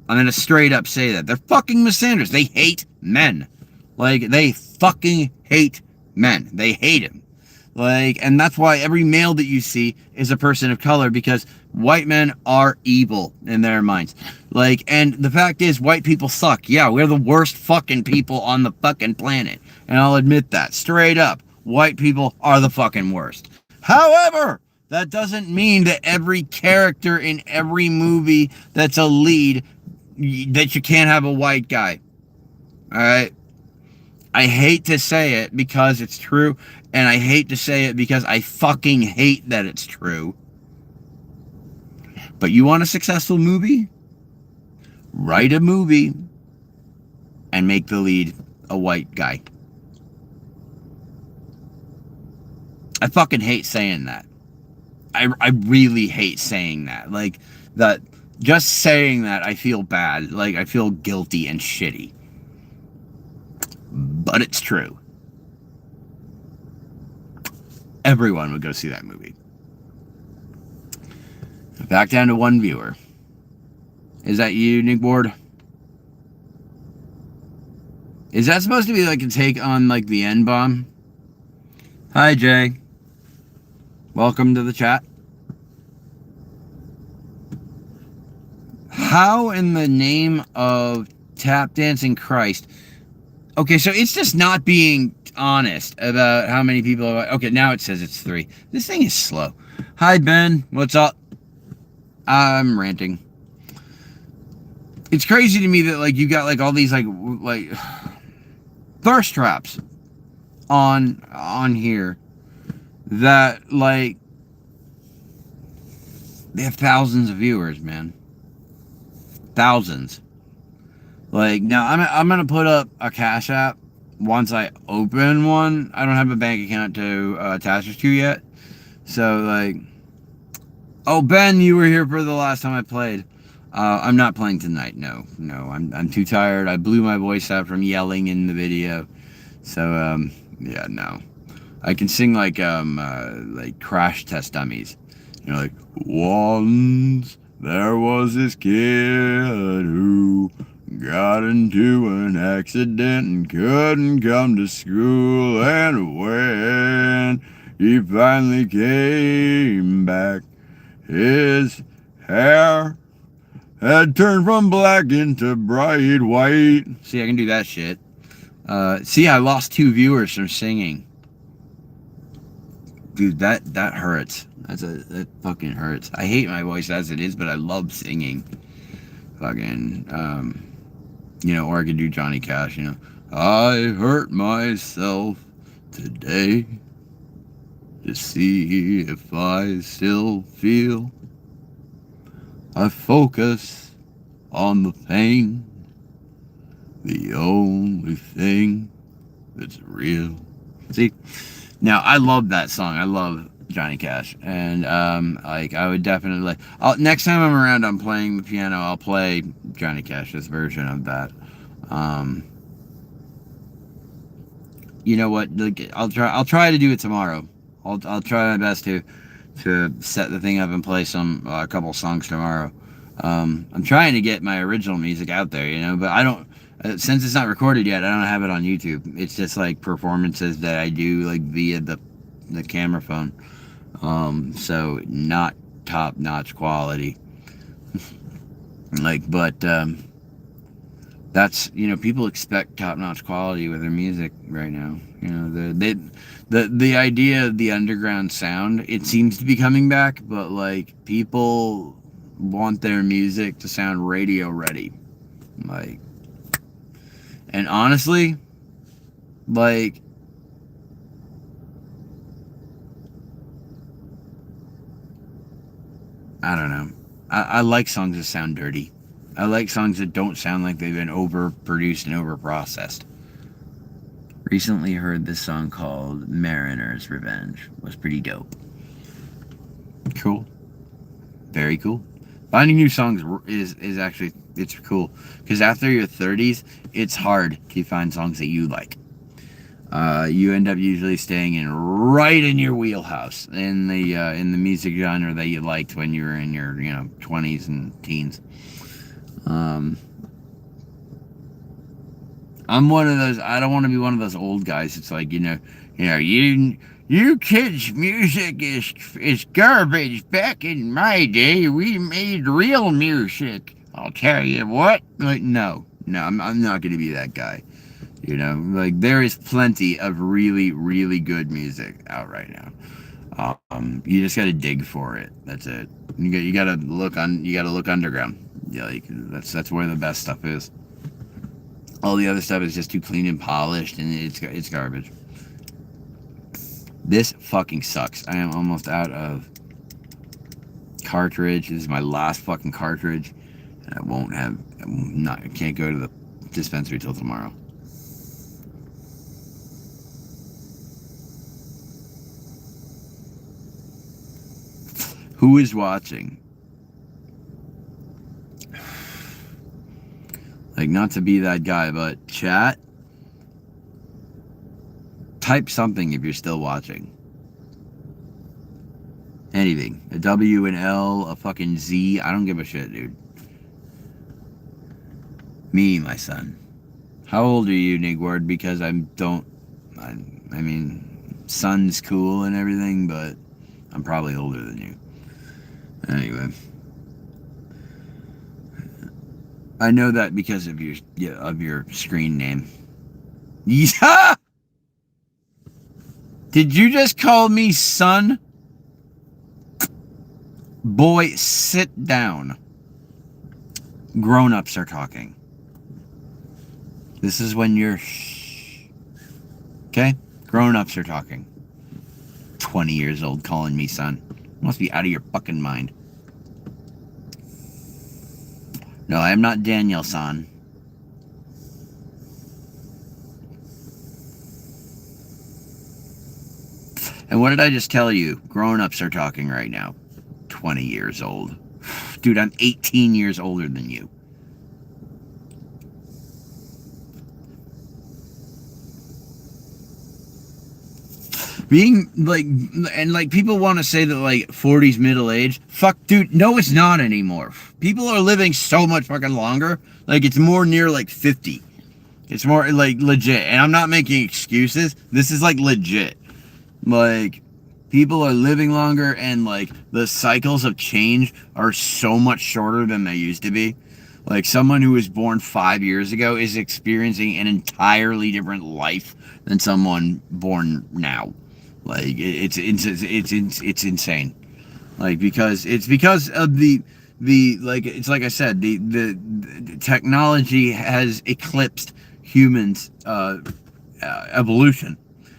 I'm gonna straight up say that. They're fucking misandrists. They hate men. Like, they fucking hate men. They hate him. Like, and that's why every male that you see is a person of color, because white men are evil in their minds. Like, and the fact is, white people suck. Yeah, we're the worst fucking people on the fucking planet. And I'll admit that. Straight up. White people are the fucking worst. However, that doesn't mean that every character in every movie that's a lead, that you can't have a white guy. Alright? I hate to say it because it's true, and I hate to say it because I fucking hate that it's true. But you want a successful movie? Write a movie and make the lead a white guy. I fucking hate saying that. I really hate saying that. Like, that, just saying that, I feel bad. Like, I feel guilty and shitty. But it's true. Everyone would go see that movie. Back down to one viewer. Is that you, Nick Ward? Is that supposed to be like a take on like the N-bomb? Hi, Jay. Welcome to the chat. How in the name of tap dancing Christ? Okay, so it's just not being honest about how many people are. Okay, now it says it's 3. This thing is slow. Hi, Ben. What's up? I'm ranting. It's crazy to me that like you got like all these like thirst traps on here that like they have thousands of viewers, man. Thousands. Like, now I'm gonna put up a Cash App once I open one. I don't have a bank account to attach it to yet. So, like, oh, Ben, you were here for the last time I played. I'm not playing tonight. No, I'm too tired. I blew my voice out from yelling in the video. So, yeah, no. I can sing like Crash Test Dummies. You know, like, once there was this kid who got into an accident and couldn't come to school, and when he finally came back, his hair had turned from black into bright white. See, I can do that shit. See, I lost 2 viewers from singing. Dude, that hurts. That fucking hurts. I hate my voice as it is, but I love singing. Fucking, you know, or I could do Johnny Cash, you know. I hurt myself today to see if I still feel. I focus on the pain, the only thing that's real. See, now I love that song. I love Johnny Cash, and like I would definitely next time I'm around, I'm playing the piano. I'll play Johnny Cash's version of that. You know what? Like, I'll try to do it tomorrow. I'll try my best to set the thing up and play a couple songs tomorrow. I'm trying to get my original music out there, you know, but I don't. Since it's not recorded yet, I don't have it on YouTube. It's just like performances that I do like via the camera phone. So not top-notch quality. Like, but That's, people expect top-notch quality with their music right now. The idea of the underground sound, it seems to be coming back, but like people want their music to sound radio ready. Like, and honestly, like, I don't know. I like songs that sound dirty. I like songs that don't sound like they've been overproduced and overprocessed. Recently heard this song called Mariner's Revenge. Was pretty dope. Cool. Very cool. Finding new songs is actually, it's cool. Because after your 30s, it's hard to find songs that you like. You end up usually staying right in your wheelhouse in the music genre that you liked when you were in your 20s and teens. I'm one of those. I don't want to be one of those old guys. It's like you kids' music is garbage. Back in my day, we made real music. I'll tell you what. Like no, I'm not going to be that guy. Like there is plenty of really, really good music out right now. You just got to dig for it. That's it. You got to look underground. Yeah, like that's where the best stuff is. All the other stuff is just too clean and polished, and it's garbage. This fucking sucks. I am almost out of cartridge. This is my last fucking cartridge, and I can't go to the dispensary till tomorrow. Who is watching? Like, not to be that guy, but chat, type something if you're still watching. Anything. A W, an L, a fucking Z. I don't give a shit, dude. Me, my son. How old are you, Nigward? Because I mean, son's cool and everything, but I'm probably older than you. Anyway. I know that because of your screen name. Yeah! Did you just call me son? Boy, sit down. Grown-ups are talking. This is when you're... Okay? Grown-ups are talking. 20 years old calling me son. You must be out of your fucking mind. No, I am not Daniel-san. And what did I just tell you? Grown-ups are talking right now. 20 years old. Dude, I'm 18 years older than you. Being like, and like people want to say that like 40's middle age. Fuck, dude, no, it's not anymore. People are living so much fucking longer. Like it's more near like 50. It's more like legit. And I'm not making excuses. This is like legit. Like people are living longer and like the cycles of change are so much shorter than they used to be. Like someone who was born 5 years ago is experiencing an entirely different life than someone born now. Like it's insane. Like because of the like it's like I said, the technology has eclipsed humans evolution.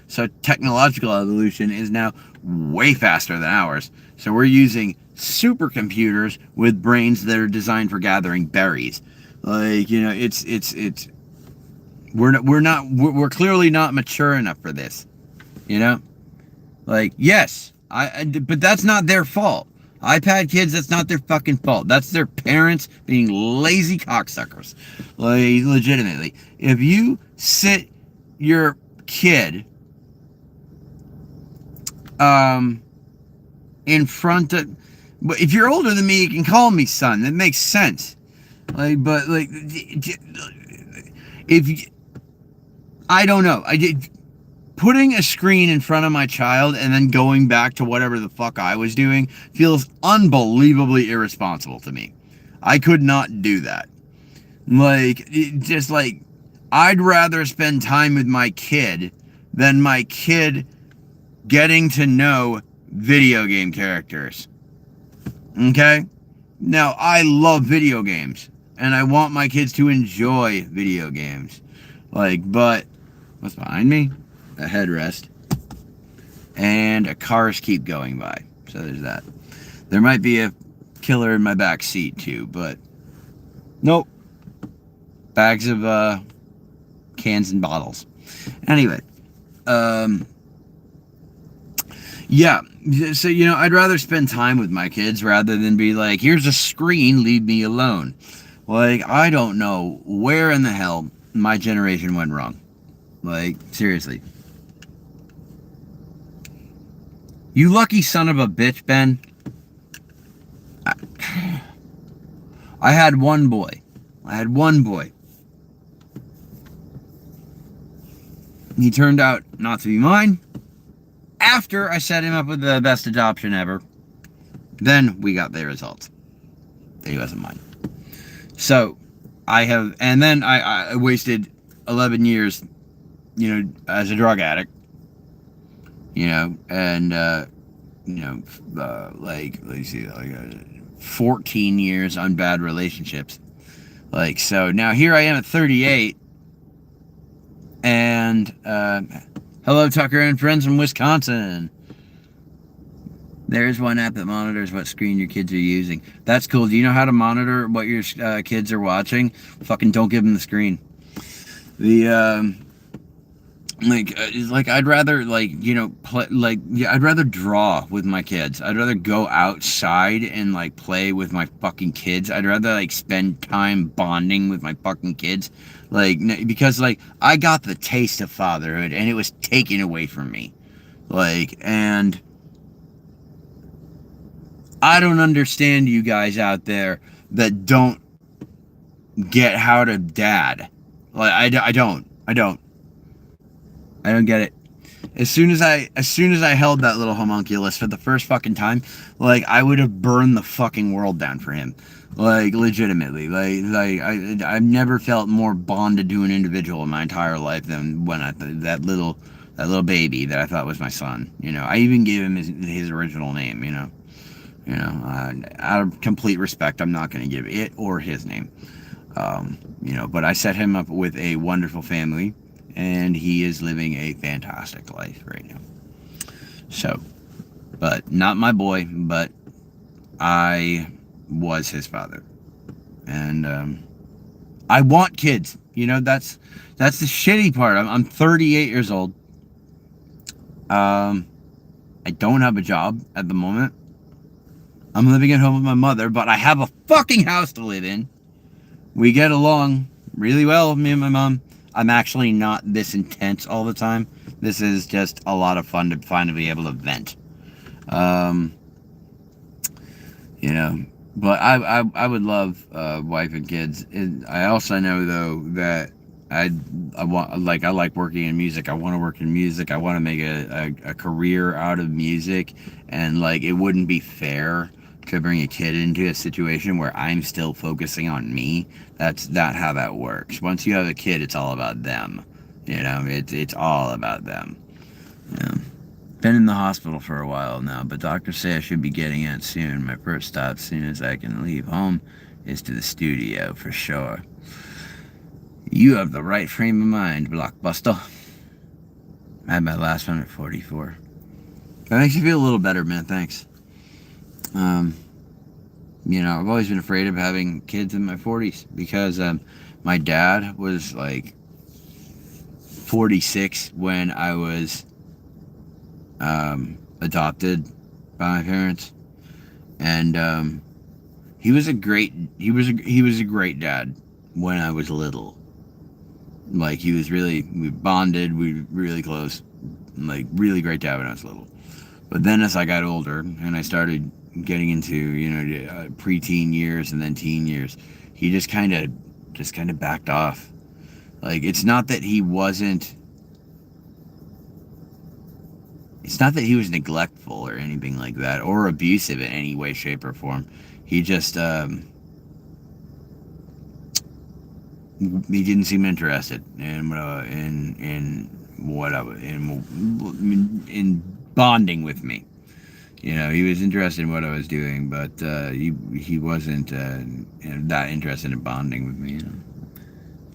So technological evolution is now way faster than ours. So we're using supercomputers with brains that are designed for gathering berries. Like, we're clearly not mature enough for this. Like, yes, but that's not their fault. iPad kids, that's not their fucking fault. That's their parents being lazy cocksuckers. Like, legitimately. If you sit your kid in front of... But if you're older than me, you can call me son. That makes sense. Like, but, like... If... I don't know. Putting a screen in front of my child and then going back to whatever the fuck I was doing feels unbelievably irresponsible to me. I could not do that. Like, just like, I'd rather spend time with my kid than my kid getting to know video game characters. Okay? Now, I love video games, and I want my kids to enjoy video games. Like, but what's behind me? A headrest. And cars keep going by. So there's that. There might be a killer in my back seat, too, but nope. Bags of cans and bottles. Anyway, yeah, so, I'd rather spend time with my kids rather than be like, here's a screen, leave me alone. Like, I don't know where in the hell my generation went wrong. Like, seriously. You lucky son of a bitch, Ben. I had one boy. He turned out not to be mine. After I set him up with the best adoption ever, then we got the results. He wasn't mine. So, I wasted 11 years, as a drug addict, and, like, let's see, 14 years on bad relationships. Like, so now here I am at 38, and, hello, Tucker and friends from Wisconsin. There's one app that monitors what screen your kids are using. That's cool. Do you know how to monitor what your kids are watching? Fucking don't give them the screen. I'd rather, I'd rather draw with my kids. I'd rather go outside and, play with my fucking kids. I'd rather, spend time bonding with my fucking kids. Because, I got the taste of fatherhood, and it was taken away from me. And I don't understand you guys out there that don't get how to dad. I don't get it. As soon as I held that little homunculus for the first fucking time, I would have burned the fucking world down for him. Legitimately. I've never felt more bonded to an individual in my entire life than when that little baby that I thought was my son. I even gave him his original name, out of complete respect, I'm not going to give it or his name. But I set him up with a wonderful family, and he is living a fantastic life right now. So, but not my boy, but I was his father. And I want kids. That's the shitty part. I'm 38 years old. I don't have a job at the moment. I'm living at home with my mother, but I have a fucking house to live in. We get along really well, me and my mom. I'm actually not this intense all the time. This is just a lot of fun to finally be able to vent. But I would love wife and kids. I also know though that I like working in music. I want to work in music. I want to make a career out of music, and it wouldn't be fair to bring a kid into a situation where I'm still focusing on me. That's not how that works. Once you have a kid, it's all about them. It's all about them. Been in the hospital for a while now, but doctors say I should be getting out soon. My first stop, as soon as I can leave home, is to the studio for sure. You have the right frame of mind, Blockbuster. I had my last one at 44. That makes you feel a little better, man. Thanks. I've always been afraid of having kids in my 40s because my dad was 46 when I was adopted by my parents, and he was a great dad when I was little. We bonded, we were really close, really great dad when I was little. But then as I got older and I started getting into preteen years and then teen years, he just kind of backed off. It's not that he was neglectful or anything like that, or abusive in any way, shape, or form. He just he didn't seem interested in what I was in bonding with me. You know, he was interested in what I was doing, but he wasn't that interested in bonding with me. You know?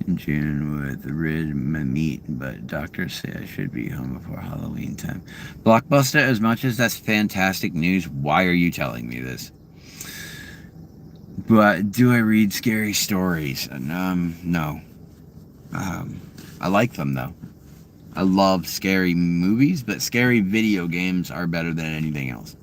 In June with red meat, but doctors say I should be home before Halloween time. Blockbuster, as much as that's fantastic news, why are you telling me this? But do I read scary stories? No. I like them though. I love scary movies, but scary video games are better than anything else.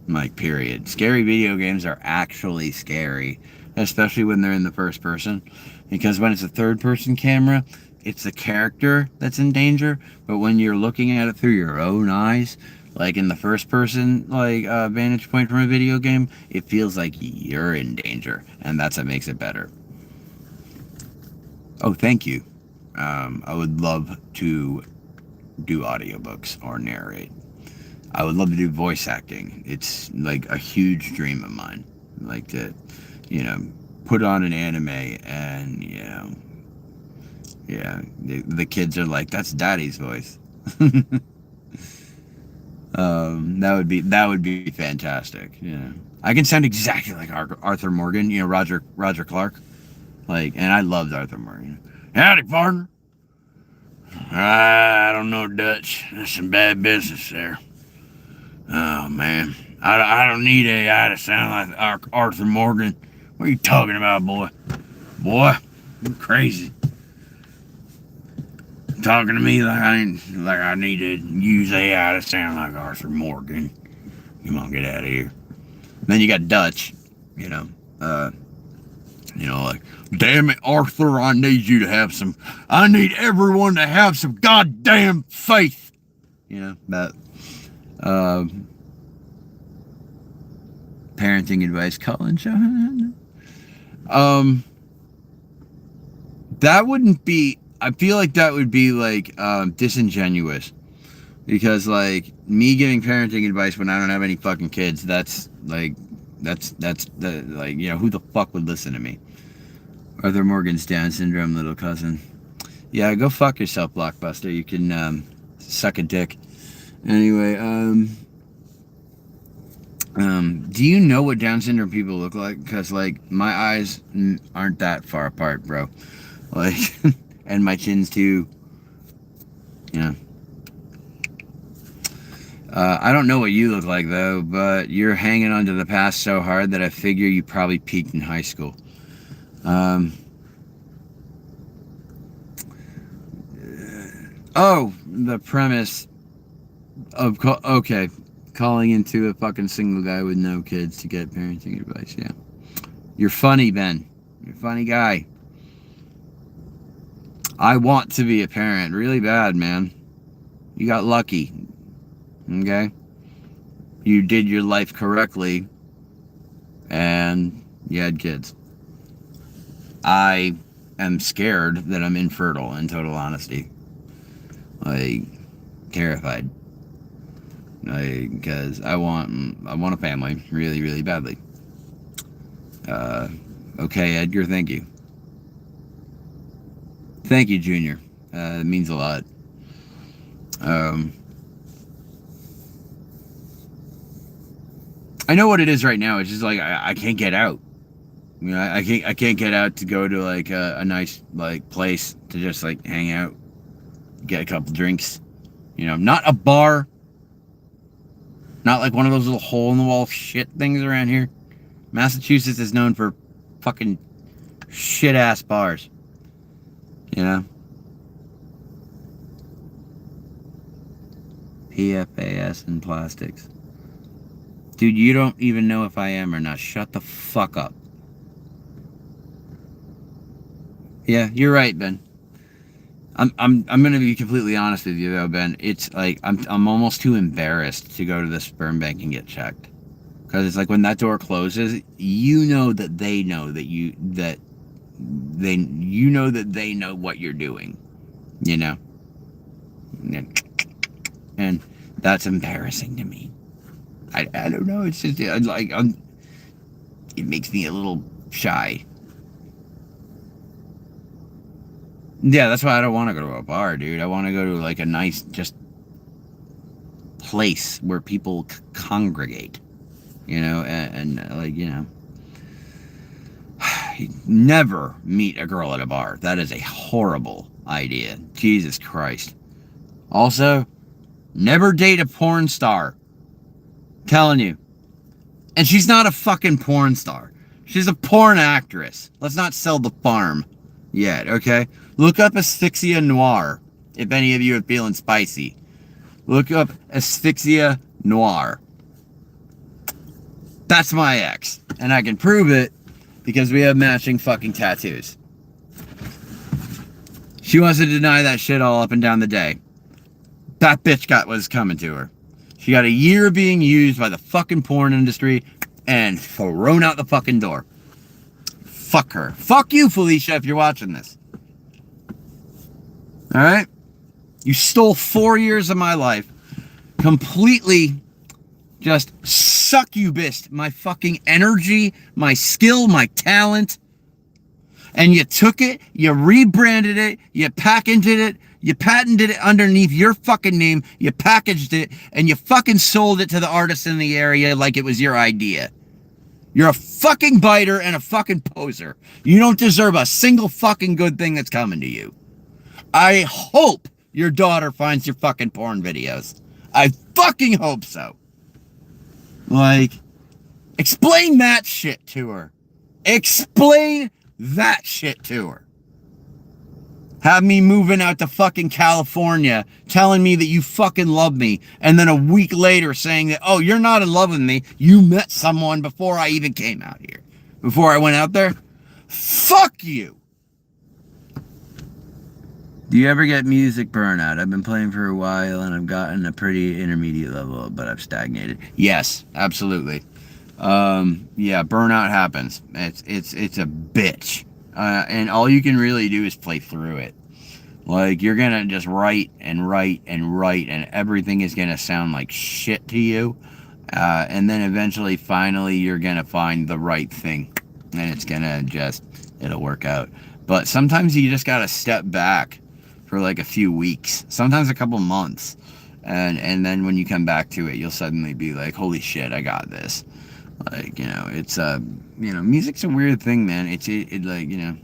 Like, period. Scary video games are actually scary, especially when they're in the first person. Because when it's a third person camera, it's the character that's in danger. But when you're looking at it through your own eyes, like in the first person vantage point from a video game, it feels like you're in danger. And that's what makes it better. Oh, thank you. I would love to do audiobooks or narrate. I would love to do voice acting. It's like a huge dream of mine. Like to, put on an anime and, the kids are like, that's Daddy's voice. That would be fantastic. Yeah, I can sound exactly like Arthur Morgan. Roger Clark. And I loved Arthur Morgan. Howdy, partner. I don't know Dutch. That's some bad business there. Oh, man. I don't need AI to sound like Arthur Morgan. What are you talking about, boy? Boy, you crazy. Talking to me like I need to use AI to sound like Arthur Morgan. Come on, get out of here. Then you got Dutch, damn it, Arthur, I need everyone to have some goddamn faith. That parenting advice, Colin Johan. That wouldn't be, I feel like that would be disingenuous. Because me giving parenting advice when I don't have any fucking kids, who the fuck would listen to me? Arthur Morgan's Down syndrome little cousin. Yeah, go fuck yourself, Blockbuster. You can suck a dick. Anyway, do you know what Down syndrome people look like? Because my eyes aren't that far apart, bro. And my chin's too. I don't know what you look like though, but you're hanging onto the past so hard that I figure you probably peaked in high school. The premise of calling into a fucking single guy with no kids to get parenting advice. Yeah, you're funny, Ben. You're a funny guy. I want to be a parent really bad, man. You got lucky. Okay? You did your life correctly and you had kids. I am scared that I'm infertile, in total honesty. Terrified. Because I want a family really, really badly. Okay, Edgar, thank you. Thank you, Junior. It means a lot. I know what it is right now. It's just I can't get out. I can't get out to go to a nice place to just hang out, get a couple drinks. Not a bar. Not one of those little hole in the wall shit things around here. Massachusetts is known for fucking shit ass bars. PFAS and plastics. Dude, you don't even know if I am or not. Shut the fuck up. Yeah, you're right, Ben. I'm gonna be completely honest with you though, Ben. It's I'm almost too embarrassed to go to the sperm bank and get checked. Because it's when that door closes, that they know that they know what you're doing. And that's embarrassing to me. I don't know. It's just it makes me a little shy. Yeah, that's why I don't want to go to a bar, dude. I want to go to like a nice just place where people congregate, you know, and like, you know, never meet a girl at a bar. That is a horrible idea. Jesus Christ. Also, never date a porn star. Telling you. And she's not a fucking porn star. She's a porn actress. Let's not sell the farm yet, okay? Look up Asphyxia Noir, if any of you are feeling spicy. Look up Asphyxia Noir. That's my ex. And I can prove it because we have matching fucking tattoos. She wants to deny that shit all up and down the day. That bitch got what's coming to her. She got a year being used by the fucking porn industry and thrown out the fucking door. Fuck her. Fuck you, Felicia, if you're watching this. Alright? You stole 4 years of my life. Completely just succubused my fucking energy, my skill, my talent. And you took it, you rebranded it, you patented it, you patented it underneath your fucking name, you packaged it, and you fucking sold it to the artists in the area like it was your idea. You're a fucking biter and a fucking poser. You don't deserve a single fucking good thing that's coming to you. I hope your daughter finds your fucking porn videos. I fucking hope so. Like, explain that shit to her. Explain that shit to her. Have me moving out to fucking California, telling me that you fucking love me, and then a week later saying that, oh, you're not in love with me, you met someone before I even came out here. Before I went out there? Fuck you! Do you ever get music burnout? I've been playing for a while and I've gotten a pretty intermediate level, but I've stagnated. Yes, absolutely. Yeah, burnout happens. It's a bitch. And all you can really do is play through it. Like, you're gonna just write and write and write, and everything is gonna sound like shit to you. And then eventually, finally, you're gonna find the right thing. And it's gonna it'll work out. But sometimes you just gotta step back for like a few weeks, sometimes a couple months. And then when you come back to it, you'll suddenly be like, holy shit, I got this. Like, you know, it's, you know, music's a weird thing, man. It like, you know,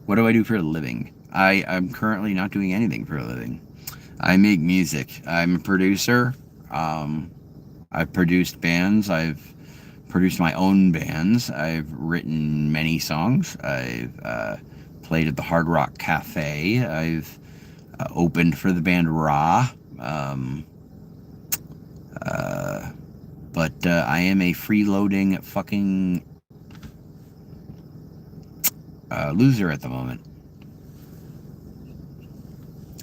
what do I do for a living? I'm currently not doing anything for a living. I make music. I'm a producer. I've produced bands. I've produced my own bands. I've written many songs. I've, played at the Hard Rock Cafe. I've opened for the band Ra. But I am a freeloading fucking loser at the moment.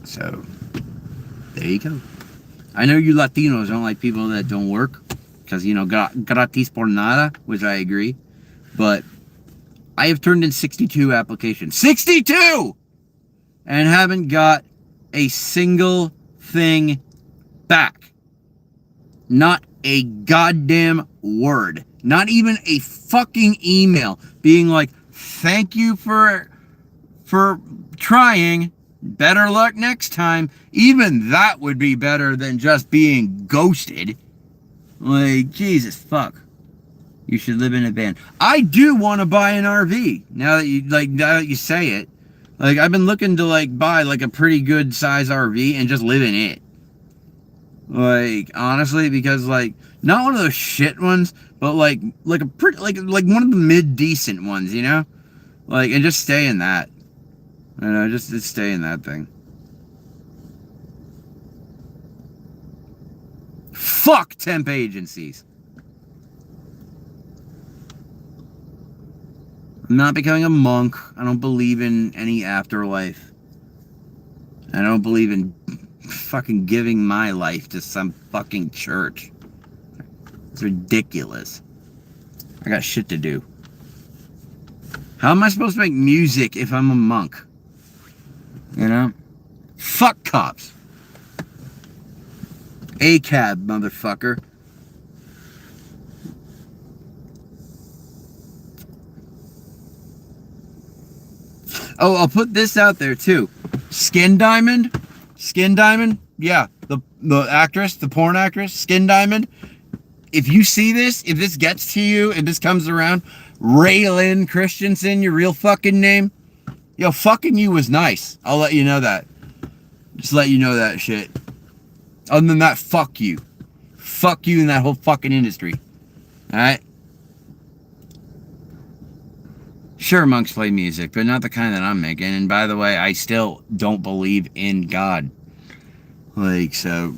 So, there you go. I know you Latinos don't like people that don't work. Because, you know, gratis por nada, which I agree. But I have turned in 62 applications. 62! And haven't got a single thing back. Not a goddamn word. Not even a fucking email being like, thank you for trying. Better luck next time. Even that would be better than just being ghosted. Like, Jesus fuck. You should live in a van. I do want to buy an RV. Now that you say it. Like, I've been looking to like buy like a pretty good size RV and just live in it. Like, honestly, because like not one of those shit ones, but like a pretty like one of the mid decent ones, you know? Like, and just stay in that. You know, just stay in that thing. Fuck temp agencies. I'm not becoming a monk. I don't believe in any afterlife. I don't believe in fucking giving my life to some fucking church. It's ridiculous. I got shit to do. How am I supposed to make music if I'm a monk? You know? Fuck cops. ACAB, motherfucker. Oh, I'll put this out there too. Skin Diamond. Yeah, the actress, the porn actress, Skin Diamond. If you see this, if this gets to you, if this comes around, Raylan Christensen, your real fucking name. Yo, fucking you was nice. I'll let you know that. Just let you know that shit. Other than that, fuck you. Fuck you and that whole fucking industry. Alright? Sure, monks play music, but not the kind that I'm making. And by the way, I still don't believe in God. Like, so...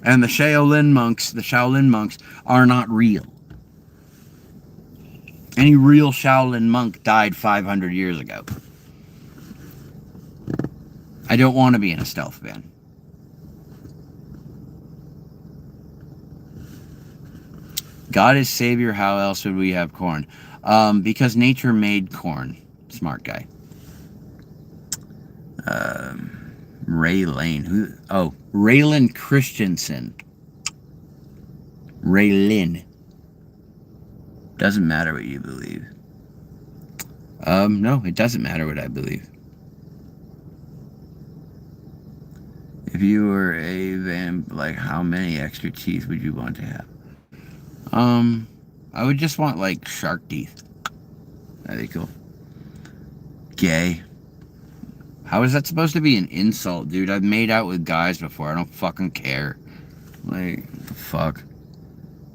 And the Shaolin monks are not real. Any real Shaolin monk died 500 years ago. I don't want to be in a stealth band. God is savior, how else would we have corn? Because nature made corn. Smart guy. Ray Lane. Raylan Christensen. Raylan. Doesn't matter what you believe. No, it doesn't matter what I believe. If you were a vamp, like, how many extra teeth would you want to have? I would just want, like, shark teeth. That'd be cool. Gay. How is that supposed to be an insult, dude? I've made out with guys before. I don't fucking care. Like, what the fuck?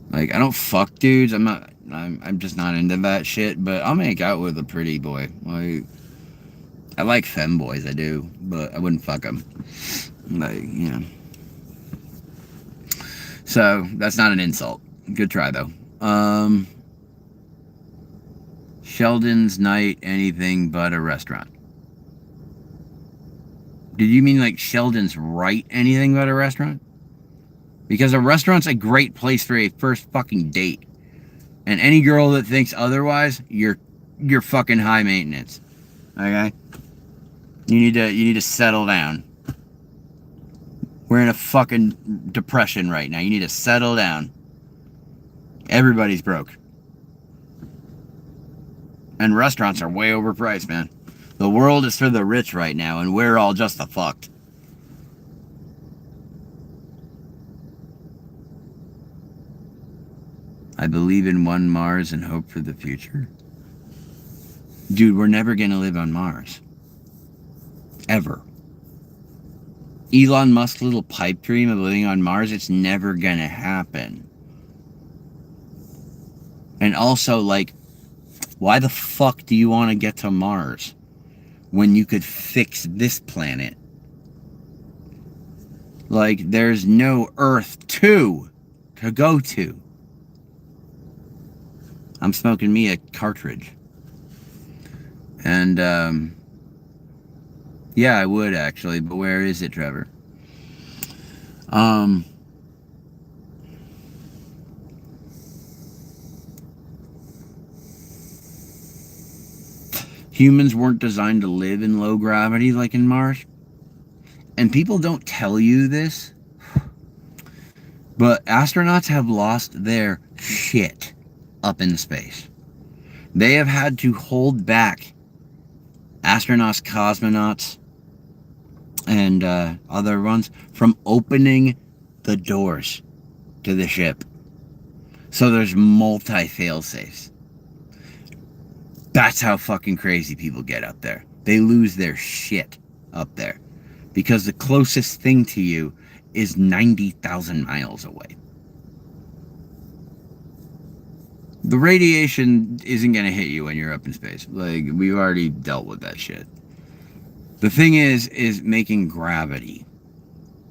Like, I don't fuck dudes. I'm just not into that shit. But I'll make out with a pretty boy. Like, I like femboys, I do. But I wouldn't fuck them. Like, you know. So, that's not an insult. Good try, though. Sheldon's Night, anything but a restaurant. Did you mean like Sheldon's Right, anything but a restaurant? Because a restaurant's a great place for a first fucking date. And any girl that thinks otherwise, you're fucking high maintenance. Okay? You need to settle down. We're in a fucking depression right now. You need to settle down. Everybody's broke. And restaurants are way overpriced, man. The world is for the rich right now, and we're all just the fucked. I believe in one Mars and hope for the future. Dude, we're never gonna live on Mars. Ever. Elon Musk's little pipe dream of living on Mars, it's never gonna happen. And also, like, why the fuck do you want to get to Mars when you could fix this planet? Like, there's no Earth 2 to go to. I'm smoking me a cartridge. And, yeah, I would actually, but where is it, Trevor? Humans weren't designed to live in low gravity like in Mars. And people don't tell you this, but astronauts have lost their shit up in space. They have had to hold back astronauts, cosmonauts, and other ones from opening the doors to the ship. So there's multi-fail-safes. That's how fucking crazy people get up there. They lose their shit up there. Because the closest thing to you is 90,000 miles away. The radiation isn't going to hit you when you're up in space. Like, we've already dealt with that shit. The thing is making gravity.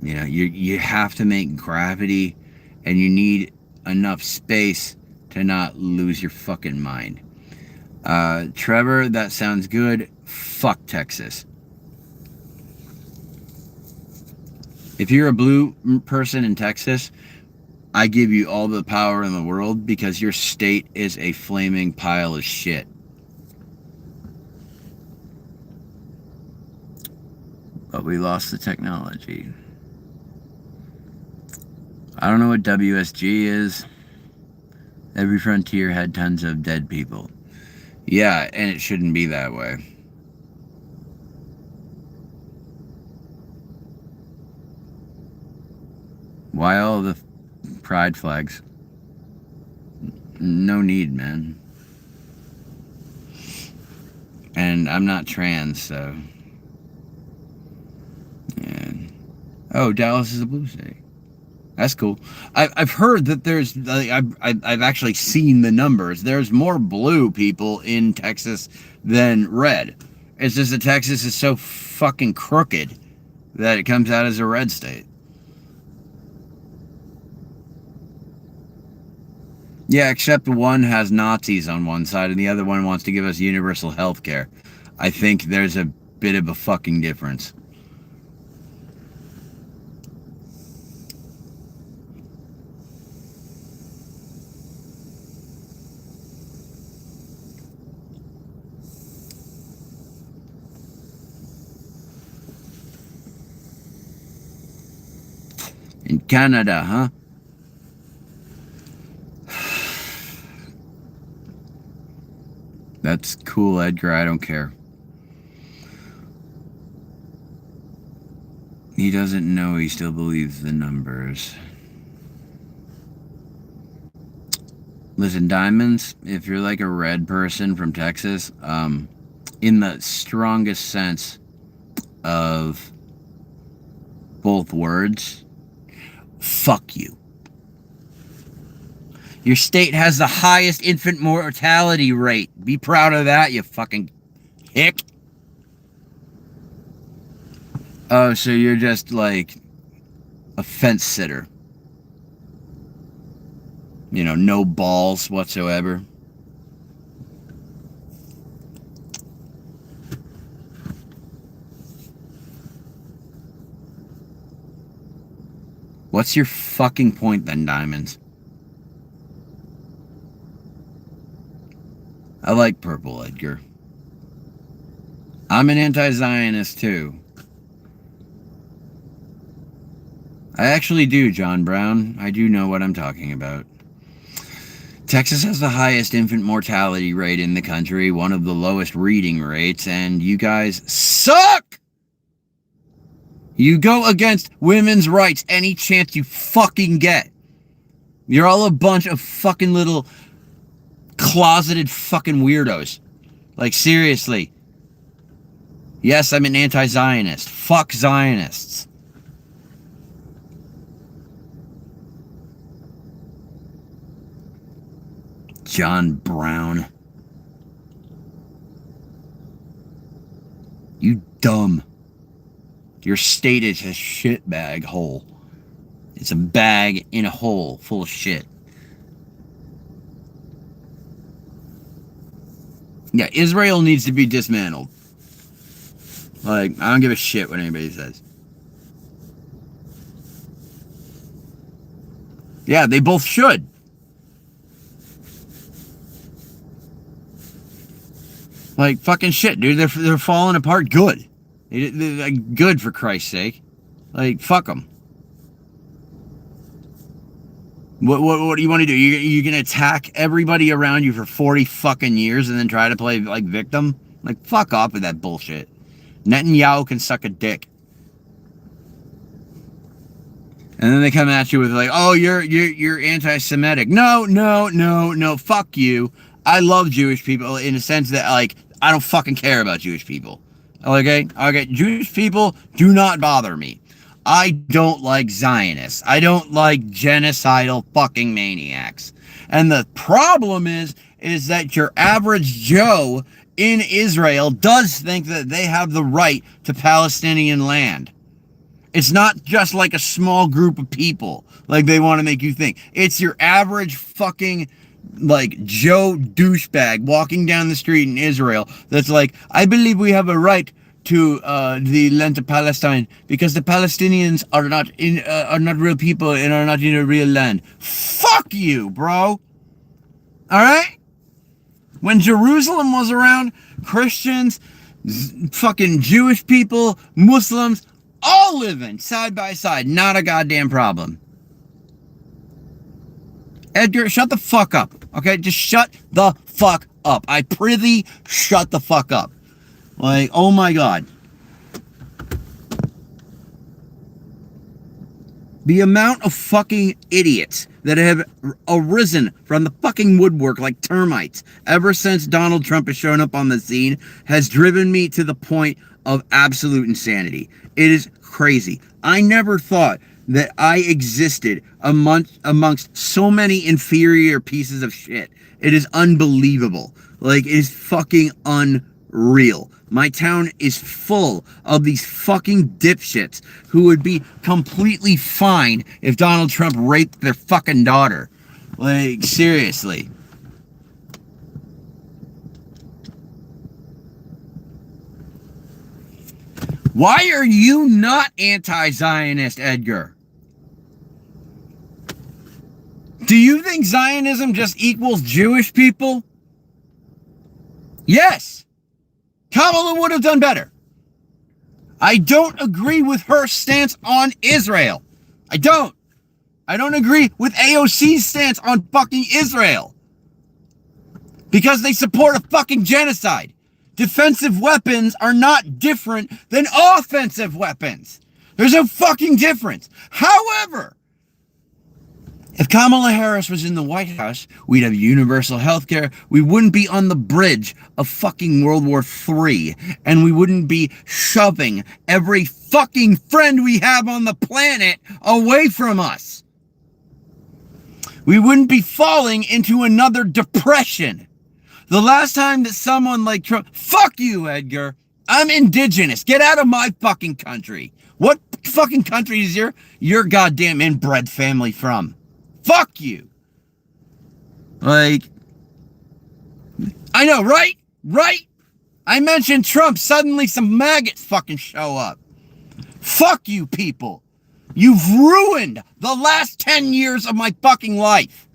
You know, you have to make gravity, and you need enough space to not lose your fucking mind. Trevor, that sounds good. Fuck Texas. If you're a blue person in Texas, I give you all the power in the world because your state is a flaming pile of shit. But we lost the technology. I don't know what WSG is. Every frontier had tons of dead people. Yeah, and it shouldn't be that way. Why all the pride flags? No need, man. And I'm not trans, so. And oh, Dallas is a blue state. That's cool. I've heard that there's. I've actually seen the numbers. There's more blue people in Texas than red. It's just that Texas is so fucking crooked that it comes out as a red state. Yeah, except one has Nazis on one side and the other one wants to give us universal health care. I think there's a bit of a fucking difference. In Canada, huh? That's cool, Edgar. I don't care. He doesn't know he still believes the numbers. Listen, Diamonds, if you're like a red person from Texas, in the strongest sense of both words, fuck you. Your state has the highest infant mortality rate. Be proud of that, you fucking hick. Oh, so you're just like a fence sitter. You know, no balls whatsoever. What's your fucking point then, Diamonds? I like purple, Edgar. I'm an anti-Zionist too. I actually do, John Brown. I do know what I'm talking about. Texas has the highest infant mortality rate in the country, one of the lowest reading rates, and you guys suck! You go against women's rights any chance you fucking get. You're all a bunch of fucking little closeted fucking weirdos. Like, seriously. Yes, I'm an anti-Zionist. Fuck Zionists. John Brown. You dumb. Your state is a shitbag hole. It's a bag in a hole full of shit. Yeah, Israel needs to be dismantled. Like, I don't give a shit what anybody says. Yeah, they both should. Like, fucking shit, dude. They're falling apart good. They're good, for Christ's sake. Like, fuck them. What do you want to do? You gonna attack everybody around you for 40 fucking years and then try to play, like, victim? Like, fuck off with that bullshit. Netanyahu can suck a dick. And then they come at you with, like, oh, you're anti-Semitic. No, fuck you. I love Jewish people in a sense that, like, I don't fucking care about Jewish people. Okay, Jewish people do not bother me. I don't like Zionists. I don't like genocidal fucking maniacs. And the problem is that your average Joe in Israel does think that they have the right to Palestinian land. It's not just like a small group of people like they want to make you think. It's your average fucking, like, Joe douchebag walking down the street in Israel that's like, I believe we have a right to the land of Palestine because the Palestinians are not real people and are not in a real land. Fuck you, bro. All right? When Jerusalem was around, Christians, fucking Jewish people, Muslims, all living side by side. Not a goddamn problem. Edgar, shut the fuck up. Okay? Just shut the fuck up. I prithee, shut the fuck up. Like, oh my God. The amount of fucking idiots that have arisen from the fucking woodwork like termites ever since Donald Trump has shown up on the scene has driven me to the point of absolute insanity. It is crazy. I never thought that I existed amongst so many inferior pieces of shit. It is unbelievable. Like, it is fucking unreal. My town is full of these fucking dipshits who would be completely fine if Donald Trump raped their fucking daughter. Like, seriously. Why are you not anti-Zionist, Edgar? Do you think Zionism just equals Jewish people? Yes. Kamala would have done better. I don't agree with her stance on Israel. I don't agree with AOC's stance on fucking Israel. Because they support a fucking genocide. Defensive weapons are not different than offensive weapons. There's no fucking difference. However, if Kamala Harris was in the White House, we'd have universal health care. We wouldn't be on the bridge of fucking World War III. And we wouldn't be shoving every fucking friend we have on the planet away from us. We wouldn't be falling into another depression. The last time that someone like Trump... Fuck you, Edgar. I'm indigenous. Get out of my fucking country. What fucking country is your goddamn inbred family from? Fuck you. Like, I know, right? Right? I mentioned Trump, suddenly some maggots fucking show up. Fuck you people. You've ruined the last 10 years of my fucking life.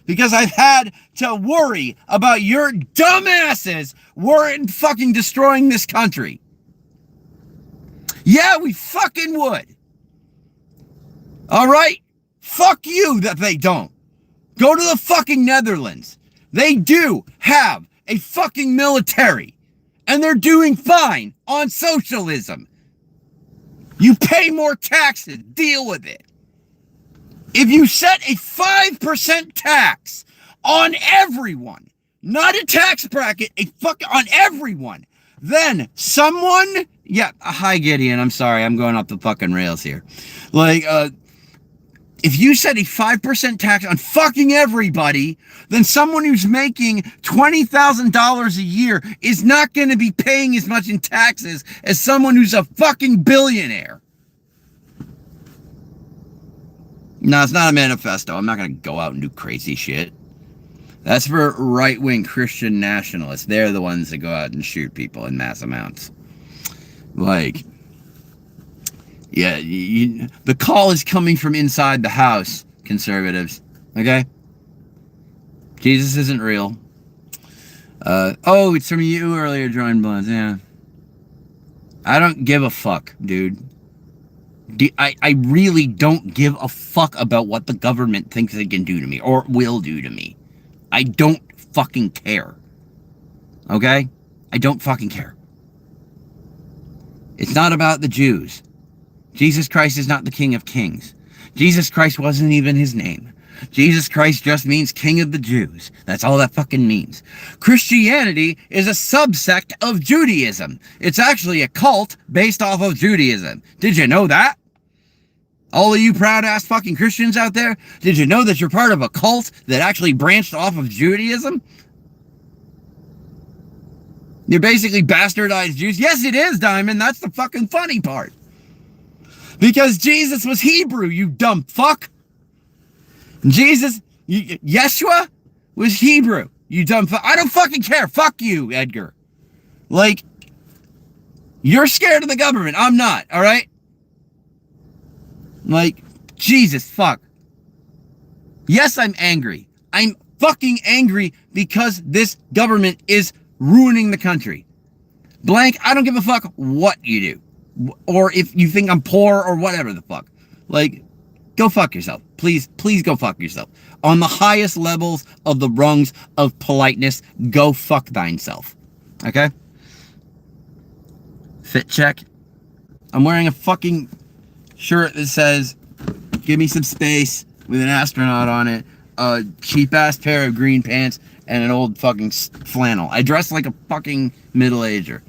Because I've had to worry about your dumbasses weren't fucking destroying this country. Yeah, we fucking would. All right? Fuck you that they don't. Go to the fucking Netherlands. They do have a fucking military. And they're doing fine on socialism. You pay more taxes. Deal with it. If you set a 5% tax on everyone, not a tax bracket, on everyone, then someone... Yeah, hi Gideon, I'm sorry, I'm going off the fucking rails here. Like, if you set a 5% tax on fucking everybody, then someone who's making $20,000 a year is not going to be paying as much in taxes as someone who's a fucking billionaire. No, it's not a manifesto. I'm not going to go out and do crazy shit. That's for right-wing Christian nationalists. They're the ones that go out and shoot people in mass amounts. Like, yeah, the call is coming from inside the house, conservatives. Okay? Jesus isn't real. Oh, it's from you earlier, Drawing Bloods. Yeah. I don't give a fuck, dude. I really don't give a fuck about what the government thinks they can do to me or will do to me. I don't fucking care. Okay? I don't fucking care. It's not about the Jews. Jesus Christ is not the King of Kings. Jesus Christ wasn't even his name. Jesus Christ just means King of the Jews. That's all that fucking means. Christianity is a subsect of Judaism. It's actually a cult based off of Judaism. Did you know that? All of you proud-ass fucking Christians out there, did you know that you're part of a cult that actually branched off of Judaism? You're basically bastardized Jews. Yes, it is, Diamond. That's the fucking funny part. Because Jesus was Hebrew, you dumb fuck. Yeshua was Hebrew, you dumb fuck. I don't fucking care. Fuck you, Edgar. Like, you're scared of the government. I'm not, all right? Like, Jesus, fuck. Yes, I'm angry. I'm fucking angry because this government is ruining the country. Blank, I don't give a fuck what you do. Or if you think I'm poor or whatever the fuck. Like, go fuck yourself. Please go fuck yourself. On the highest levels of the rungs of politeness, go fuck thyself. Okay? Fit check. I'm wearing a fucking shirt that says Give me some space with an astronaut on it, a cheap-ass pair of green pants, and an old fucking flannel. I dress like a fucking middle-ager.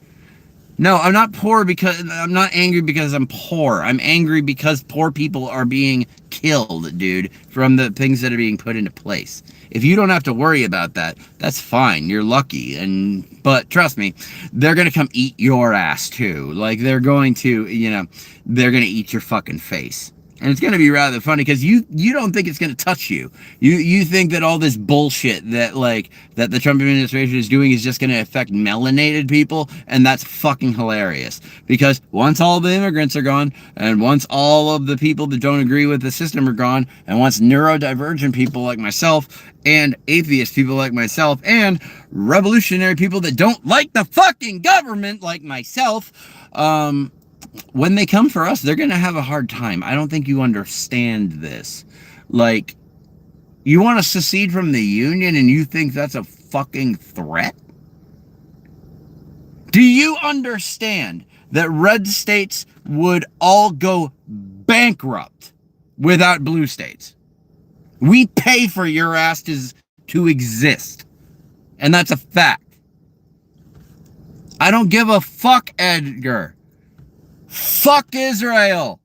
No, I'm not poor because... I'm not angry because I'm poor. I'm angry because poor people are being killed, dude, from the things that are being put into place. If you don't have to worry about that, that's fine. You're lucky. But trust me, they're going to come eat your ass, too. Like, they're going to, you know, they're going to eat your fucking face. And it's going to be rather funny because you don't think it's going to touch you. You think that all this bullshit that the Trump administration is doing is just going to affect melanated people, and that's fucking hilarious. Because once all the immigrants are gone, and once all of the people that don't agree with the system are gone, and once neurodivergent people like myself, and atheist people like myself, and revolutionary people that don't like the fucking government like myself, when they come for us, they're going to have a hard time. I don't think you understand this. Like, you want to secede from the Union and you think that's a fucking threat? Do you understand that red states would all go bankrupt without blue states? We pay for your asses to exist. And that's a fact. I don't give a fuck, Edgar. Fuck Israel.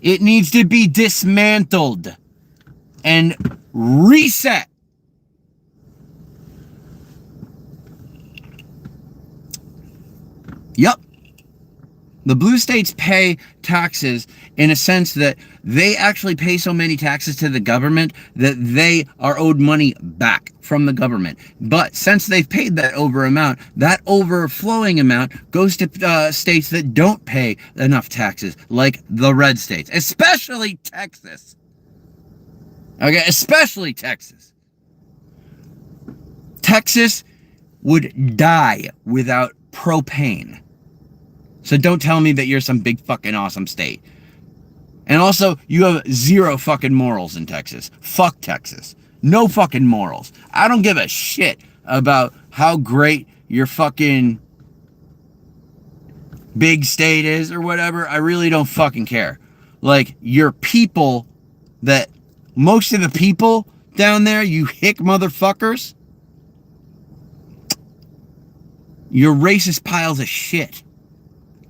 It needs to be dismantled and reset. Yep. The blue states pay taxes in a sense that they actually pay so many taxes to the government that they are owed money back from the government. But since they've paid that amount, that overflowing amount goes to states that don't pay enough taxes, like the red states, especially Texas. Okay, especially Texas. Texas would die without propane. So don't tell me that you're some big fucking awesome state. And also, you have zero fucking morals in Texas. Fuck Texas. No fucking morals. I don't give a shit about how great your fucking big state is or whatever. I really don't fucking care. Like, your people, that most of the people down there, you hick motherfuckers, you're racist piles of shit.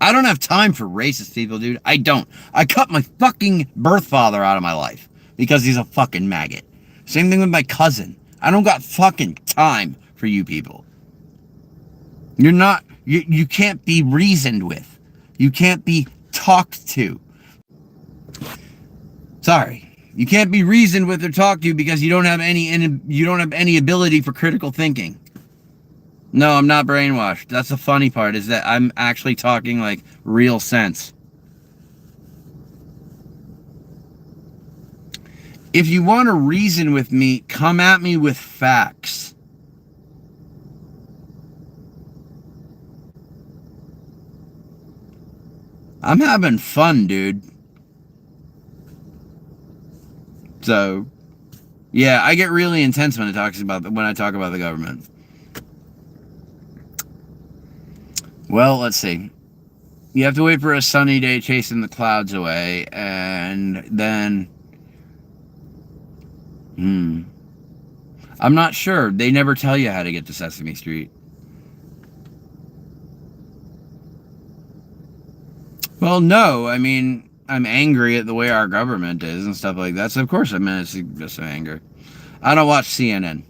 I don't have time for racist people, dude. I don't. I cut my fucking birth father out of my life because he's a fucking maggot. Same thing with my cousin. I don't got fucking time for you people. You're not, you can't be reasoned with. You can't be talked to. Sorry. You can't be reasoned with or talked to because you don't have any ability for critical thinking. No, I'm not brainwashed. That's the funny part, is that I'm actually talking like real sense. If you want to reason with me, come at me with facts. I'm having fun, dude. So, yeah, I get really intense when I talk about the government. Well, let's see. You have to wait for a sunny day chasing the clouds away, and then... I'm not sure. They never tell you how to get to Sesame Street. Well, no. I mean, I'm angry at the way our government is and stuff like that. So, of course, I'm just anger. I don't watch CNN.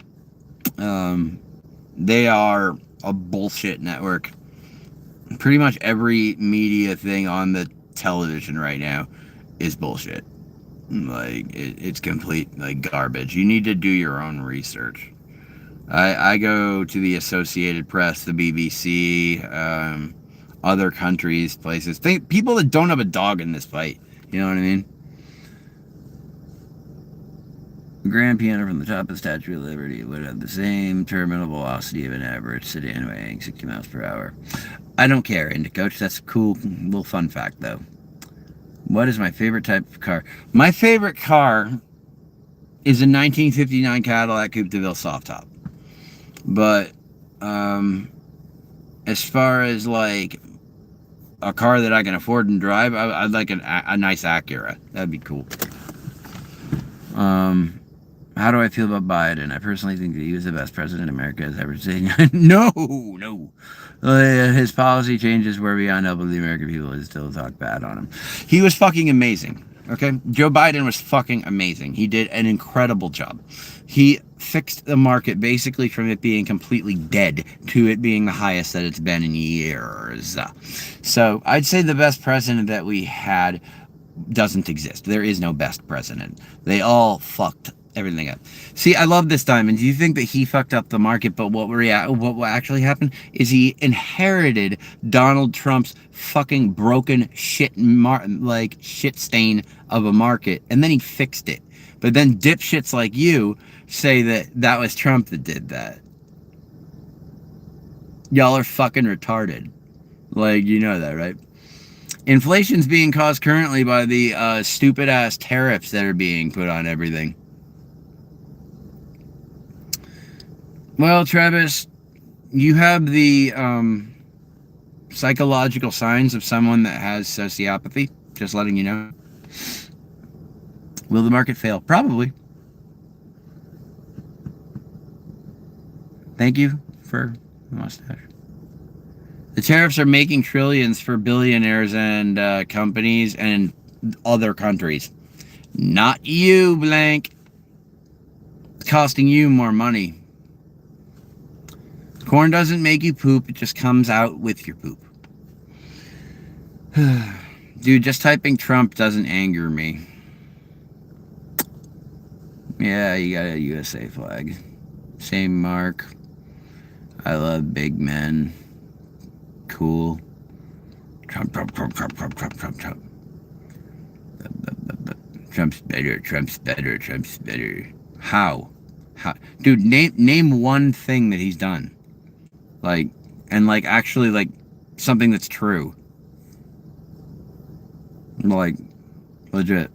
They are a bullshit network. Pretty much every media thing on the television right now is bullshit. Like, it's complete, like, garbage. You need to do your own research. I go to the Associated Press, the BBC, other countries, places. People that don't have a dog in this fight. You know what I mean? A grand piano from the top of the Statue of Liberty would have the same terminal velocity of an average sedan weighing 60 miles per hour. I don't care, Coach. That's a cool little fun fact, though. What is my favorite type of car? My favorite car is a 1959 Cadillac Coupe de Ville soft top. But as far as like a car that I can afford and drive, I'd like a nice Acura. That'd be cool. How do I feel about Biden? I personally think that he was the best president America has ever seen. No. His policy changes were beyond help of the American people and still talk bad on him. He was fucking amazing. Okay? Joe Biden was fucking amazing. He did an incredible job. He fixed the market basically from it being completely dead to it being the highest that it's been in years. So I'd say the best president that we had doesn't exist. There is no best president. They all fucked everything up. See, I love this Diamond. Do you think that he fucked up the market? But what actually happened is he inherited Donald Trump's fucking broken shit stain of a market, and then he fixed it. But then dipshits like you say that that was Trump that did that. Y'all are fucking retarded. Like, you know that, right? Inflation's being caused currently by the stupid ass tariffs that are being put on everything. Well, Travis, you have the psychological signs of someone that has sociopathy. Just letting you know. Will the market fail? Probably. Thank you for the mustache. The tariffs are making trillions for billionaires and companies and other countries. Not you, blank. It's costing you more money. Corn doesn't make you poop, it just comes out with your poop. Dude, just typing Trump doesn't anger me. Yeah, you got a USA flag. Same mark. I love big men. Cool. Trump. Trump's better. How? Dude, name one thing that he's done. Actually, something that's true. Legit.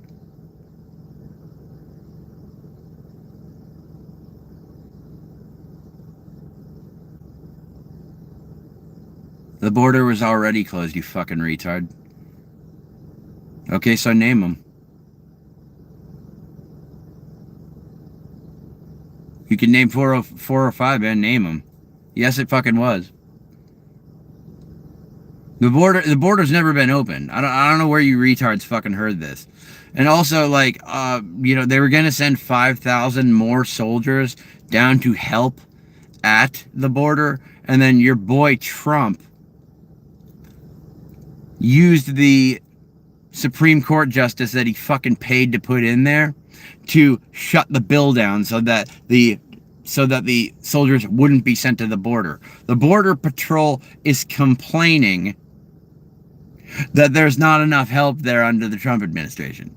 The border was already closed, you fucking retard. Okay, so name them. You can name 4 or 5 and name them. Yes, it fucking was. The border's never been open. I don't know where you retards fucking heard this. And also, they were gonna send 5,000 more soldiers down to help at the border, and then your boy Trump used the Supreme Court justice that he fucking paid to put in there to shut the bill down so that the soldiers wouldn't be sent to the border. The Border Patrol is complaining that there's not enough help there under the Trump administration.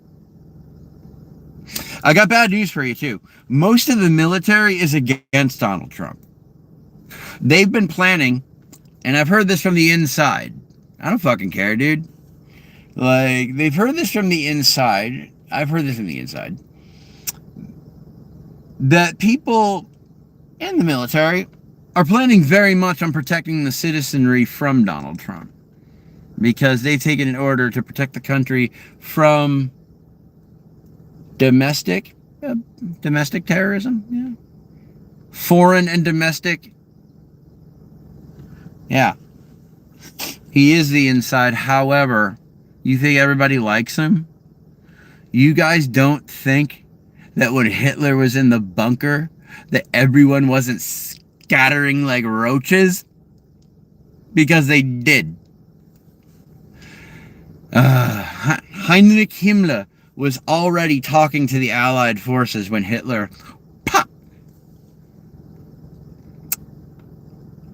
I got bad news for you too. Most of the military is against Donald Trump. They've been planning, and I've heard this from the inside. I don't fucking care, dude. They've heard this from the inside. I've heard this from the inside. That people in the military are planning very much on protecting the citizenry from Donald Trump. Because they've taken an order to protect the country from domestic terrorism. Yeah. Foreign and domestic. Yeah. He is the inside. However, you think everybody likes him? You guys don't think that when Hitler was in the bunker, that everyone wasn't scattering like roaches? Because they did. Heinrich Himmler was already talking to the Allied forces when Hitler pop.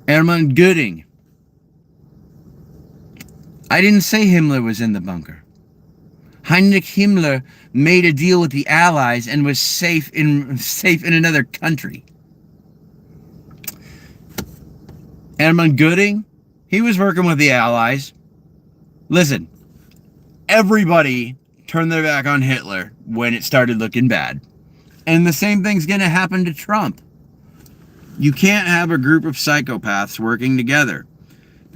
Hermann Göring. I didn't say Himmler was in the bunker. Heinrich Himmler made a deal with the Allies and was safe in another country. Hermann Göring, he was working with the Allies. Listen, everybody turned their back on Hitler when it started looking bad. And the same thing's going to happen to Trump. You can't have a group of psychopaths working together.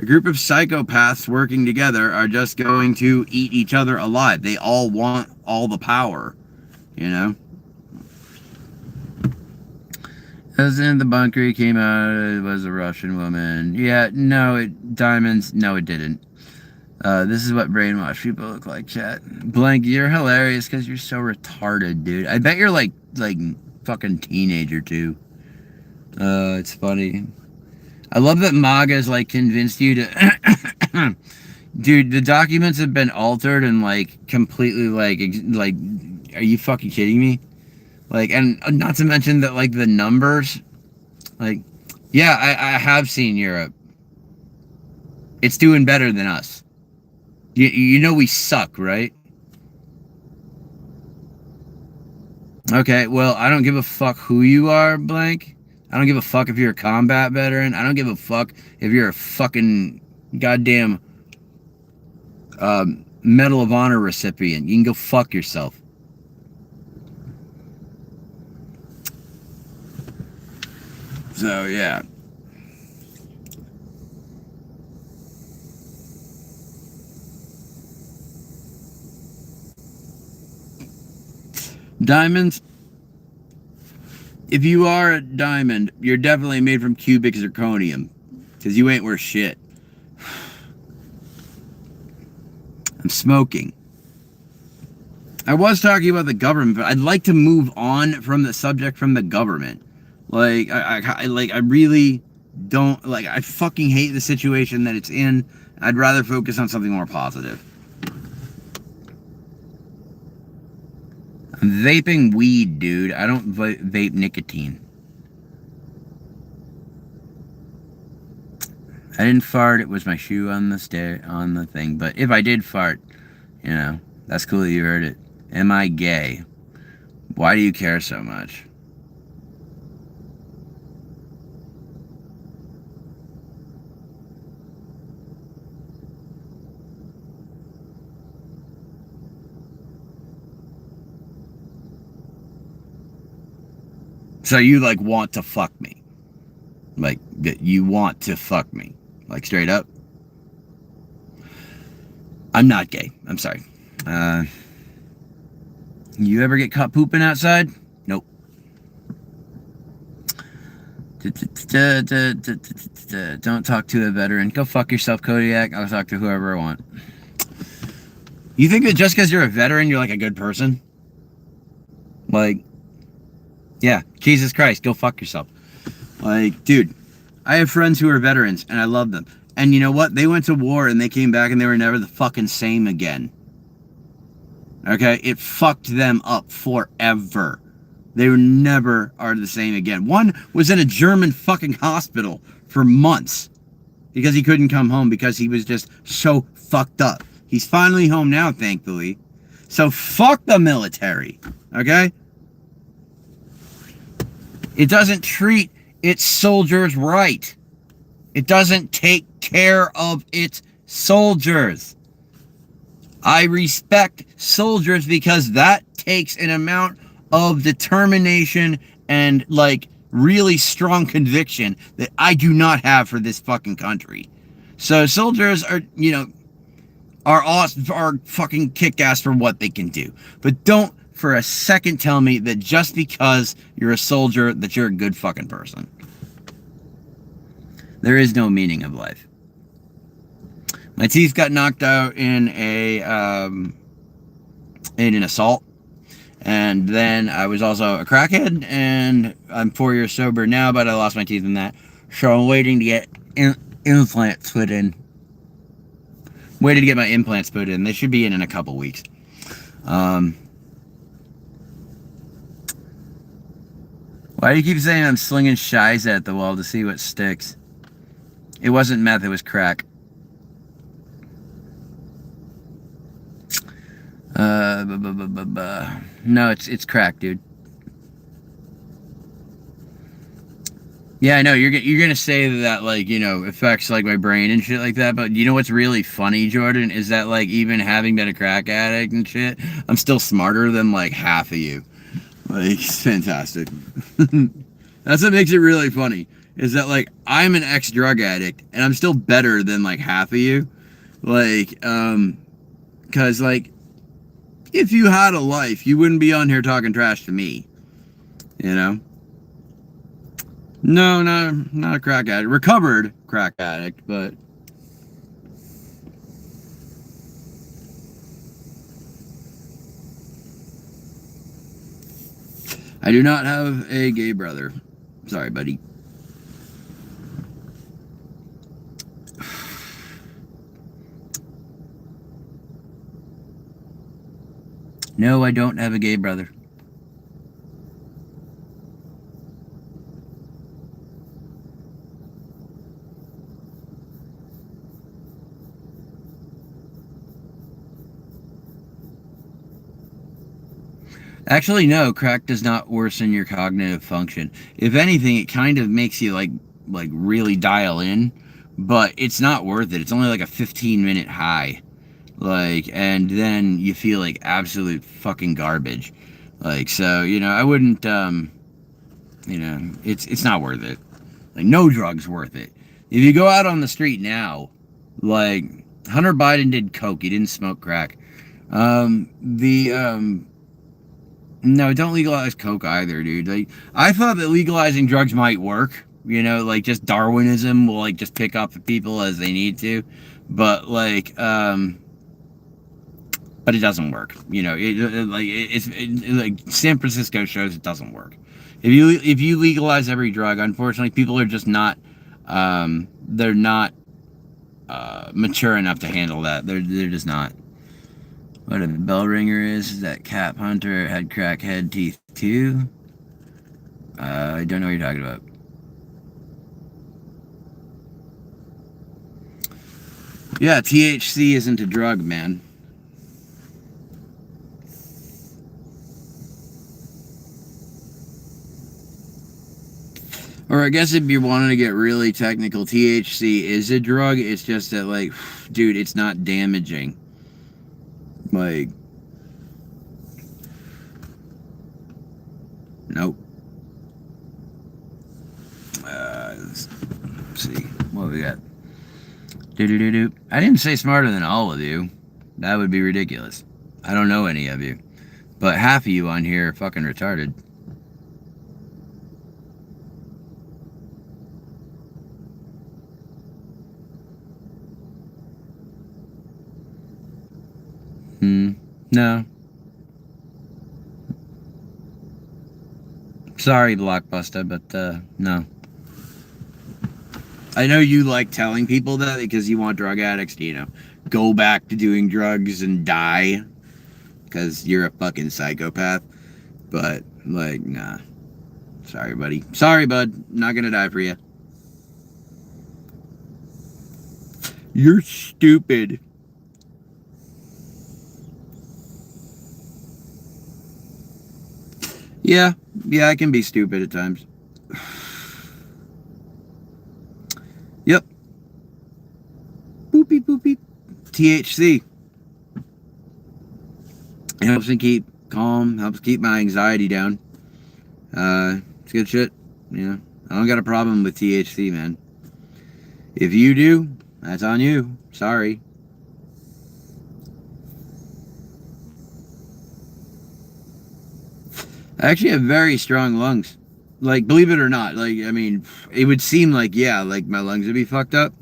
A group of psychopaths working together are just going to eat each other alive. They all want all the power, you know? As in the bunker, he came out, it was a Russian woman. Yeah, no, diamonds, no, it didn't. This is what brainwashed people look like, chat. Blank, you're hilarious because you're so retarded, dude. I bet you're like fucking teenager, too. It's funny. I love that MAGA's, like, convinced you to... Dude, the documents have been altered and, like, completely, like, are you fucking kidding me? Like, and not to mention that, like, the numbers, like, yeah, I have seen Europe. It's doing better than us. You know we suck, right? Okay, well, I don't give a fuck who you are, Blank. I don't give a fuck if you're a combat veteran. I don't give a fuck if you're a fucking goddamn Medal of Honor recipient. You can go fuck yourself. So, yeah. Diamonds. If you are a diamond, you're definitely made from cubic zirconium. Because you ain't worth shit. I'm smoking. I was talking about the government, but I'd like to move on from the subject from the government. Like, I really don't, like, I fucking hate the situation that it's in. I'd rather focus on something more positive. I'm vaping weed, dude. I don't vape nicotine. I didn't fart. It was my shoe on the thing. But if I did fart, you know, that's cool that you heard it. Am I gay? Why do you care so much? So you, like, want to fuck me. Like, you want to fuck me. Like, straight up. I'm not gay. I'm sorry. You ever get caught pooping outside? Nope. Don't talk to a veteran. Go fuck yourself, Kodiak. I'll talk to whoever I want. You think that just because you're a veteran, you're like a good person? Like... yeah, Jesus Christ, go fuck yourself. Like, dude, I have friends who are veterans, and I love them. And you know what? They went to war, and they came back, and they were never the fucking same again. Okay? It fucked them up forever. They were never are the same again. One was in a German fucking hospital for months because he couldn't come home because he was just so fucked up. He's finally home now, thankfully. So fuck the military. Okay? It doesn't treat its soldiers right. It doesn't take care of its soldiers. I respect soldiers because that takes an amount of determination and, like, really strong conviction that I do not have for this fucking country. So soldiers are, you know, are awesome, are fucking kick-ass for what they can do. But don't for a second tell me that just because you're a soldier that you're a good fucking person. There is no meaning of life. My teeth got knocked out in an assault, and then I was also a crackhead, and I'm 4 years sober now, but I lost my teeth in that, so I'm waiting to get implants put in. Waiting to get my implants put in. They should be in a couple weeks. Why do you keep saying I'm slinging shies at the wall to see what sticks? It wasn't meth, it was crack. No, it's crack, dude. Yeah, I know, you're gonna say that, like, you know, affects, like, my brain and shit like that, but you know what's really funny, Jordan, is that, like, even having been a crack addict and shit, I'm still smarter than, like, half of you. Like, it's fantastic. That's what makes it really funny. is that like I'm an ex-drug addict and I'm still better than like half of you. Like, cause like if you had a life, you wouldn't be on here talking trash to me. You know? No, not a crack addict. Recovered crack addict, but I do not have a gay brother. Sorry, buddy. No, I don't have a gay brother. Actually, no, crack does not worsen your cognitive function. If anything, it kind of makes you like really dial in, but it's not worth it. It's only like a 15-minute high. Like, and then you feel like absolute fucking garbage. Like, so, you know, I wouldn't you know, it's not worth it. Like, no drug's worth it. If you go out on the street now, like Hunter Biden did coke, he didn't smoke crack. No, don't legalize coke either, dude. Like, I thought that legalizing drugs might work. You know, like just Darwinism will like just pick up the people as they need to, but like, but it doesn't work. You know, like San Francisco shows it doesn't work. If you legalize every drug, unfortunately, people are just not, they're not mature enough to handle that. They're just not. What a bell ringer is that Cap Hunter had crackhead teeth too. I don't know what you're talking about. Yeah, THC isn't a drug, man. Or I guess if you're wanting to get really technical, THC is a drug. It's just that, like, dude, it's not damaging. Like, nope. Let's see what we got. Do. I didn't say smarter than all of you. That would be ridiculous. I don't know any of you, but half of you on here are fucking retarded. No. Sorry, Blockbuster, but no. I know you like telling people that because you want drug addicts to, you know, go back to doing drugs and die because you're a fucking psychopath. But, like, nah. Sorry, buddy. Sorry, bud. Not gonna die for you. You're stupid. Yeah, I can be stupid at times. Yep. Boop beep, boop beep. THC. It helps me keep calm, helps keep my anxiety down. It's good shit. You know, I don't got a problem with THC, man. If you do, that's on you. Sorry. I actually have very strong lungs. Like, believe it or not, like, I mean, it would seem like, yeah, like my lungs would be fucked up.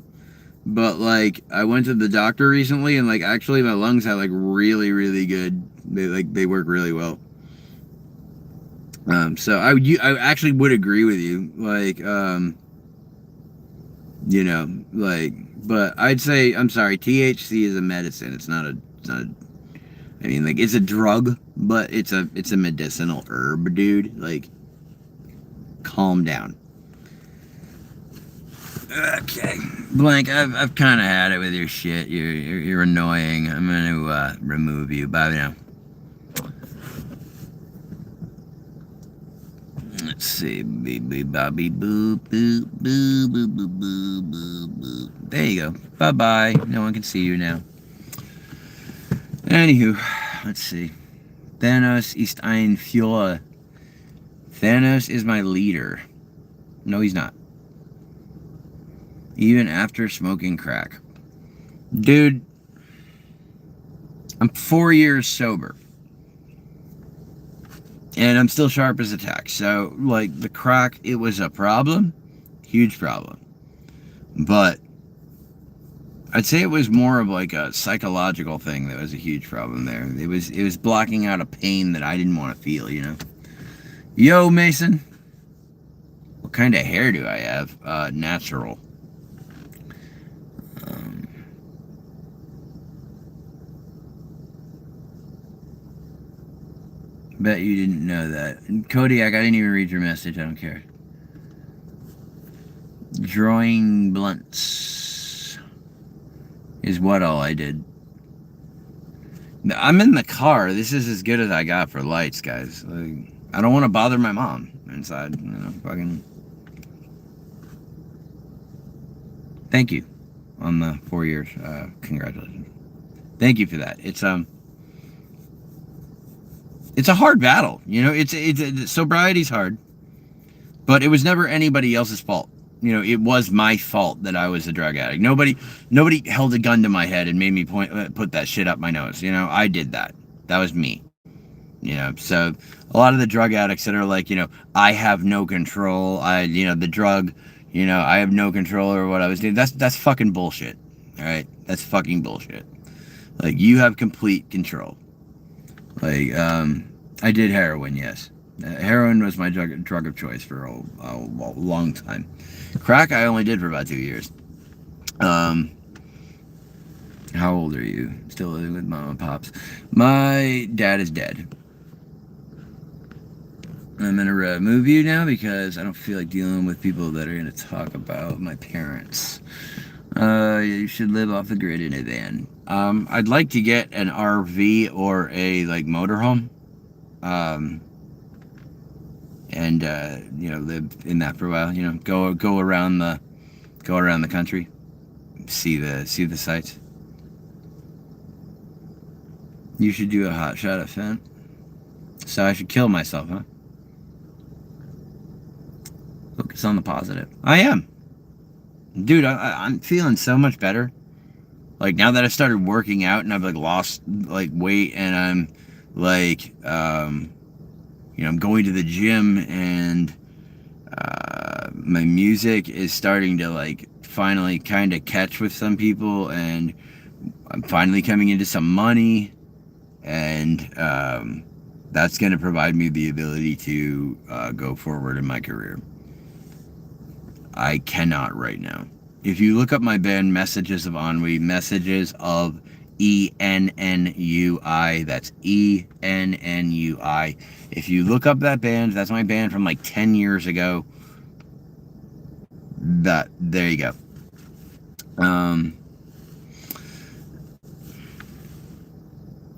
But, like, I went to the doctor recently and, like, actually my lungs have, like, really, really good, they work really well. So I actually would agree with you. Like, you know, like, but I'd say, I'm sorry, THC is a medicine. It's not a, I mean, like, it's a drug, but it's a medicinal herb, dude. Like, calm down. Okay, Blank, I've kind of had it with your shit. You're annoying. I'm gonna remove you. Bye now. Let's see, beep bobby boop boop boop boop boop boop boop boop. There you go. Bye bye. No one can see you now. Anywho, let's see. Thanos ist ein Führer. Thanos is my leader. No, he's not. even after smoking crack. Dude, I'm 4 years sober. And I'm still sharp as a tack. So, like, the crack, it was a problem. Huge problem. But I'd say it was more of like a psychological thing that was a huge problem there. It was blocking out a pain that I didn't want to feel, you know? Yo, Mason. What kind of hair do I have? Natural. Bet you didn't know that. And Kodiak, I didn't even read your message. I don't care. Drawing blunts is what all I did. I'm in the car. This is as good as I got for lights, guys. Like, I don't want to bother my mom inside. You know, fucking. Thank you on the 4 years. Congratulations. Thank you for that. It's a hard battle. You know, it's sobriety's hard, but it was never anybody else's fault. You know, it was my fault that I was a drug addict. Nobody held a gun to my head and made me put that shit up my nose. You know, I did that. That was me. You know, so a lot of the drug addicts that are like, you know, I have no control. The drug, you know, I have no control over what I was doing. That's fucking bullshit. All right, that's fucking bullshit. Like, you have complete control. Like, I did heroin, yes. Heroin was my drug of choice for a long time. Crack, I only did for about 2 years. How old are you? Still living with mom and pops? My dad is dead. I'm going to remove you now because I don't feel like dealing with people that are going to talk about my parents. You should live off the grid in a van. I'd like to get an RV or a, like, motorhome. And you know, live in that for a while. You know, go around the country, see the sights. You should do a hot shot at Fent. So I should kill myself, huh? Focus on the positive. I am, dude. I'm feeling so much better. Like, now that I started working out and I've like lost like weight and I'm like you know, I'm going to the gym and my music is starting to like finally kind of catch with some people, and I'm finally coming into some money, and that's going to provide me the ability to go forward in my career. I cannot right now. If you look up my band Messages of Ennui, Messages of ENNUI, that's ENNUI. If you look up that band, that's my band from like 10 years ago. There you go.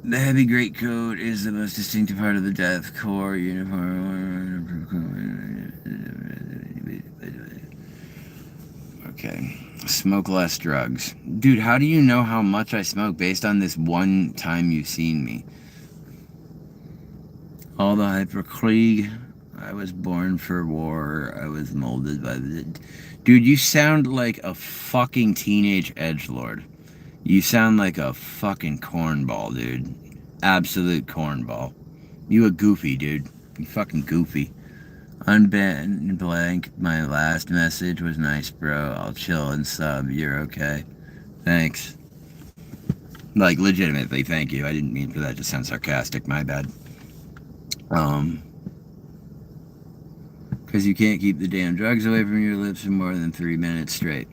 The heavy greatcoat is the most distinctive part of the deathcore uniform. Okay. Smoke less drugs. Dude, how do you know how much I smoke based on this one time you've seen me? All the hyperkrieg. I was born for war. I was molded by the... Dude, you sound like a fucking teenage edgelord. You sound like a fucking cornball, dude. Absolute cornball. You a goofy, dude. You fucking goofy. Unbanned blank. My last message was nice, bro. I'll chill and sub. You're okay. Thanks. Like, legitimately, thank you. I didn't mean for that to sound sarcastic. My bad. Because you can't keep the damn drugs away from your lips for more than 3 minutes straight.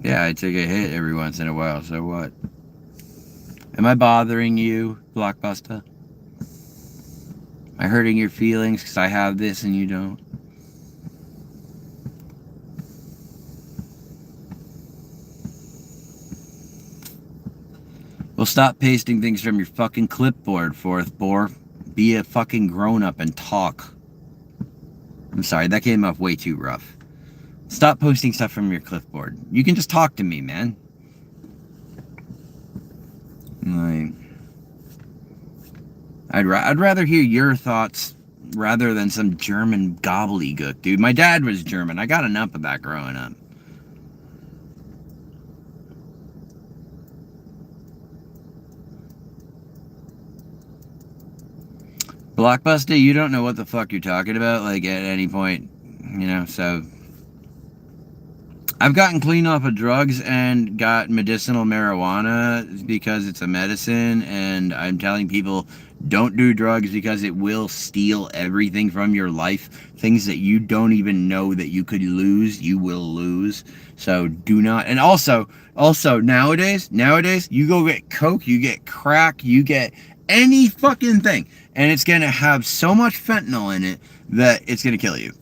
Yeah, I take a hit every once in a while, so what? Am I bothering you, Blockbuster? Am I hurting your feelings because I have this and you don't? Well, stop pasting things from your fucking clipboard, fourth bore. Be a fucking grown-up and talk. I'm sorry, that came off way too rough. Stop posting stuff from your clipboard. You can just talk to me, man. Like, I'd rather hear your thoughts rather than some German gobbledygook, dude. My dad was German. I got enough of that growing up. Blockbuster, you don't know what the fuck you're talking about, like, at any point, you know, so... I've gotten clean off of drugs and got medicinal marijuana because it's a medicine, and I'm telling people, don't do drugs because it will steal everything from your life. Things that you don't even know that you could lose, you will lose. So do not. And also nowadays, you go get coke, you get crack, you get any fucking thing, and it's gonna have so much fentanyl in it that it's gonna kill you.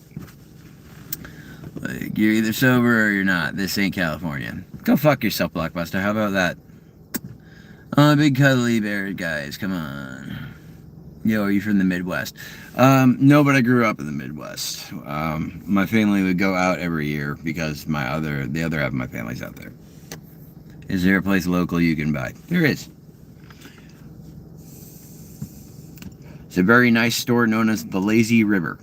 Like, you're either sober or you're not. This ain't California. Go fuck yourself, Blockbuster. How about that? Big cuddly bear guys, come on. Yo, are you from the Midwest? No, but I grew up in the Midwest. My family would go out every year because the other half of my family's out there. Is there a place local you can buy? There is. It's a very nice store known as the Lazy River.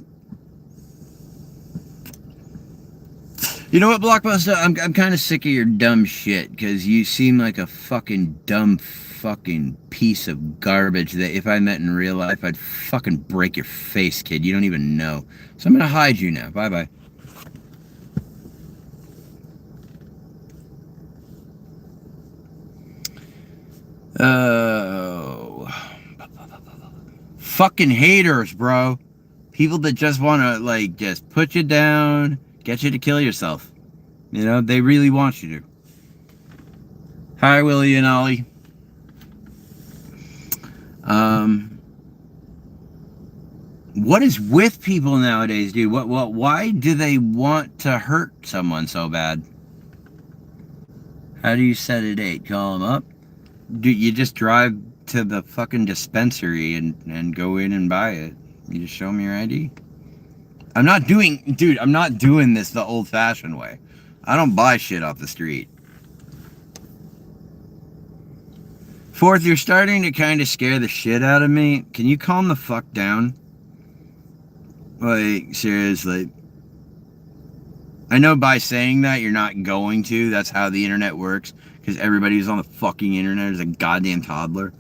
You know what, Blockbuster? I'm kind of sick of your dumb shit, because you seem like a fucking dumb fucking piece of garbage that if I met in real life, I'd fucking break your face, kid. You don't even know. So I'm gonna hide you now. Bye-bye. Oh. Fucking haters, bro. People that just want to, like, just put you down, get you to kill yourself. You know, they really want you to. Hi, Willie and Ollie. What is with people nowadays, dude? Why do they want to hurt someone so bad? How do you set a date? Call them up? Do you just drive to the fucking dispensary and go in and buy it? You just show them your ID? I'm not doing this the old-fashioned way. I don't buy shit off the street. Fourth, you're starting to kind of scare the shit out of me. Can you calm the fuck down? Like, seriously. I know by saying that you're not going to. That's how the internet works. Because everybody who's on the fucking internet is a goddamn toddler.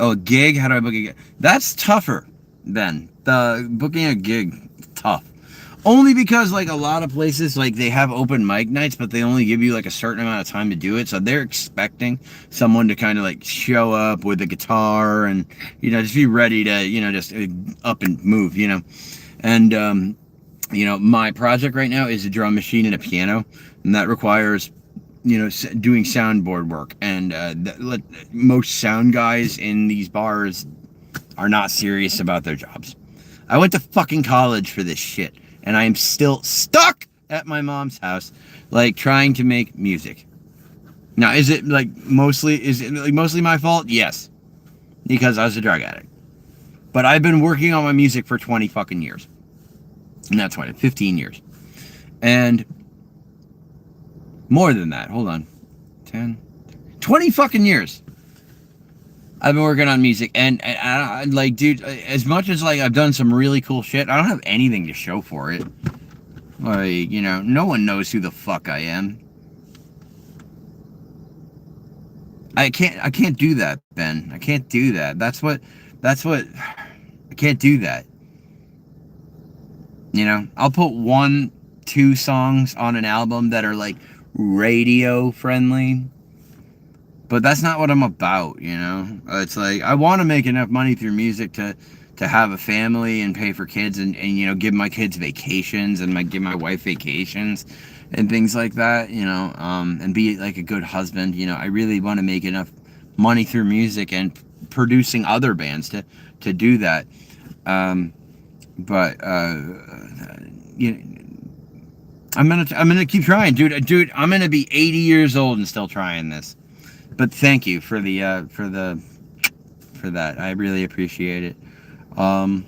Oh, a gig? How do I book a gig? That's tougher, then. The booking a gig, tough. Only because, like, a lot of places, like, they have open mic nights, but they only give you, like, a certain amount of time to do it. So they're expecting someone to kind of, like, show up with a guitar and, you know, just be ready to, you know, just up and move, you know. And, you know, my project right now is a drum machine and a piano. And that requires, you know, doing soundboard work. And most sound guys in these bars are not serious about their jobs. I went to fucking college for this shit. And I am still stuck at my mom's house, like, trying to make music. Now, is it mostly my fault? Yes. Because I was a drug addict. But I've been working on my music for 20 fucking years. Not 20, 15 years. And more than that. Hold on. 10, 20 fucking years. I've been working on music, and I, like, dude, as much as, like, I've done some really cool shit, I don't have anything to show for it. Like, you know, no one knows who the fuck I am. I can't do that, Ben. I can't do that. That's what, I can't do that. You know, I'll put 1-2 songs on an album that are, like, radio friendly. But that's not what I'm about, you know? It's like, I want to make enough money through music to have a family and pay for kids and you know, give my kids vacations and give my wife vacations and things like that, you know, and be like a good husband. You know, I really want to make enough money through music and producing other bands to do that. But you know, I'm gonna keep trying, dude. I'm gonna be 80 years old and still trying this. But thank you for that. I really appreciate it. I'll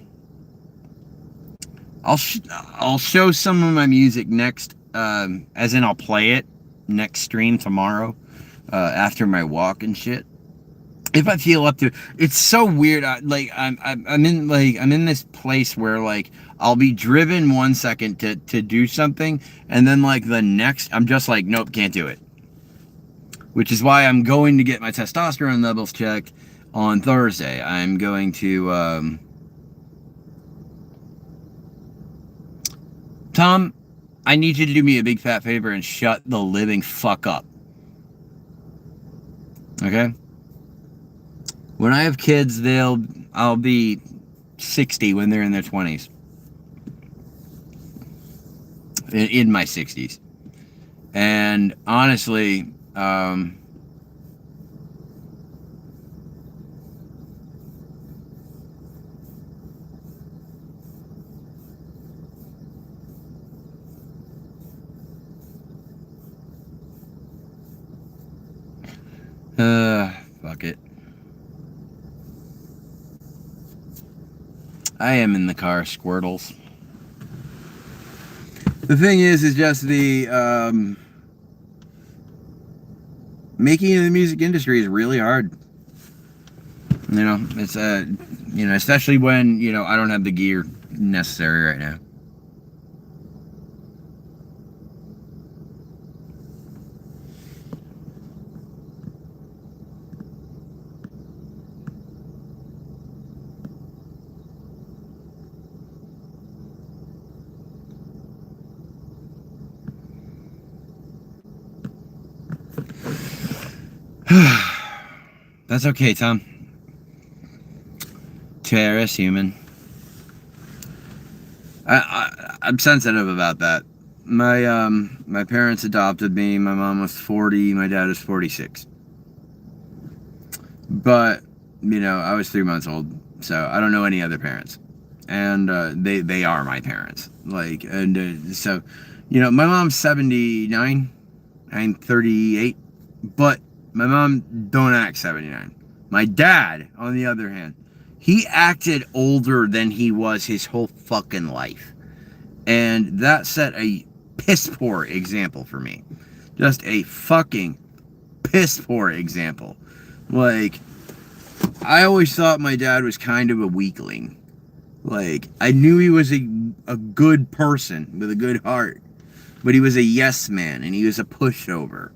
show some of my music next, as in I'll play it next stream tomorrow, after my walk and shit. If I feel up to it. It's so weird. I'm in this place where, like, I'll be driven 1 second to do something, and then, like, the next I'm just like, nope, can't do it. Which is why I'm going to get my testosterone levels checked on Thursday. I'm going to, Tom, I need you to do me a big fat favor and shut the living fuck up. Okay? When I have kids, I'll be 60 when they're in their 20s. In my 60s. And honestly, fuck it. I am in the car, Squirtles. The thing is just the, making it in the music industry is really hard. You know, it's, you know, especially when, you know, I don't have the gear necessary right now. That's okay, Tom. Terrace human. I'm sensitive about that. My parents adopted me. My mom was 40. My dad was 46. But, you know, I was 3 months old, so I don't know any other parents. And they are my parents. Like, and so, you know, my mom's 79. I'm 38. But my mom don't act 79. My dad, on the other hand, he acted older than he was his whole fucking life. And that set a piss poor example for me. Just a fucking piss poor example. Like, I always thought my dad was kind of a weakling. Like, I knew he was a good person with a good heart. But he was a yes man and he was a pushover.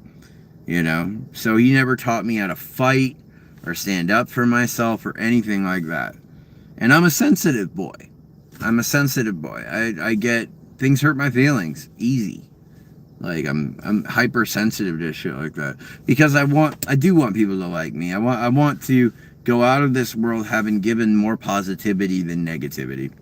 You know? So he never taught me how to fight or stand up for myself or anything like that. And I'm a sensitive boy. I'm a sensitive boy. I get things hurt my feelings easy. Like I'm hypersensitive to shit like that because I do want people to like me. I want to go out of this world having given more positivity than negativity.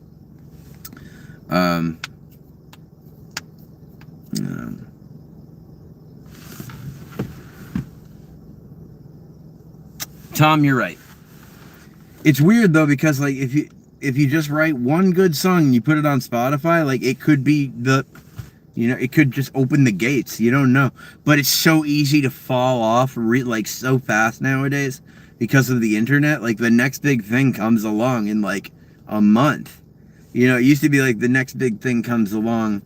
Tom, you're right. It's weird though because like if you just write one good song and you put it on Spotify, like it could be it could just open the gates. You don't know, but it's so easy to fall off like so fast nowadays because of the internet. Like the next big thing comes along in like a month. You know, it used to be like the next big thing comes along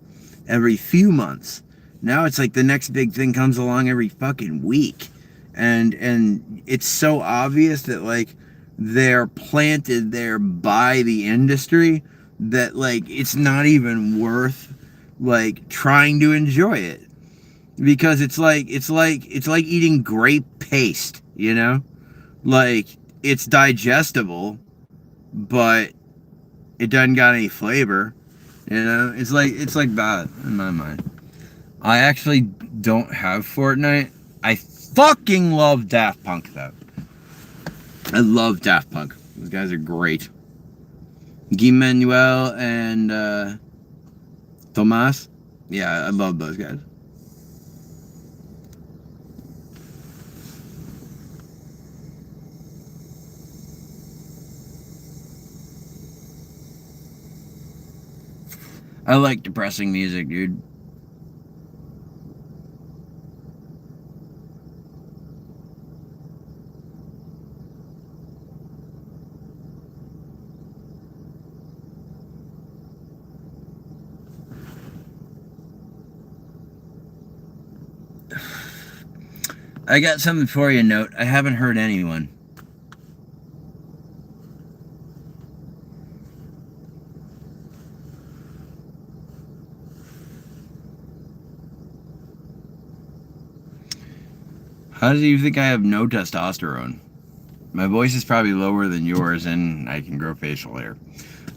every few months. Now it's like the next big thing comes along every fucking week. And it's so obvious that like they're planted there by the industry that like it's not even worth like trying to enjoy it because it's like eating grape paste, you know? Like it's digestible, but it doesn't got any flavor, you know? It's like that in my mind. I actually don't have Fortnite. I fucking love Daft Punk though. I love Daft Punk. Those guys are great. Guy Manuel and Tomas. Yeah, I love those guys. I like depressing music, dude. I got something for you, Note. I haven't heard anyone. How do you think I have no testosterone? My voice is probably lower than yours, and I can grow facial hair.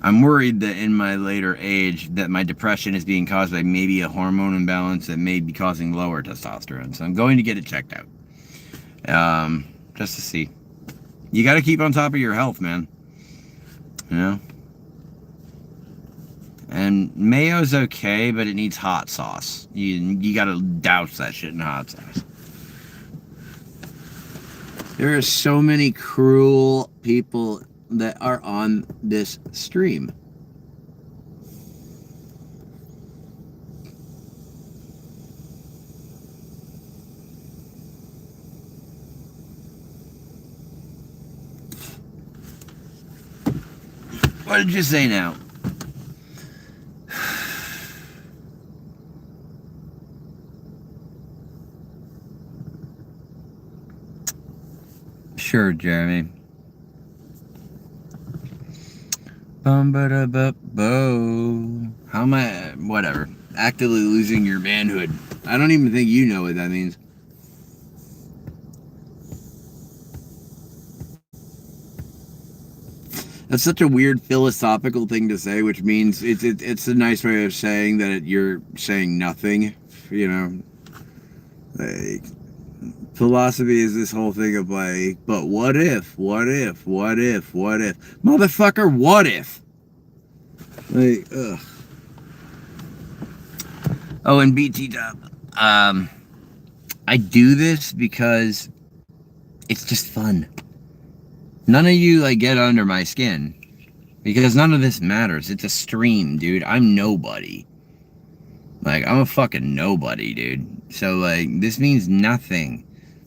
I'm worried that in my later age that my depression is being caused by maybe a hormone imbalance that may be causing lower testosterone. So I'm going to get it checked out. Just to see. You got to keep on top of your health, man. You know? And mayo's okay, but it needs hot sauce. You got to douse that shit in hot sauce. There are so many cruel people that are on this stream. What did you say now? Sure, Jeremy. Bum-ba-da-ba-bo. How am I? Whatever. Actively losing your manhood. I don't even think you know what that means. That's such a weird philosophical thing to say, which means it's a nice way of saying that you're saying nothing. You know, like philosophy is this whole thing of like, but what if, motherfucker, what if? Like, ugh. Oh, and BT Dub, I do this because it's just fun. None of you like get under my skin because none of this matters. It's a stream, dude. I'm nobody. Like, I'm a fucking nobody, dude. So like, this means nothing.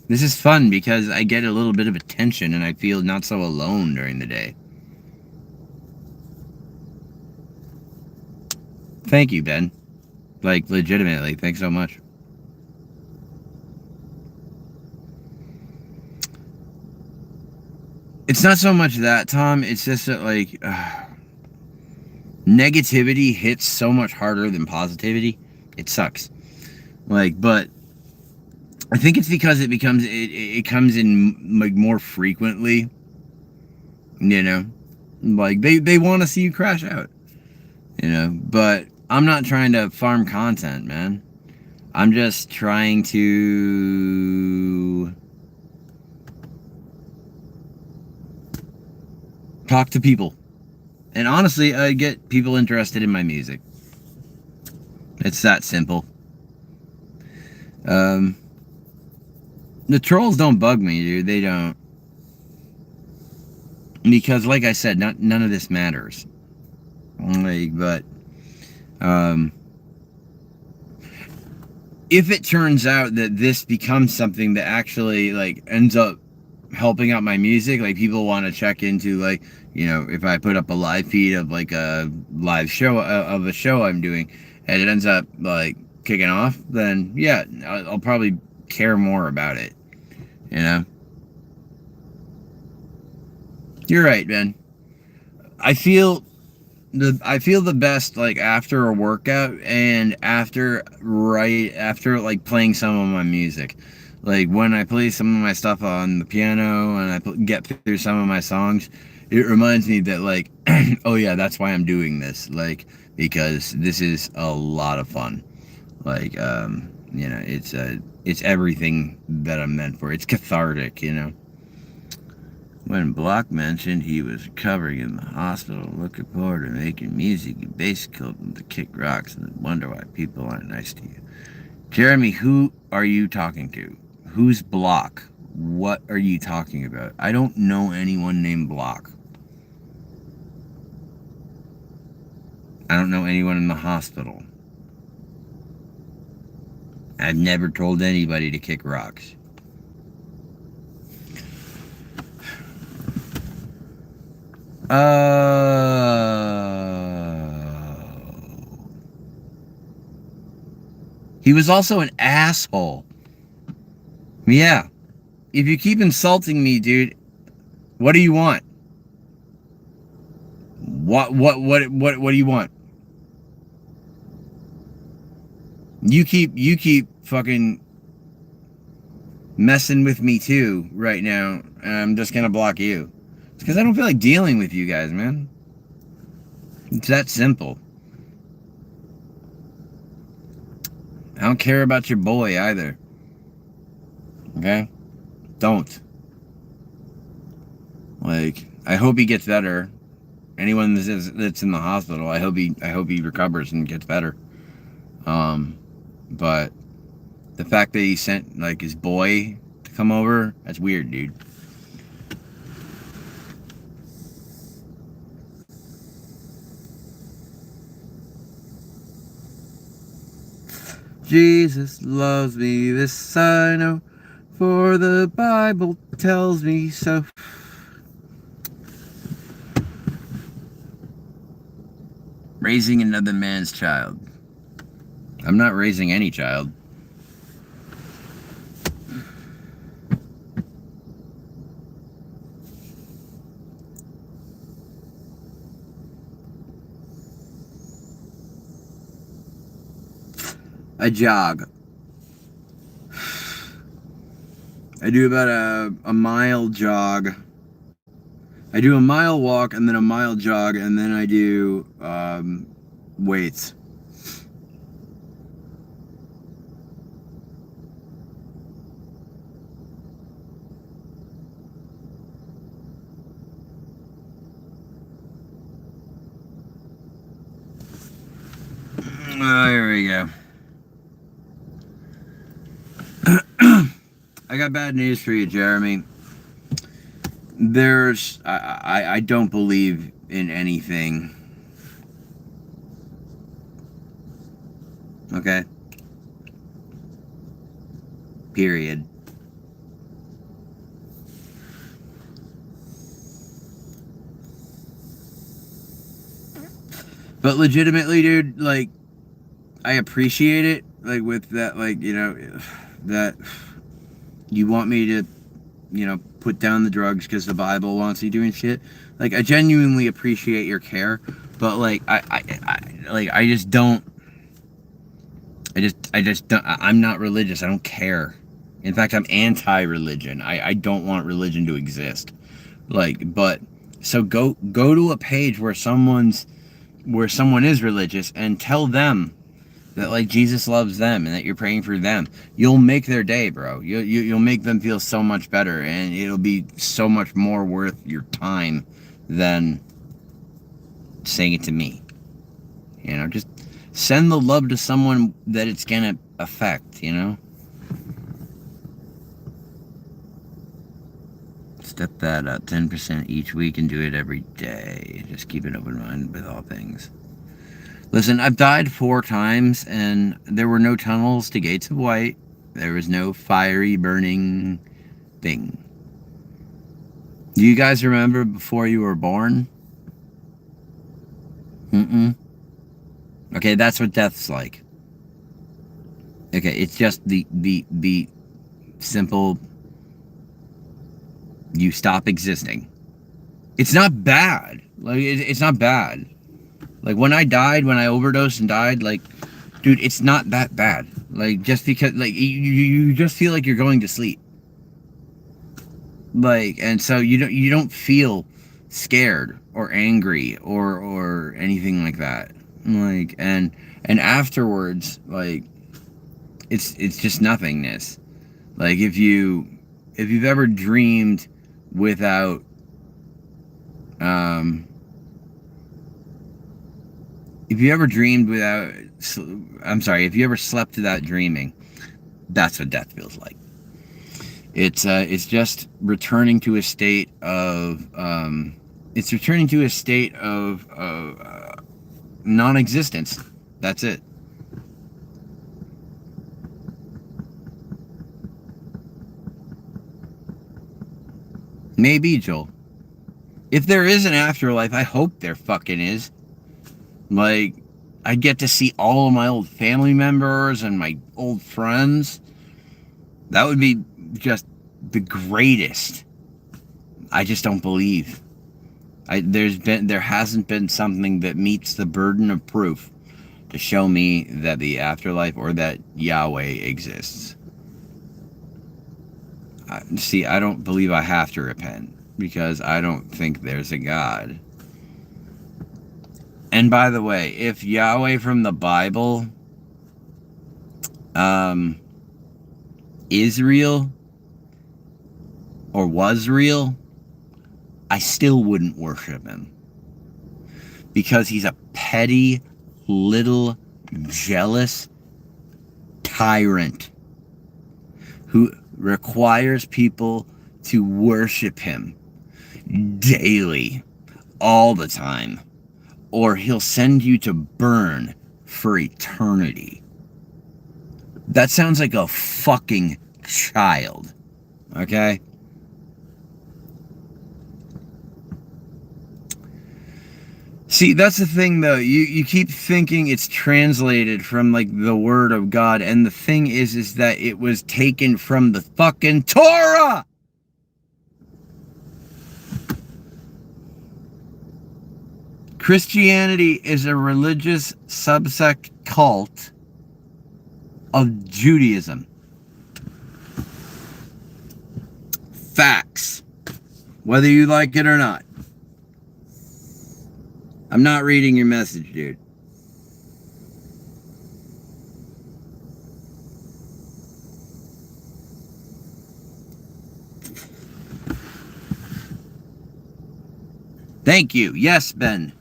This is fun because I get a little bit of attention and I feel not so alone during the day. Thank you, Ben. Like, legitimately, thanks so much. It's not so much that, Tom. It's just that, like, negativity hits so much harder than positivity. It sucks. Like, but I think it's because it comes in like more frequently. You know, like they want to see you crash out. You know, but I'm not trying to farm content, man. I'm just trying to talk to people. And honestly, I get people interested in my music. It's that simple. The trolls don't bug me, dude. They don't. Because, like I said, none of this matters. Like, but, if it turns out that this becomes something that actually, like, ends up helping out my music, like, people want to check into, like, you know, if I put up a live feed of, like, a live show, of a show I'm doing, and it ends up, like, kicking off, then, yeah, I'll probably care more about it, you know? You're right, Ben. I feel the best like after a workout and after like playing some of my music. Like when I play some of my stuff on the piano and I get through some of my songs, it reminds me that like, oh yeah, that's why I'm doing this. Like, because this is a lot of fun. Like, you know, it's everything that I'm meant for. It's cathartic, you know. When Block mentioned he was recovering in the hospital, looking forward to making music, he basically told him to kick rocks and wonder why people aren't nice to you. Jeremy, who are you talking to? Who's Block? What are you talking about? I don't know anyone named Block. I don't know anyone in the hospital. I've never told anybody to kick rocks. He was also an asshole. Yeah. If you keep insulting me, dude, what do you want? What do you want? You keep fucking messing with me too right now, and I'm just gonna block you. It's because I don't feel like dealing with you guys, man. It's that simple. I don't care about your boy either. Okay? Don't. Like, I hope he gets better. Anyone that's in the hospital, I hope he recovers and gets better. But the fact that he sent like his boy to come over, that's weird, dude. Jesus loves me, this I know, for the Bible tells me so. Raising another man's child. I'm not raising any child. I jog. I do about a mile jog. I do a mile walk and then a mile jog, and then I do weights. Here we go. I got bad news for you, Jeremy. I don't believe in anything. Okay? Period. But legitimately, dude, like, I appreciate it, like, with that, like, you know, that you want me to, you know, put down the drugs because the Bible wants you doing shit. Like, I genuinely appreciate your care, but, like, I just don't, I'm not religious. I don't care. In fact, I'm anti-religion. I don't want religion to exist. Like, but, so go to a page where someone is religious and tell them that, like, Jesus loves them and that you're praying for them. You'll make their day, bro. You'll make them feel so much better, and it'll be so much more worth your time than saying it to me. You know, just send the love to someone that it's gonna affect, you know? Step that up 10% each week and do it every day. Just keep an open mind with all things. Listen, I've died 4 times, and there were no tunnels to Gates of White. There was no fiery, burning thing. Do you guys remember before you were born? Okay, that's what death's like. Okay, it's just the simple, you stop existing. It's not bad. Like, it's not bad. Like, when I overdosed and died, like, dude, it's not that bad. Like, just because, like, you just feel like you're going to sleep. Like, and so you don't feel scared or angry or anything like that. Like, and afterwards, like, it's just nothingness. Like, if you've ever dreamed without if you ever slept without dreaming, that's what death feels like. It's just returning to a state of non-existence. That's it. Maybe, Joel. If there is an afterlife, I hope there fucking is. Like, I get to see all of my old family members and my old friends. That would be just the greatest. I just don't believe. There hasn't been something that meets the burden of proof to show me that the afterlife or that Yahweh exists. See, I don't believe I have to repent because I don't think there's a God. And by the way, if Yahweh from the Bible is real or was real, I still wouldn't worship him because he's a petty, little, jealous tyrant who requires people to worship him daily, all the time, or he'll send you to burn for eternity. That sounds like a fucking child, okay? See, that's the thing, though. You keep thinking it's translated from, like, the Word of God, and the thing is that it was taken from the fucking Torah! Christianity is a religious subsect cult of Judaism. Facts. Whether you like it or not. I'm not reading your message, dude. Thank you. Yes, Ben.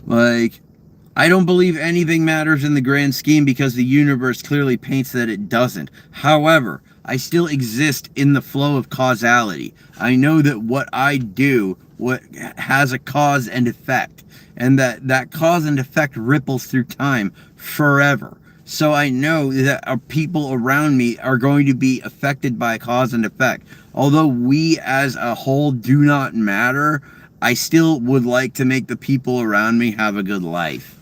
Like, I don't believe anything matters in the grand scheme because the universe clearly paints that it doesn't. However, I still exist in the flow of causality. I know that what I do what has a cause and effect, and that cause and effect ripples through time forever. So I know that people around me are going to be affected by cause and effect. Although we as a whole do not matter, I still would like to make the people around me have a good life.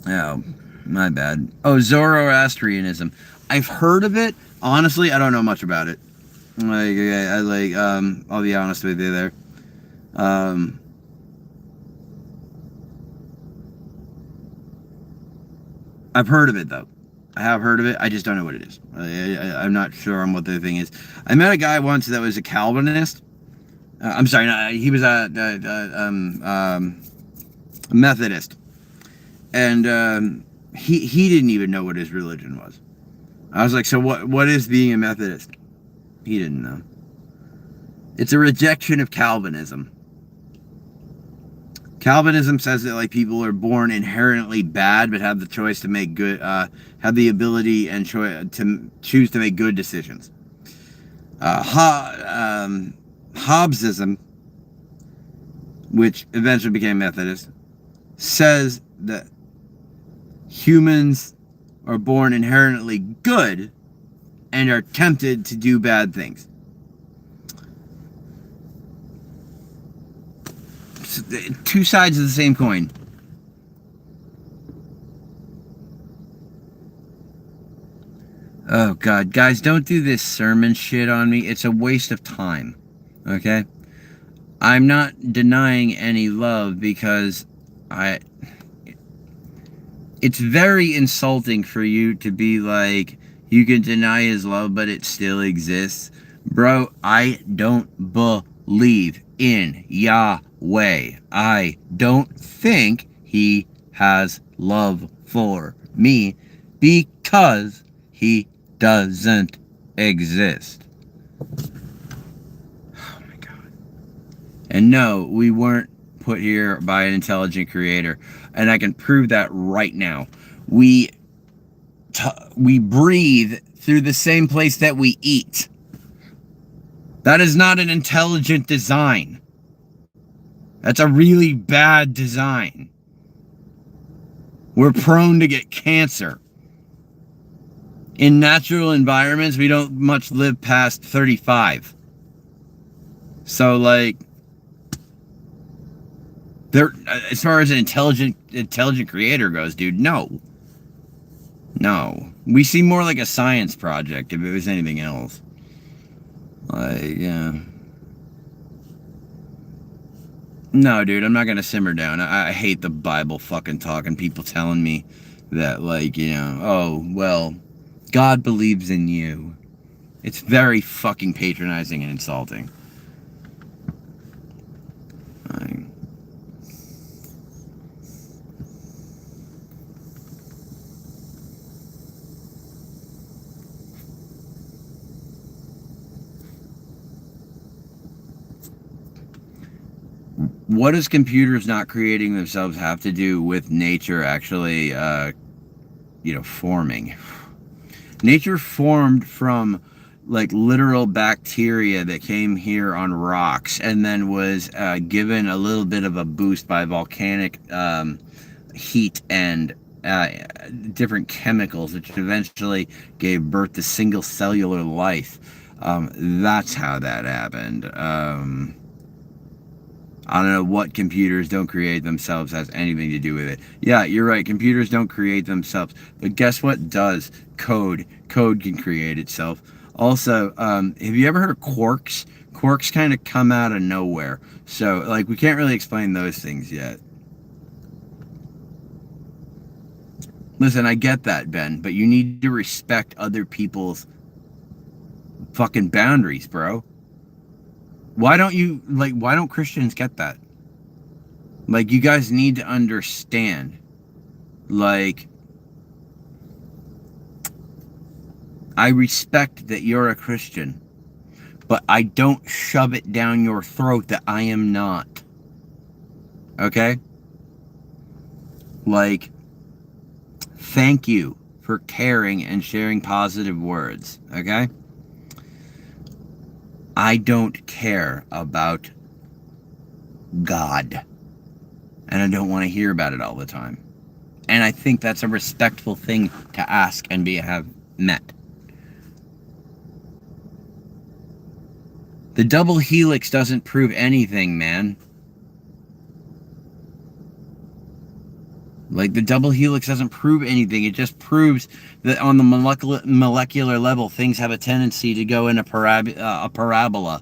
Oh, my bad. Oh, Zoroastrianism. I've heard of it. Honestly, I don't know much about it. I'll be honest with you there. I've heard of it, though. I have heard of it. I just don't know what it is. I'm not sure on what the thing is. I met a guy once that was a Calvinist. I'm sorry, no, he was a Methodist. And he didn't even know what his religion was. I was like, so what is being a Methodist? He didn't know. It's a rejection of Calvinism. Calvinism says that like people are born inherently bad, but have the choice to make good, have the ability and to choose to make good decisions. Hobbesism, which eventually became Methodist, says that humans are born inherently good and are tempted to do bad things. Two sides of the same coin. Oh God, guys, don't do this sermon shit on me. It's a waste of time. Okay? I'm not denying any love because it's very insulting for you to be like, you can deny his love, but it still exists. Bro, I don't believe in Yahweh. I don't think he has love for me because he doesn't exist. Oh my God. And no, we weren't put here by an intelligent creator. And I can prove that right now. We breathe through the same place that we eat. That is not an intelligent design. That's a really bad design. We're prone to get cancer. In natural environments, we don't much live past 35. So, like, as far as an intelligent creator goes, dude, no. No. We seem more like a science project if it was anything else. Like, yeah. No, dude, I'm not gonna simmer down. I hate the Bible fucking talk and people telling me that, like, you know, oh, well, God believes in you. It's very fucking patronizing and insulting. Like, what does computers not creating themselves have to do with nature actually, forming? Nature formed from, like, literal bacteria that came here on rocks and then was given a little bit of a boost by volcanic heat and different chemicals, which eventually gave birth to single cellular life. That's how that happened. I don't know what computers don't create themselves has anything to do with it. Yeah, you're right. Computers don't create themselves. But guess what does? Code. Code can create itself. Also, have you ever heard of quarks? Quarks kind of come out of nowhere. So, like, we can't really explain those things yet. Listen, I get that, Ben, but you need to respect other people's fucking boundaries, bro. Why don't Christians get that? Like, you guys need to understand. Like, I respect that you're a Christian, but I don't shove it down your throat that I am not. Okay? Like, thank you for caring and sharing positive words. Okay? I don't care about God. And I don't want to hear about it all the time. And I think that's a respectful thing to ask and have met. The double helix doesn't prove anything, man. Like, the double helix doesn't prove anything. It just proves that on the molecular level, things have a tendency to go in a parabola.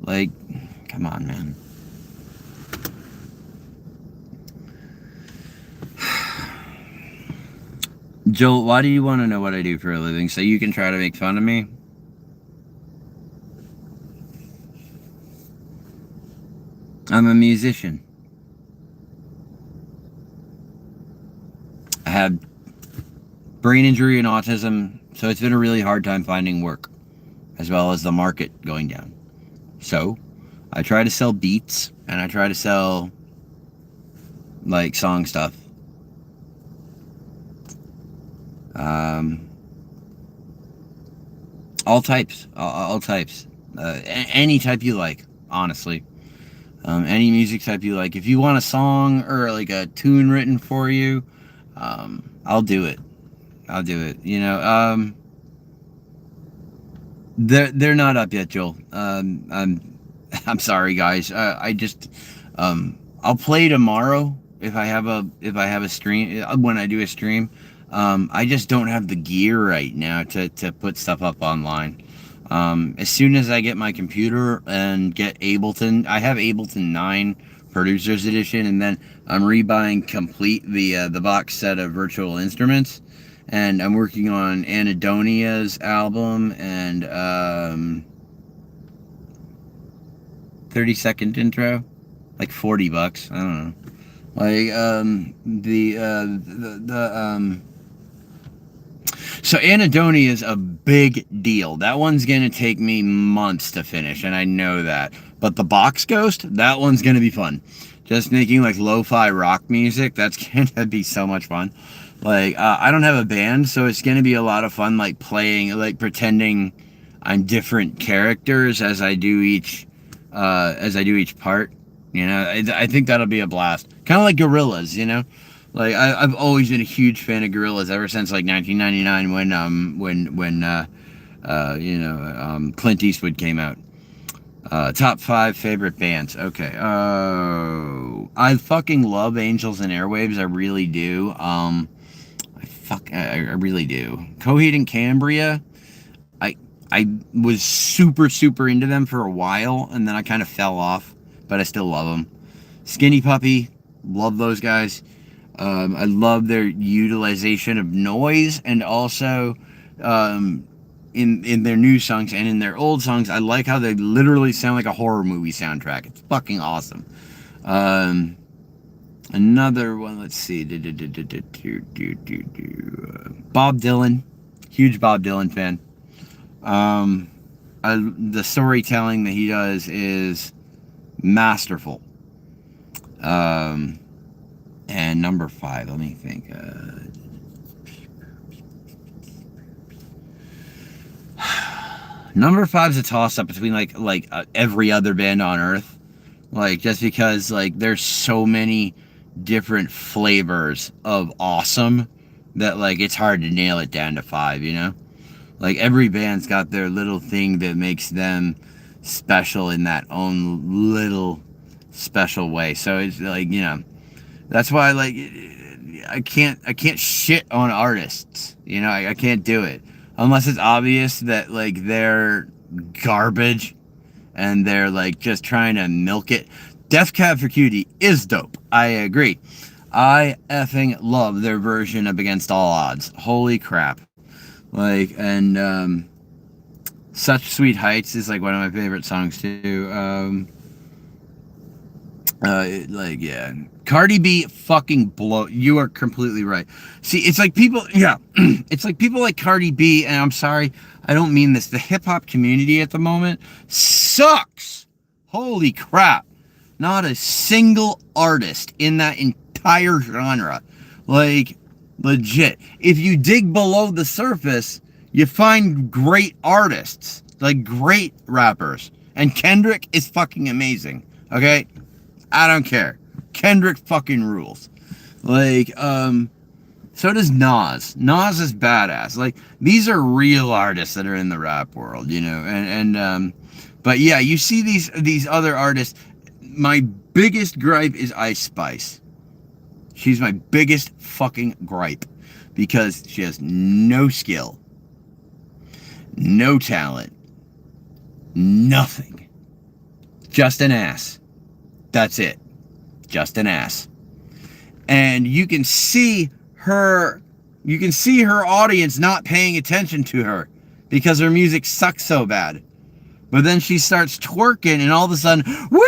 Like, come on, man. Joel, why do you want to know what I do for a living? So you can try to make fun of me? I'm a musician. I had brain injury and autism, so it's been a really hard time finding work, as well as the market going down. So, I try to sell beats, and I try to sell, like, song stuff. All types. Any type you like, honestly. Any music type you like. If you want a song or, like, a tune written for you, I'll do it. You know, they're not up yet, Joel. I'm sorry, guys. I'll play tomorrow if I have a stream, when I do a stream. I just don't have the gear right now to put stuff up online. As soon as I get my computer and get Ableton, I have Ableton 9 Producer's Edition, and then I'm rebuying Complete, the box set of virtual instruments, and I'm working on Anhedonia's album and 30-second intro, like $40. I don't know. So Anhedonia is a big deal. That one's gonna take me months to finish, and I know that. But the Box Ghost, that one's gonna be fun. Just making, like, lo-fi rock music, that's gonna be so much fun. Like, I don't have a band, so it's gonna be a lot of fun, like, playing, like, pretending I'm different characters as I do each part. You know, I think that'll be a blast. Kind of like Gorillaz, you know? Like, I've always been a huge fan of Gorillaz ever since, like, 1999 when Clint Eastwood came out. Top 5 favorite bands. Okay. I fucking love Angels and Airwaves. I really do. I really do. Coheed and Cambria. I was super into them for a while, and then I kind of fell off, but I still love them. Skinny Puppy, love those guys. I love their utilization of noise, and also in their new songs and in their old songs, I like how they literally sound like a horror movie soundtrack. It's fucking awesome. Another one, let's see. Bob Dylan. Huge Bob Dylan fan. The storytelling that he does is masterful. And number 5, let me think. Number 5's a toss-up between like every other band on Earth. Like, just because like there's so many different flavors of awesome that like it's hard to nail it down to 5, you know? Like, every band's got their little thing that makes them special in that own little special way. So it's like, you know, that's why like I can't shit on artists, you know. I can't do it unless it's obvious that like they're garbage and they're like just trying to milk it. Death Cab for Cutie is dope. I agree. I effing love their version of Against All Odds. Holy crap. Like, and Such Sweet Heights is like one of my favorite songs too. Like, yeah, Cardi B fucking blow. You are completely right. See, it's like people, yeah, it's like people like Cardi B, and I'm sorry, I don't mean this. The hip hop community at the moment sucks. Holy crap. Not a single artist in that entire genre. Like, legit. If you dig below the surface, you find great artists, like great rappers. And Kendrick is fucking amazing. Okay? I don't care. Kendrick fucking rules. Like, so does Nas. Nas is badass. Like, these are real artists that are in the rap world, you know. But yeah, you see these other artists. My biggest gripe is Ice Spice. She's my biggest fucking gripe because she has no skill, no talent, nothing. Just an ass. That's it. Just an ass. And you can see her audience not paying attention to her because her music sucks so bad. But then she starts twerking and all of a sudden, woo!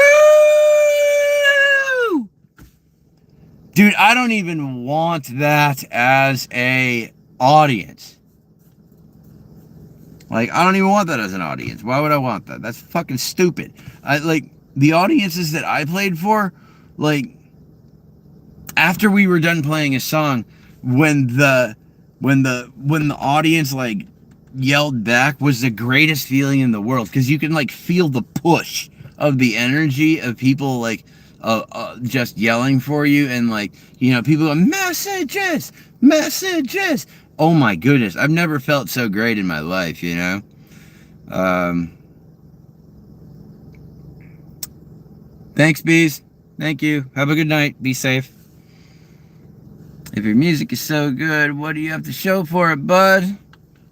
Dude, I don't even want that as a audience. Like, I don't even want that as an audience. Why would I want that? That's fucking stupid. Like, the audiences that I played for, like, after we were done playing a song, when the audience like yelled back was the greatest feeling in the world, because you can like feel the push of the energy of people like just yelling for you, and like, you know, people go, messages. Oh my goodness, I've never felt so great in my life, you know. Thanks, bees. Thank you. Have a good night. Be safe. If your music is so good, what do you have to show for it, bud?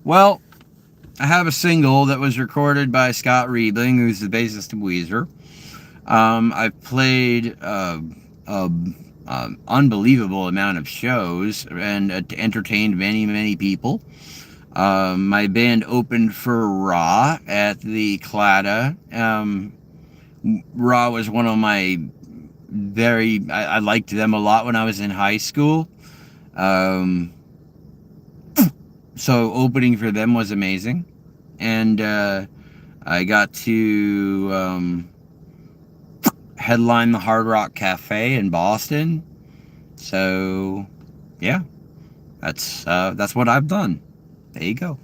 Well, I have a single that was recorded by Scott Riebling, who's the bassist of Weezer. I've played unbelievable amount of shows and entertained many people. My band opened for Raw at the Clada. Raw was one of my I liked them a lot when I was in high school. So opening for them was amazing. And I got to headline the Hard Rock Cafe in Boston. So yeah, that's what I've done. There you go.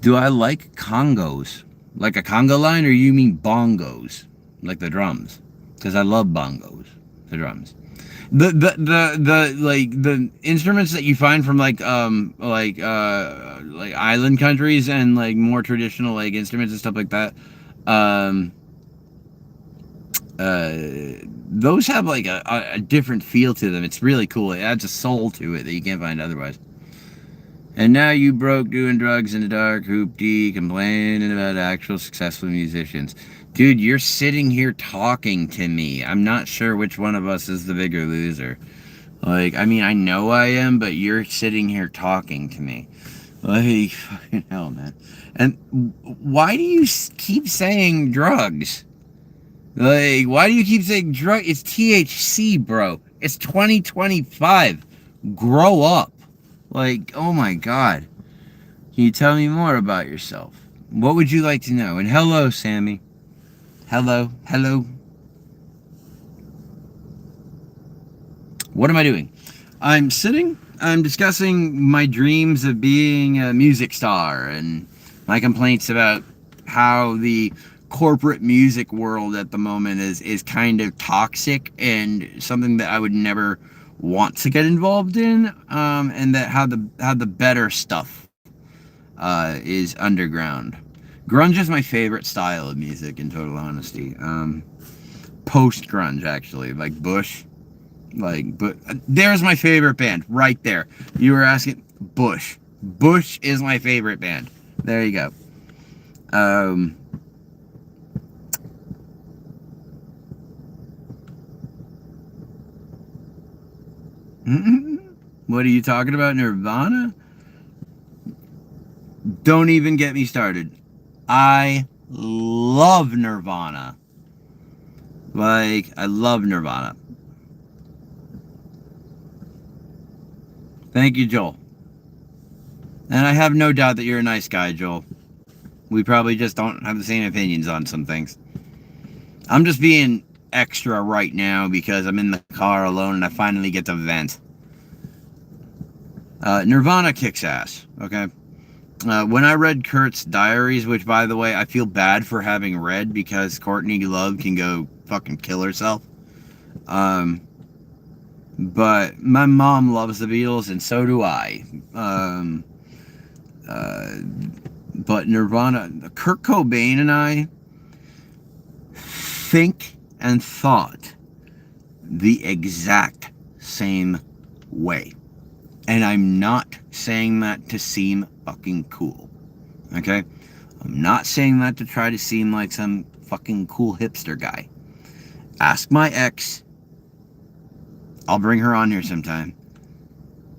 Do I like congos? Like a conga line, or you mean bongos? Like the drums? Because I love bongos, the drums. The instruments that you find from like island countries and like more traditional like instruments and stuff like that, those have like a different feel to them. It's really cool. It adds a soul to it that you can't find otherwise. And now you broke doing drugs in the dark, hoopty, complaining about actual successful musicians. Dude, you're sitting here talking to me. I'm not sure which one of us is the bigger loser. Like, I mean, I know I am, but you're sitting here talking to me. Like, fucking hell, man. And why do you keep saying drugs? Like, why do you keep saying drug? It's THC, bro. It's 2025. Grow up. Like, oh my God. Can you tell me more about yourself? What would you like to know? And hello, Sammy. Hello. What am I doing? I'm sitting. I'm discussing my dreams of being a music star and my complaints about how the corporate music world at the moment is kind of toxic and something that I would never want to get involved in, and that how the better stuff is underground. Grunge is my favorite style of music, in total honesty. Post grunge, actually, like Bush. But there's my favorite band right there. You were asking Bush. Bush is my favorite band. There you go. What are you talking about, Nirvana? Don't even get me started. I love Nirvana. Like, I love Nirvana. Thank you, Joel. And I have no doubt that you're a nice guy, Joel. We probably just don't have the same opinions on some things. I'm just being extra right now because I'm in the car alone and I finally get to vent. Nirvana kicks ass, okay? When I read Kurt's diaries, which, by the way, I feel bad for having read because Courtney Love can go fucking kill herself. But my mom loves the Beatles, and so do I. But Nirvana, Kurt Cobain and I think and thought the exact same way. And I'm not saying that to seem fucking cool. Okay? I'm not saying that to try to seem like some fucking cool hipster guy. Ask my ex. I'll bring her on here sometime.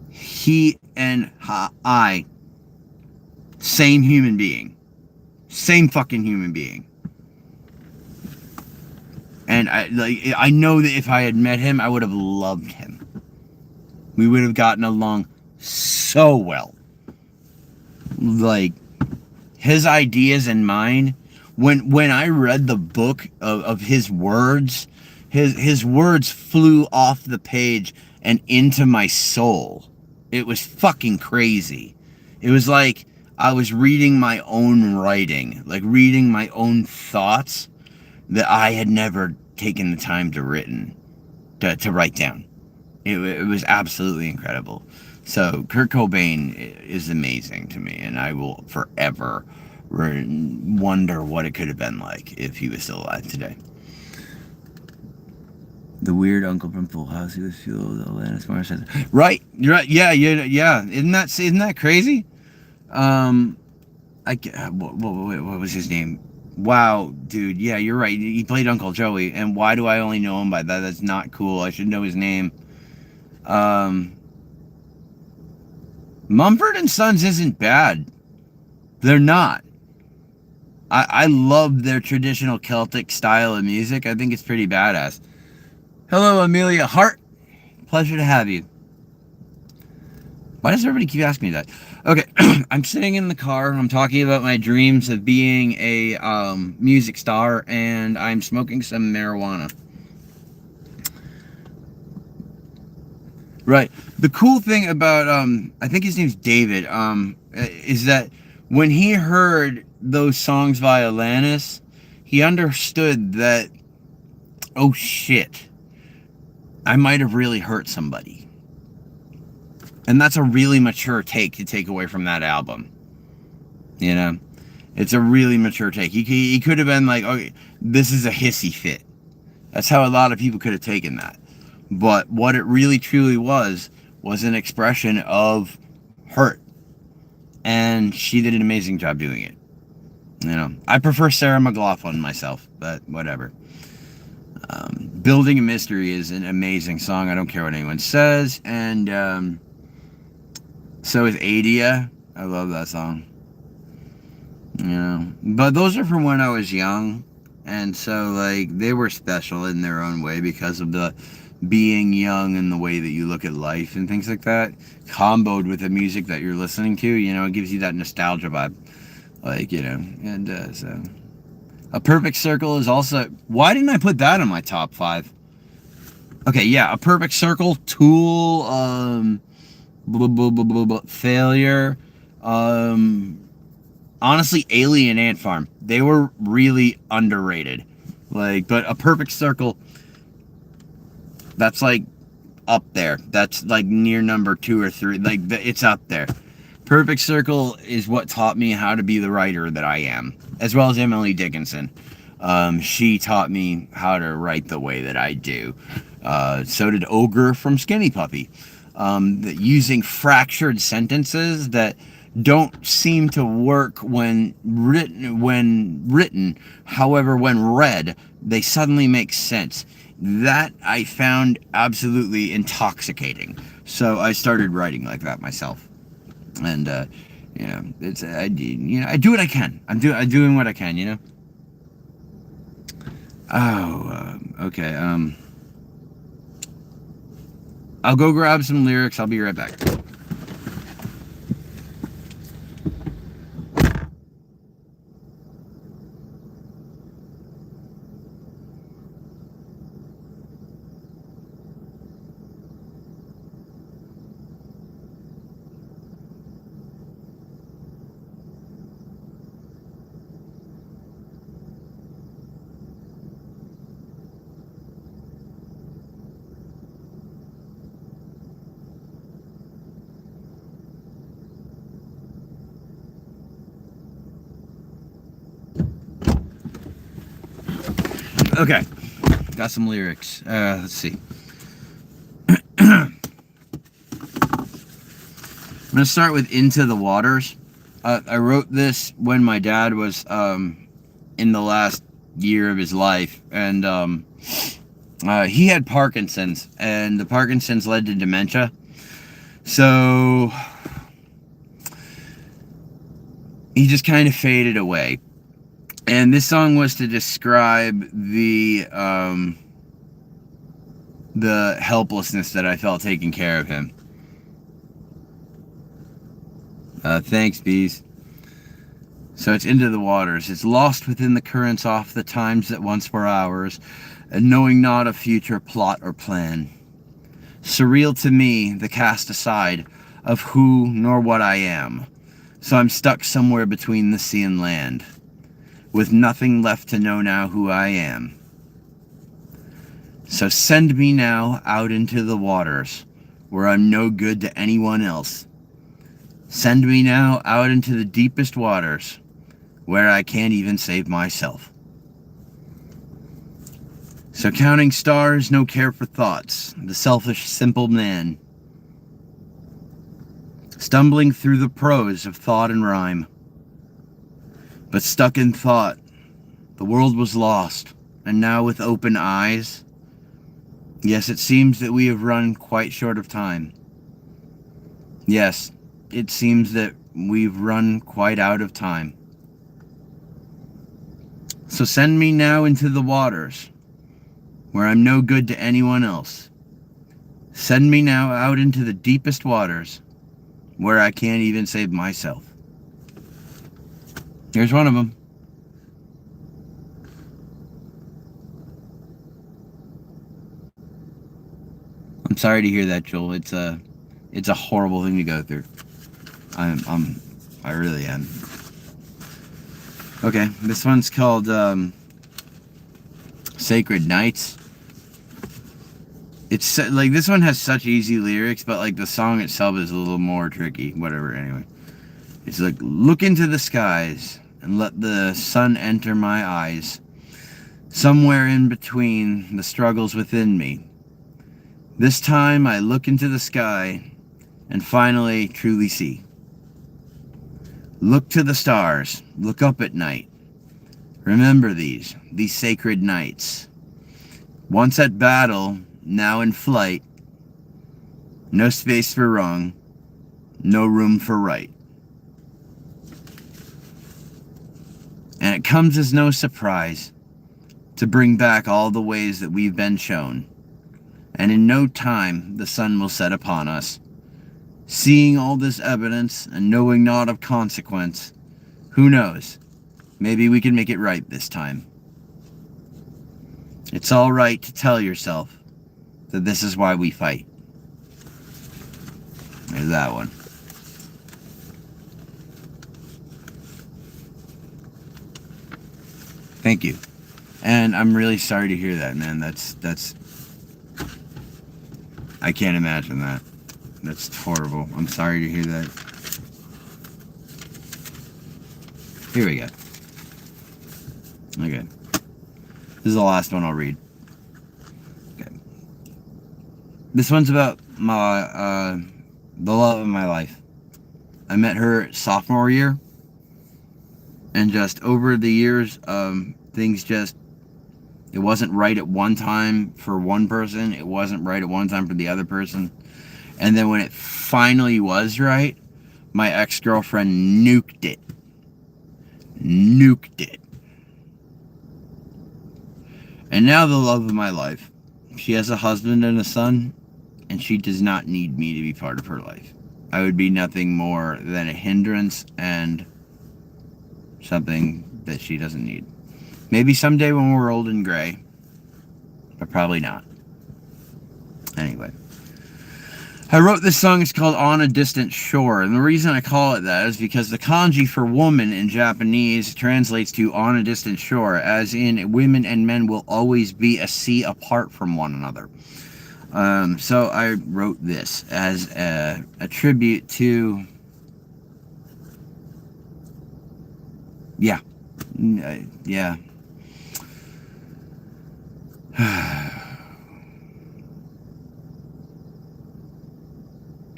He and I, same human being. Same fucking human being. And I know that if I had met him, I would have loved him. We would have gotten along so well. Like, his ideas and mine, when I read the book of his words, his words flew off the page and into my soul. It was fucking crazy. It was like I was reading my own writing, like reading my own thoughts that I had never taken the time to write down. It was absolutely incredible. So Kurt Cobain is amazing to me, and I will forever wonder what it could have been like if he was still alive today. The weird uncle from Full House who was fueled Alanis Morissette. Right, you're right. Yeah. Isn't that crazy? What was his name? Wow, dude. Yeah, you're right. He played Uncle Joey, and why do I only know him by that? That's not cool. I should know his name. Mumford and Sons isn't bad. They're not. I love their traditional Celtic style of music. I think it's pretty badass. Hello, Amelia Hart. Pleasure to have you. Why does everybody keep asking me that? Okay, I'm sitting in the car. I'm talking about my dreams of being a music star, and I'm smoking some marijuana. Right. The cool thing about, I think his name's David, is that when he heard those songs by Alanis, he understood that, oh shit, I might have really hurt somebody. And that's a really mature take to take away from that album. You know? It's a really mature take. He could have been like, okay, this is a hissy fit. That's how a lot of people could have taken that. But what it really truly was an expression of hurt. and she did an amazing job doing it. You know, I prefer Sarah McLachlan myself, but whatever. Building a Mystery is an amazing song. I don't care what anyone says. And so is Adia. I love that song. You know, but those are from when I was young. And so, like, they were special in their own way because of the being young and the way that you look at life and things like that. Comboed with the music that you're listening to, you know, it gives you that nostalgia vibe. Like, you know, and so... A Perfect Circle is also... Why didn't I put that in my top 5? Okay, yeah, A Perfect Circle, Tool, Failure, honestly, Alien Ant Farm. They were really underrated. Like, but A Perfect Circle, that's like up there. That's like near number 2 or 3. Like, it's up there. Perfect Circle is what taught me how to be the writer that I am, as well as Emily Dickinson. She taught me how to write the way that I do. So did Ogre from Skinny Puppy. Using fractured sentences that don't seem to work when written. However, when read, they suddenly make sense. That I found absolutely intoxicating. So I started writing like that myself. And you know, I do what I can. I'm doing what I can, you know. Oh, okay. I'll go grab some lyrics. I'll be right back. Okay, got some lyrics. Let's see. I'm gonna start with Into the Waters. I wrote this when my dad was in the last year of his life, and he had Parkinson's, and the Parkinson's led to dementia. So he just kind of faded away. And this song was to describe the helplessness that I felt taking care of him. Thanks, bees. So it's Into the Waters. It's lost within the currents off the times that once were ours, and knowing not a future plot or plan. Surreal to me, the cast aside of who nor what I am. So I'm stuck somewhere between the sea and land, with nothing left to know now who I am. So send me now out into the waters, where I'm no good to anyone else. Send me now out into the deepest waters, where I can't even save myself. So counting stars, no care for thoughts, the selfish, simple man, stumbling through the prose of thought and rhyme. But stuck in thought, the world was lost, and now with open eyes, yes, it seems that we have run quite short of time. Yes, it seems that we've run quite out of time. So send me now into the waters, where I'm no good to anyone else. Send me now out into the deepest waters, where I can't even save myself. Here's one of them. I'm sorry to hear that, Joel. It's a horrible thing to go through. I really am. Okay, this one's called Sacred Nights. It's like, this one has such easy lyrics, but like the song itself is a little more tricky. Whatever, anyway. It's like, look into the skies and let the sun enter my eyes. Somewhere in between the struggles within me. This time I look into the sky and finally truly see. Look to the stars, look up at night. Remember these sacred nights. Once at battle, now in flight. No space for wrong, no room for right. And it comes as no surprise to bring back all the ways that we've been shown. And in no time the sun will set upon us. Seeing all this evidence and knowing naught of consequence, who knows? Maybe we can make it right this time. It's all right to tell yourself that this is why we fight. There's that one. Thank you. And I'm really sorry to hear that, man. That's I can't imagine that. That's horrible. I'm sorry to hear that. Here we go. Okay. This is the last one I'll read. Okay. This one's about my the love of my life. I met her sophomore year, and just over the years, things just, it wasn't right at one time for one person, it wasn't right at one time for the other person, and then when it finally was right, my ex-girlfriend nuked it. And now the love of my life. She has a husband and a son, and she does not need me to be part of her life. I would be nothing more than a hindrance and something that she doesn't need. Maybe someday when we're old and gray, but probably not. Anyway. I wrote this song, it's called On a Distant Shore, and the reason I call it that is because the kanji for woman in Japanese translates to on a distant shore, as in women and men will always be a sea apart from one another. So I wrote this as a tribute to, yeah.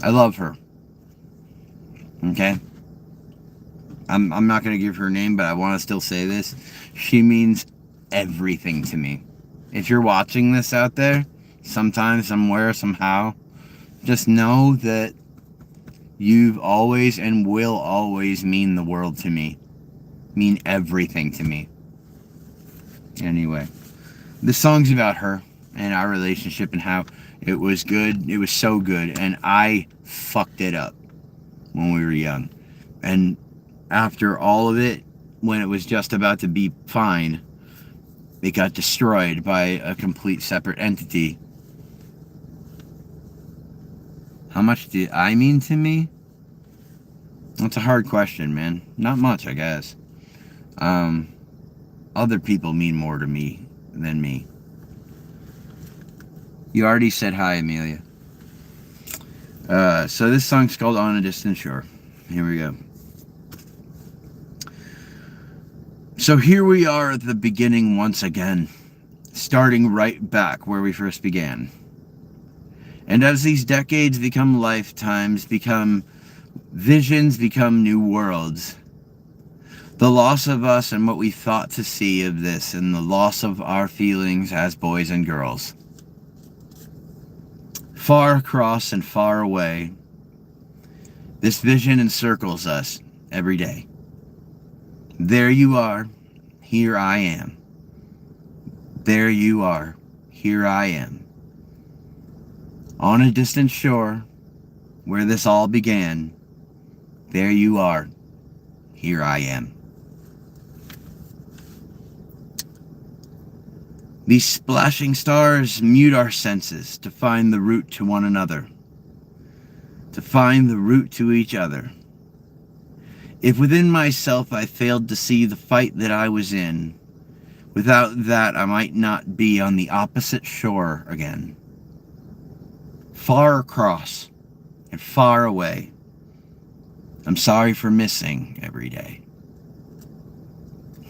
I love her. Okay? I'm not going to give her name, but I want to still say this. She means everything to me. If you're watching this out there, sometime, somewhere, somehow, just know that you've always and will always mean the world to me. Mean everything to me. Anyway, this song's about her and our relationship and how it was good. It was so good. And I fucked it up when we were young. And after all of it, when it was just about to be fine, it got destroyed by a complete separate entity. How much did I mean to me? That's a hard question, man. Not much, I guess. Other people mean more to me than me. You already said hi, Amelia. So this song's called On a Distant Shore. Here we go. So here we are at the beginning once again, starting right back where we first began. And as these decades become lifetimes, become visions, become new worlds, the loss of us and what we thought to see of this, and the loss of our feelings as boys and girls. Far across and far away, this vision encircles us every day. There you are, here I am. There you are, here I am. On a distant shore, where this all began, there you are, here I am. These splashing stars mute our senses to find the route to one another, to find the route to each other. If within myself I failed to see the fight that I was in, without that I might not be on the opposite shore again. Far across and far away, I'm sorry for missing every day.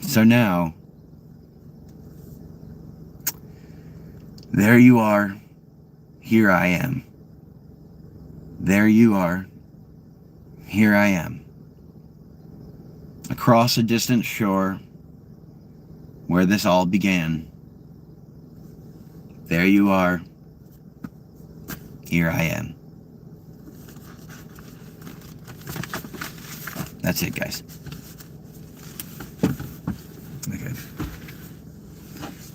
So now, there you are, here I am. There you are, here I am. across a distant shore where this all began. There you are. Here I am. That's it, guys. Okay.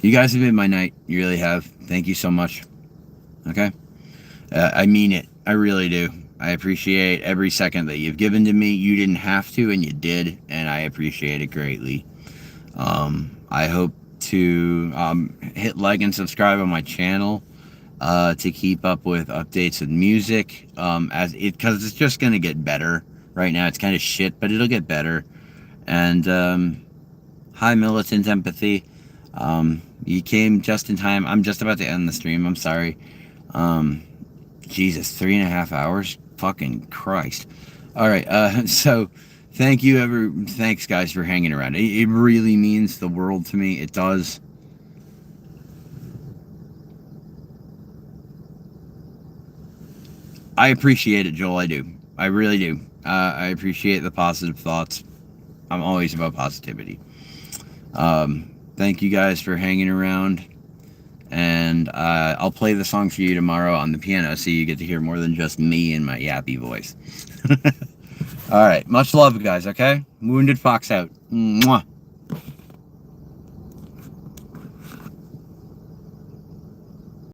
You guys have made my night. You really have. Thank you so much. Okay? I mean it. I really do. I appreciate every second that you've given to me. You didn't have to, and you did, and I appreciate it greatly. I hope to hit like and subscribe on my channel to keep up with updates and music, because it's just gonna get better. Right now it's kind of shit, but it'll get better. And hi, Militant Empathy. You came just in time. I'm just about to end the stream. I'm sorry. Jesus, 3.5 hours. Fucking Christ. All right. So thanks guys for hanging around. It really means the world to me. It does. I appreciate it, Joel. I do. I really do. I appreciate the positive thoughts. I'm always about positivity. Thank you guys for hanging around. And I'll play the song for you tomorrow on the piano so you get to hear more than just me and my yappy voice. All right. Much love, guys, okay? Wounded Fox out. Mwah.